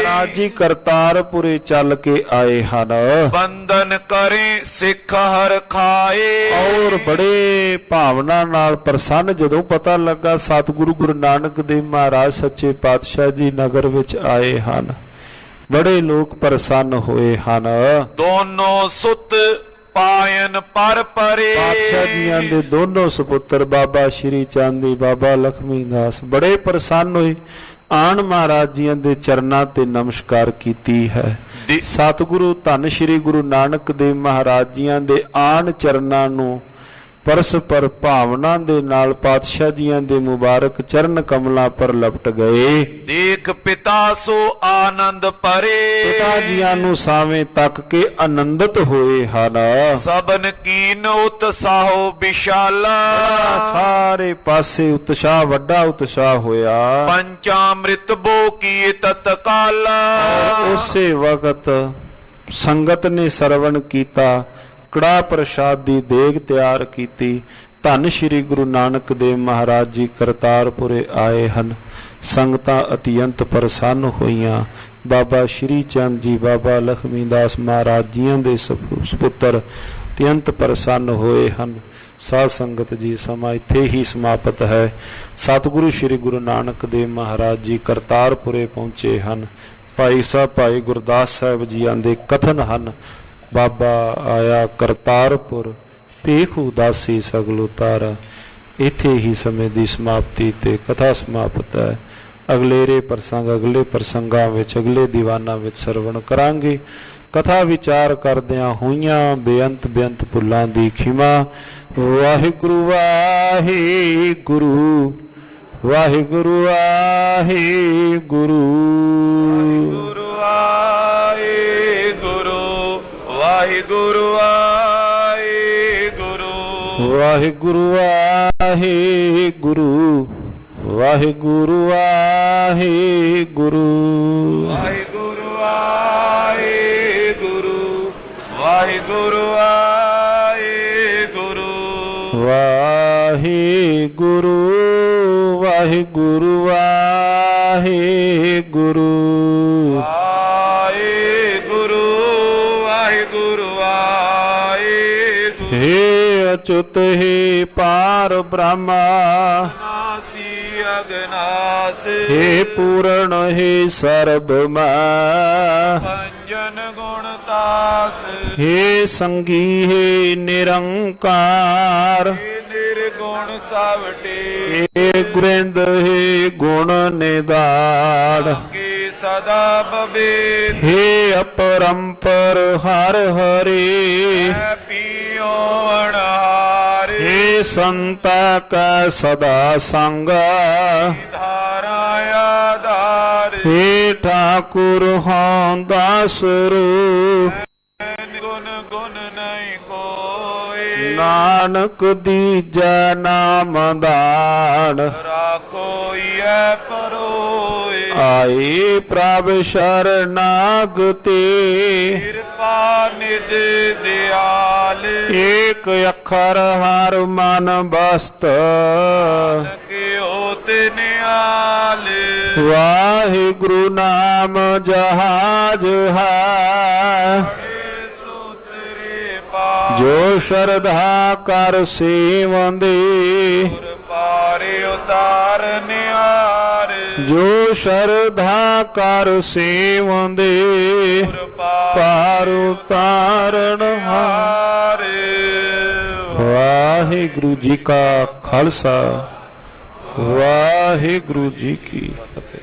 ਮਹਾਰਾਜ ਜੀ ਕਰਤਾਰਪੁਰੇ ਚੱਲ ਕੇ ਆਏ ਹਨ। ਬੰਧਨ ਕਰੇ ਸਿੱਖ ਹਰ ਖਾਏ। ਔਰ ਬੜੇ ਭਾਵਨਾ ਨਾਲ ਪ੍ਰਸੰਨ ਜਦੋਂ ਪਤਾ ਲੱਗਾ ਸਤਿਗੁਰੂ ਗੁਰੂ ਨਾਨਕ ਦੇਵ ਮਹਾਰਾਜ ਸੱਚੇ ਪਾਤਸ਼ਾਹ ਜੀ ਨਗਰ ਵਿੱਚ ਆਏ ਹਨ, ਬੜੇ ਲੋਕ ਪ੍ਰਸੰਨ ਹੋਏ ਹਨ। ਦੋਨੋਂ ਸੁਤ ਪਾਇਨ ਪਰ ਪਰੇ। ਪਾਤਸ਼ਾਹ ਜੀਆਂ ਦੇ ਦੋਨੋਂ ਸੁਪੁੱਤਰ ਬਾਬਾ ਸ਼੍ਰੀ ਚੰਦ ਬਾਬਾ ਲਖਮੀ ਦਾਸ ਬੜੇ ਪ੍ਰਸੰਨ ਹੋਏ, ਆਣ ਮਹਾਰਾਜ ਜੀਆਂ ਦੇ ਚਰਨਾਂ ਤੇ ਨਮਸਕਾਰ ਕੀਤੀ ਹੈ। ਸਤਿਗੁਰੂ ਧੰਨ ਸ਼੍ਰੀ ਗੁਰੂ ਨਾਨਕ ਦੇਵ ਮਹਾਰਾਜ ਜੀਆਂ ਦੇ ਆਣ ਚਰਨਾਂ ਨੂੰ ਪਰਸਪਰ ਭਾਵਨਾ ਦੇ ਨਾਲ ਪਾਤਸ਼ਾਹ ਜੀਆਂ ਦੇ ਮੁਬਾਰਕ ਚਰਨ ਕਮਲਾਂ ਪਰ ਲਪਟ ਗਏ। ਦੇਖ ਪਿਤਾ ਸੋ ਆਨੰਦ ਪਰੇ। ਪਿਤਾ ਜੀਆਂ ਨੂੰ ਸਾਵੇਂ ਤੱਕ ਕੇ ਆਨੰਦਿਤ ਹੋਏ ਹਨ। ਸਬਨ ਕੀਨ ਉਤਸਾਹੋ ਵਿਸ਼ਾਲਾ। ਸਾਰੇ ਪਾਸੇ ਉਤਸ਼ਾਹ, ਵੱਡਾ ਉਤਸ਼ਾਹ ਹੋਇਆ। ਪੰਚਾਮ੍ਰਿਤ ਬੋ ਕੀ ਤਤਕਾਲਾ। ਉਸੇ ਵਕਤ ਸੰਗਤ ਨੇ ਸਰਵਣ ਕੀਤਾ, ਕੜਾ ਪ੍ਰਸ਼ਾਦ ਦੀ ਦੇਗ ਤਿਆਰ ਕੀਤੀ। ਧੰਨ ਸ਼੍ਰੀ ਗੁਰੂ ਨਾਨਕ ਦੇਵ ਮਹਾਰਾਜ ਜੀ ਕਰਤਾਰਪੁਰੇ ਆਏ ਹਨ। ਸੰਗਤਾਂ ਅਤਿਅੰਤ ਪ੍ਰਸੰਨ ਹੋਈਆਂ। ਬਾਬਾ ਸ਼੍ਰੀ ਚੰਦ ਜੀ ਬਾਬਾ ਲਖਮੀ ਦਾਸ ਮਹਾਰਾਜ ਜੀਆਂ ਦੇ ਸੁਪੁੱਤਰ ਅਤਿਅੰਤ ਪ੍ਰਸੰਨ ਹੋਏ ਹਨ। ਸਾਧ ਸੰਗਤ ਜੀ, ਸਮਾਂ ਇੱਥੇ ਹੀ ਸਮਾਪਤ ਹੈ। ਸਤਿਗੁਰੂ ਸ਼੍ਰੀ ਗੁਰੂ ਨਾਨਕ ਦੇਵ ਮਹਾਰਾਜ ਜੀ ਕਰਤਾਰਪੁਰੇ ਪਹੁੰਚੇ ਹਨ। ਭਾਈ ਸਾਹਿਬ ਭਾਈ ਗੁਰਦਾਸ ਸਾਹਿਬ ਜੀਆਂ ਦੇ ਕਥਨ ਹਨ, ਬਾਬਾ ਆਇਆ ਕਰਤਾਰਪੁਰ, ਭੇਖ ਉਦਾਸੀ ਸਗਲ ਉਤਾਰਾ। ਇੱਥੇ ਹੀ ਸਮੇਂ ਦੀ ਸਮਾਪਤੀ ਤੇ ਕਥਾ ਸਮਾਪਤ ਹੈ। ਅਗਲੇਰੇ ਪ੍ਰਸੰਗ ਅਗਲੇ ਪ੍ਰਸੰਗਾਂ ਵਿੱਚ, ਅਗਲੇ ਦੀਵਾਨਾਂ ਵਿੱਚ ਸਰਵਣ ਕਰਾਂਗੇ। ਕਥਾ ਵਿਚਾਰ ਕਰਦਿਆਂ ਹੋਈਆਂ ਬੇਅੰਤ ਭੁੱਲਾਂ ਦੀ ਖਿਮਾ। ਵਾਹਿਗੁਰੂ ਵਾਹਿਗੁਰੂ ਵਾਹਿਗੁਰੂ ਵਾਹਿਗੁਰੂ ਵਾਹਿਗੁਰੂ ਵਾਹਿਗੁਰੂ ਵਾਹਿਗੁਰੂ ਵਾਹਿਗੁਰੂ ਵਾਹਿਗੁਰੂ ਵਾਹਿਗੁਰੂ ਵਾਹਿਗੁਰੂ ਵਾਹਿਗੁਰੂ ਵਾਹਿਗੁਰੂ ਵਾਹਿਗੁਰੂ ਵਾਹਿਗੁਰੂ ਵਾਹਿਗੁਰੂ ਵਾਹਿਗੁਰੂ ਵਾਹਿਗੁਰੂ ਵਾਹਿਗੁਰੂ। ਹੇ ਅਚੁੱਤ ਹੈ ਪਾਰ ਬ੍ਰਹਮਾ, ਨਾਸੀ ਅਗਨਾਸ, ਹੇ ਪੂਰਨ ਹੈ ਸਰਬ ਮੈਂ, ਪੰਜਨ ਗੁਣ ਤਾਸ, ਹੇ ਸੰਗੀ ਹੈ ਨਿਰੰਕਾਰ, ਨਿਰਗੁਣ ਸਵਟੇ, ਹੇ ਗੁਰਿੰਦ ਹੈ ਗੁਣ ਨਿਦਾਨ, ਕੀ ਸਦਾ ਬਬੇਦ, ਹੇ ਅਪਰੰਪਰ ਹਰ ਹਰੇ, ਪੀਓ ਅਣਹਾਰੇ, ਹੇ ਸੰਤਾ ਕਾ ਸਦਾ ਸੰਗ, ਧਾਰਾ ਆਧਾਰ, ਹੇ ਠਾਕੁਰ ਹਾਂ ਦਾਸ ਰੂਪ, ਗੁਣ ਗੁਣ ਨਹੀਂ ਕੋਏ, ਨਾਨਕ ਦੀਜੈ ਨਾਮ ਦਾਨ, ਰਾਖੋ ਇਹ ਪਰੋਏ, ਆਏ ਪ੍ਰਭ ਸ਼ਰਨਾਗਤੇ, ਕਿਰਪਾ ਨਿਧ ਦਿਆਲ, ਏਕ ਅੱਖਰ ਹਰ ਮਨ ਬਸਤ, ਕਿਉ ਤੇ ਨਿਆਲ, ਵਾਹਿਗੁਰੂ ਨਾਮ ਜਹਾਜ ਹੈ, ਸੂਤਰੇ ਪਾ ਜੋ ਸ਼ਰਧਾ ਕਰ ਸੇਵੰਦੇ, ਪਾਰੇ ਉਤਾਰ ਨਿਆਰ, ਜੋ ਸ਼ਰਧਾ ਕਰ ਸੇਵੰਦੇ, ਪਾਰ ਉਤਾਰਨ ਹਾਰ। ਵਾਹਿਗੁਰੂ ਜੀ ਕਾ ਖਾਲਸਾ, ਵਾਹਿਗੁਰੂ ਜੀ ਕੀ ਫਤਿਹ।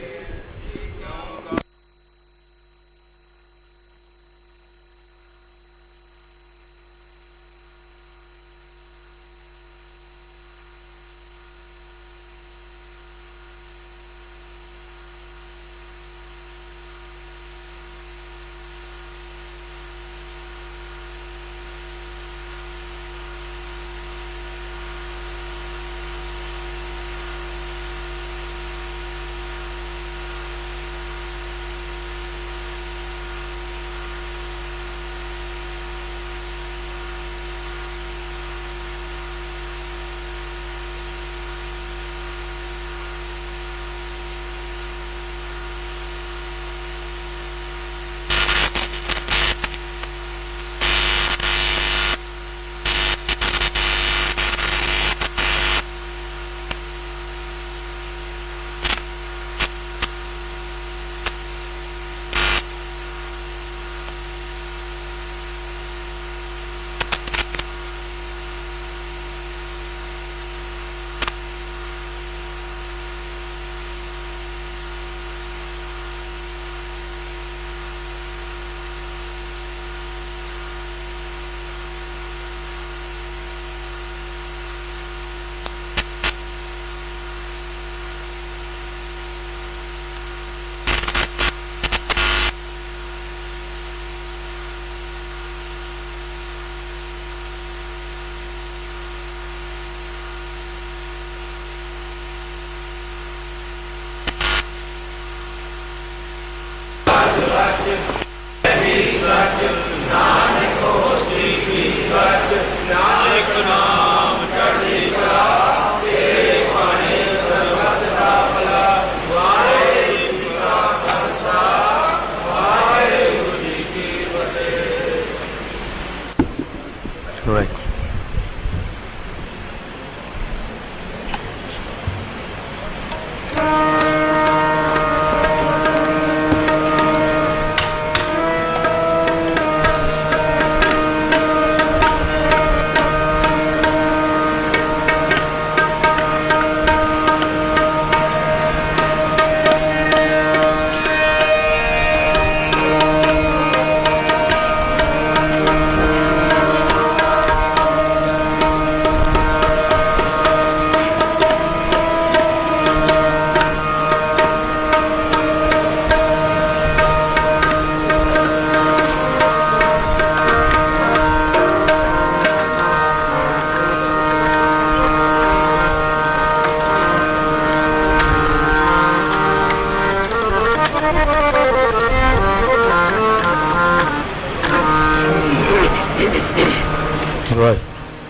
Right,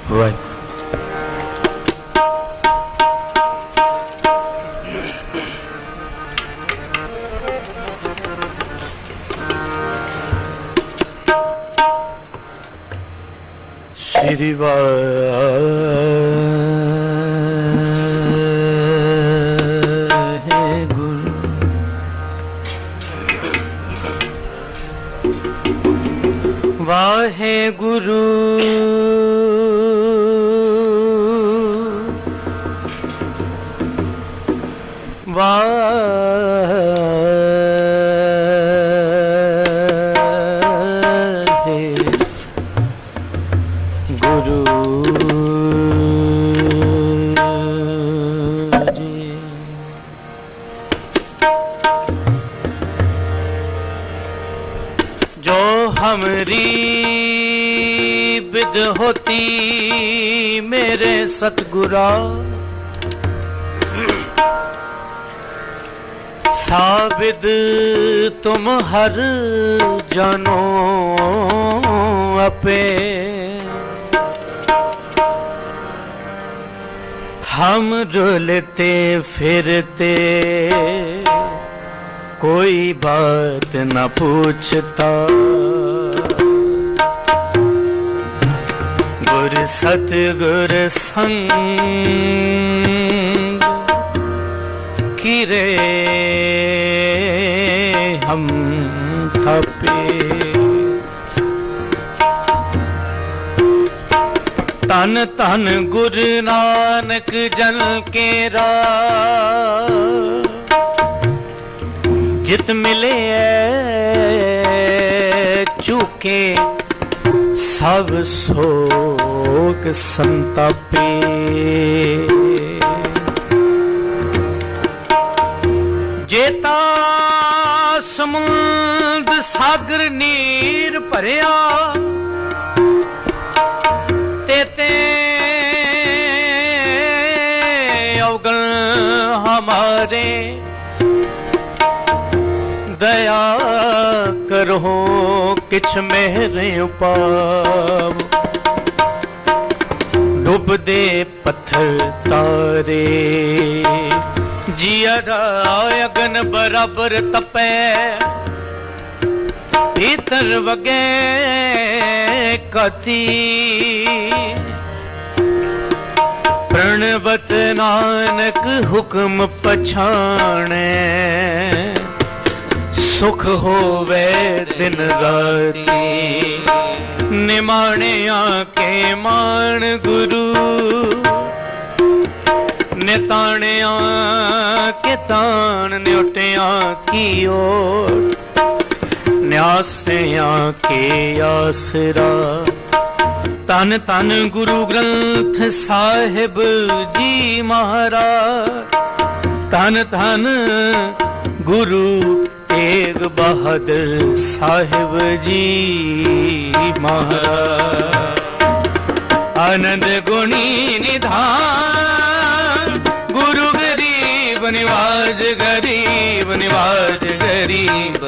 right. Shri Vaheguru. Vaheguru. जो हमरी बिद होती मेरे सतगुरा, साबिद तुम हर जानो अपे। हम रुलते फिरते कोई बात न पूछता, गुर सतगुर संग किरे हम थपे। तन तन गुरु नानक जन केरा, जित मिले चूके सब सोग संतापे। जेता समुंद सागर नीर भरिया, तेते अवगण हमारे। दया करो किछ मेरे उपाव, डूब दे पत्थर तारे। जियरा अगन बराबर तपे, भीतर वगे कती। प्रणवत नानक हुक्म पछाणे, सुख होवे दिन राती। निमाणिया के मान गुरु, निताणिया के तान। न्योटिया की ओर, न्यासिया के आसरा। तन तन गुरु ग्रंथ साहिब जी महाराज। तन तन गुरु तेग बहादुर साहिब जी महाराज। आनंद गुणी निधान, गुरु गरीब निवाज गरीब निवाज गरीब।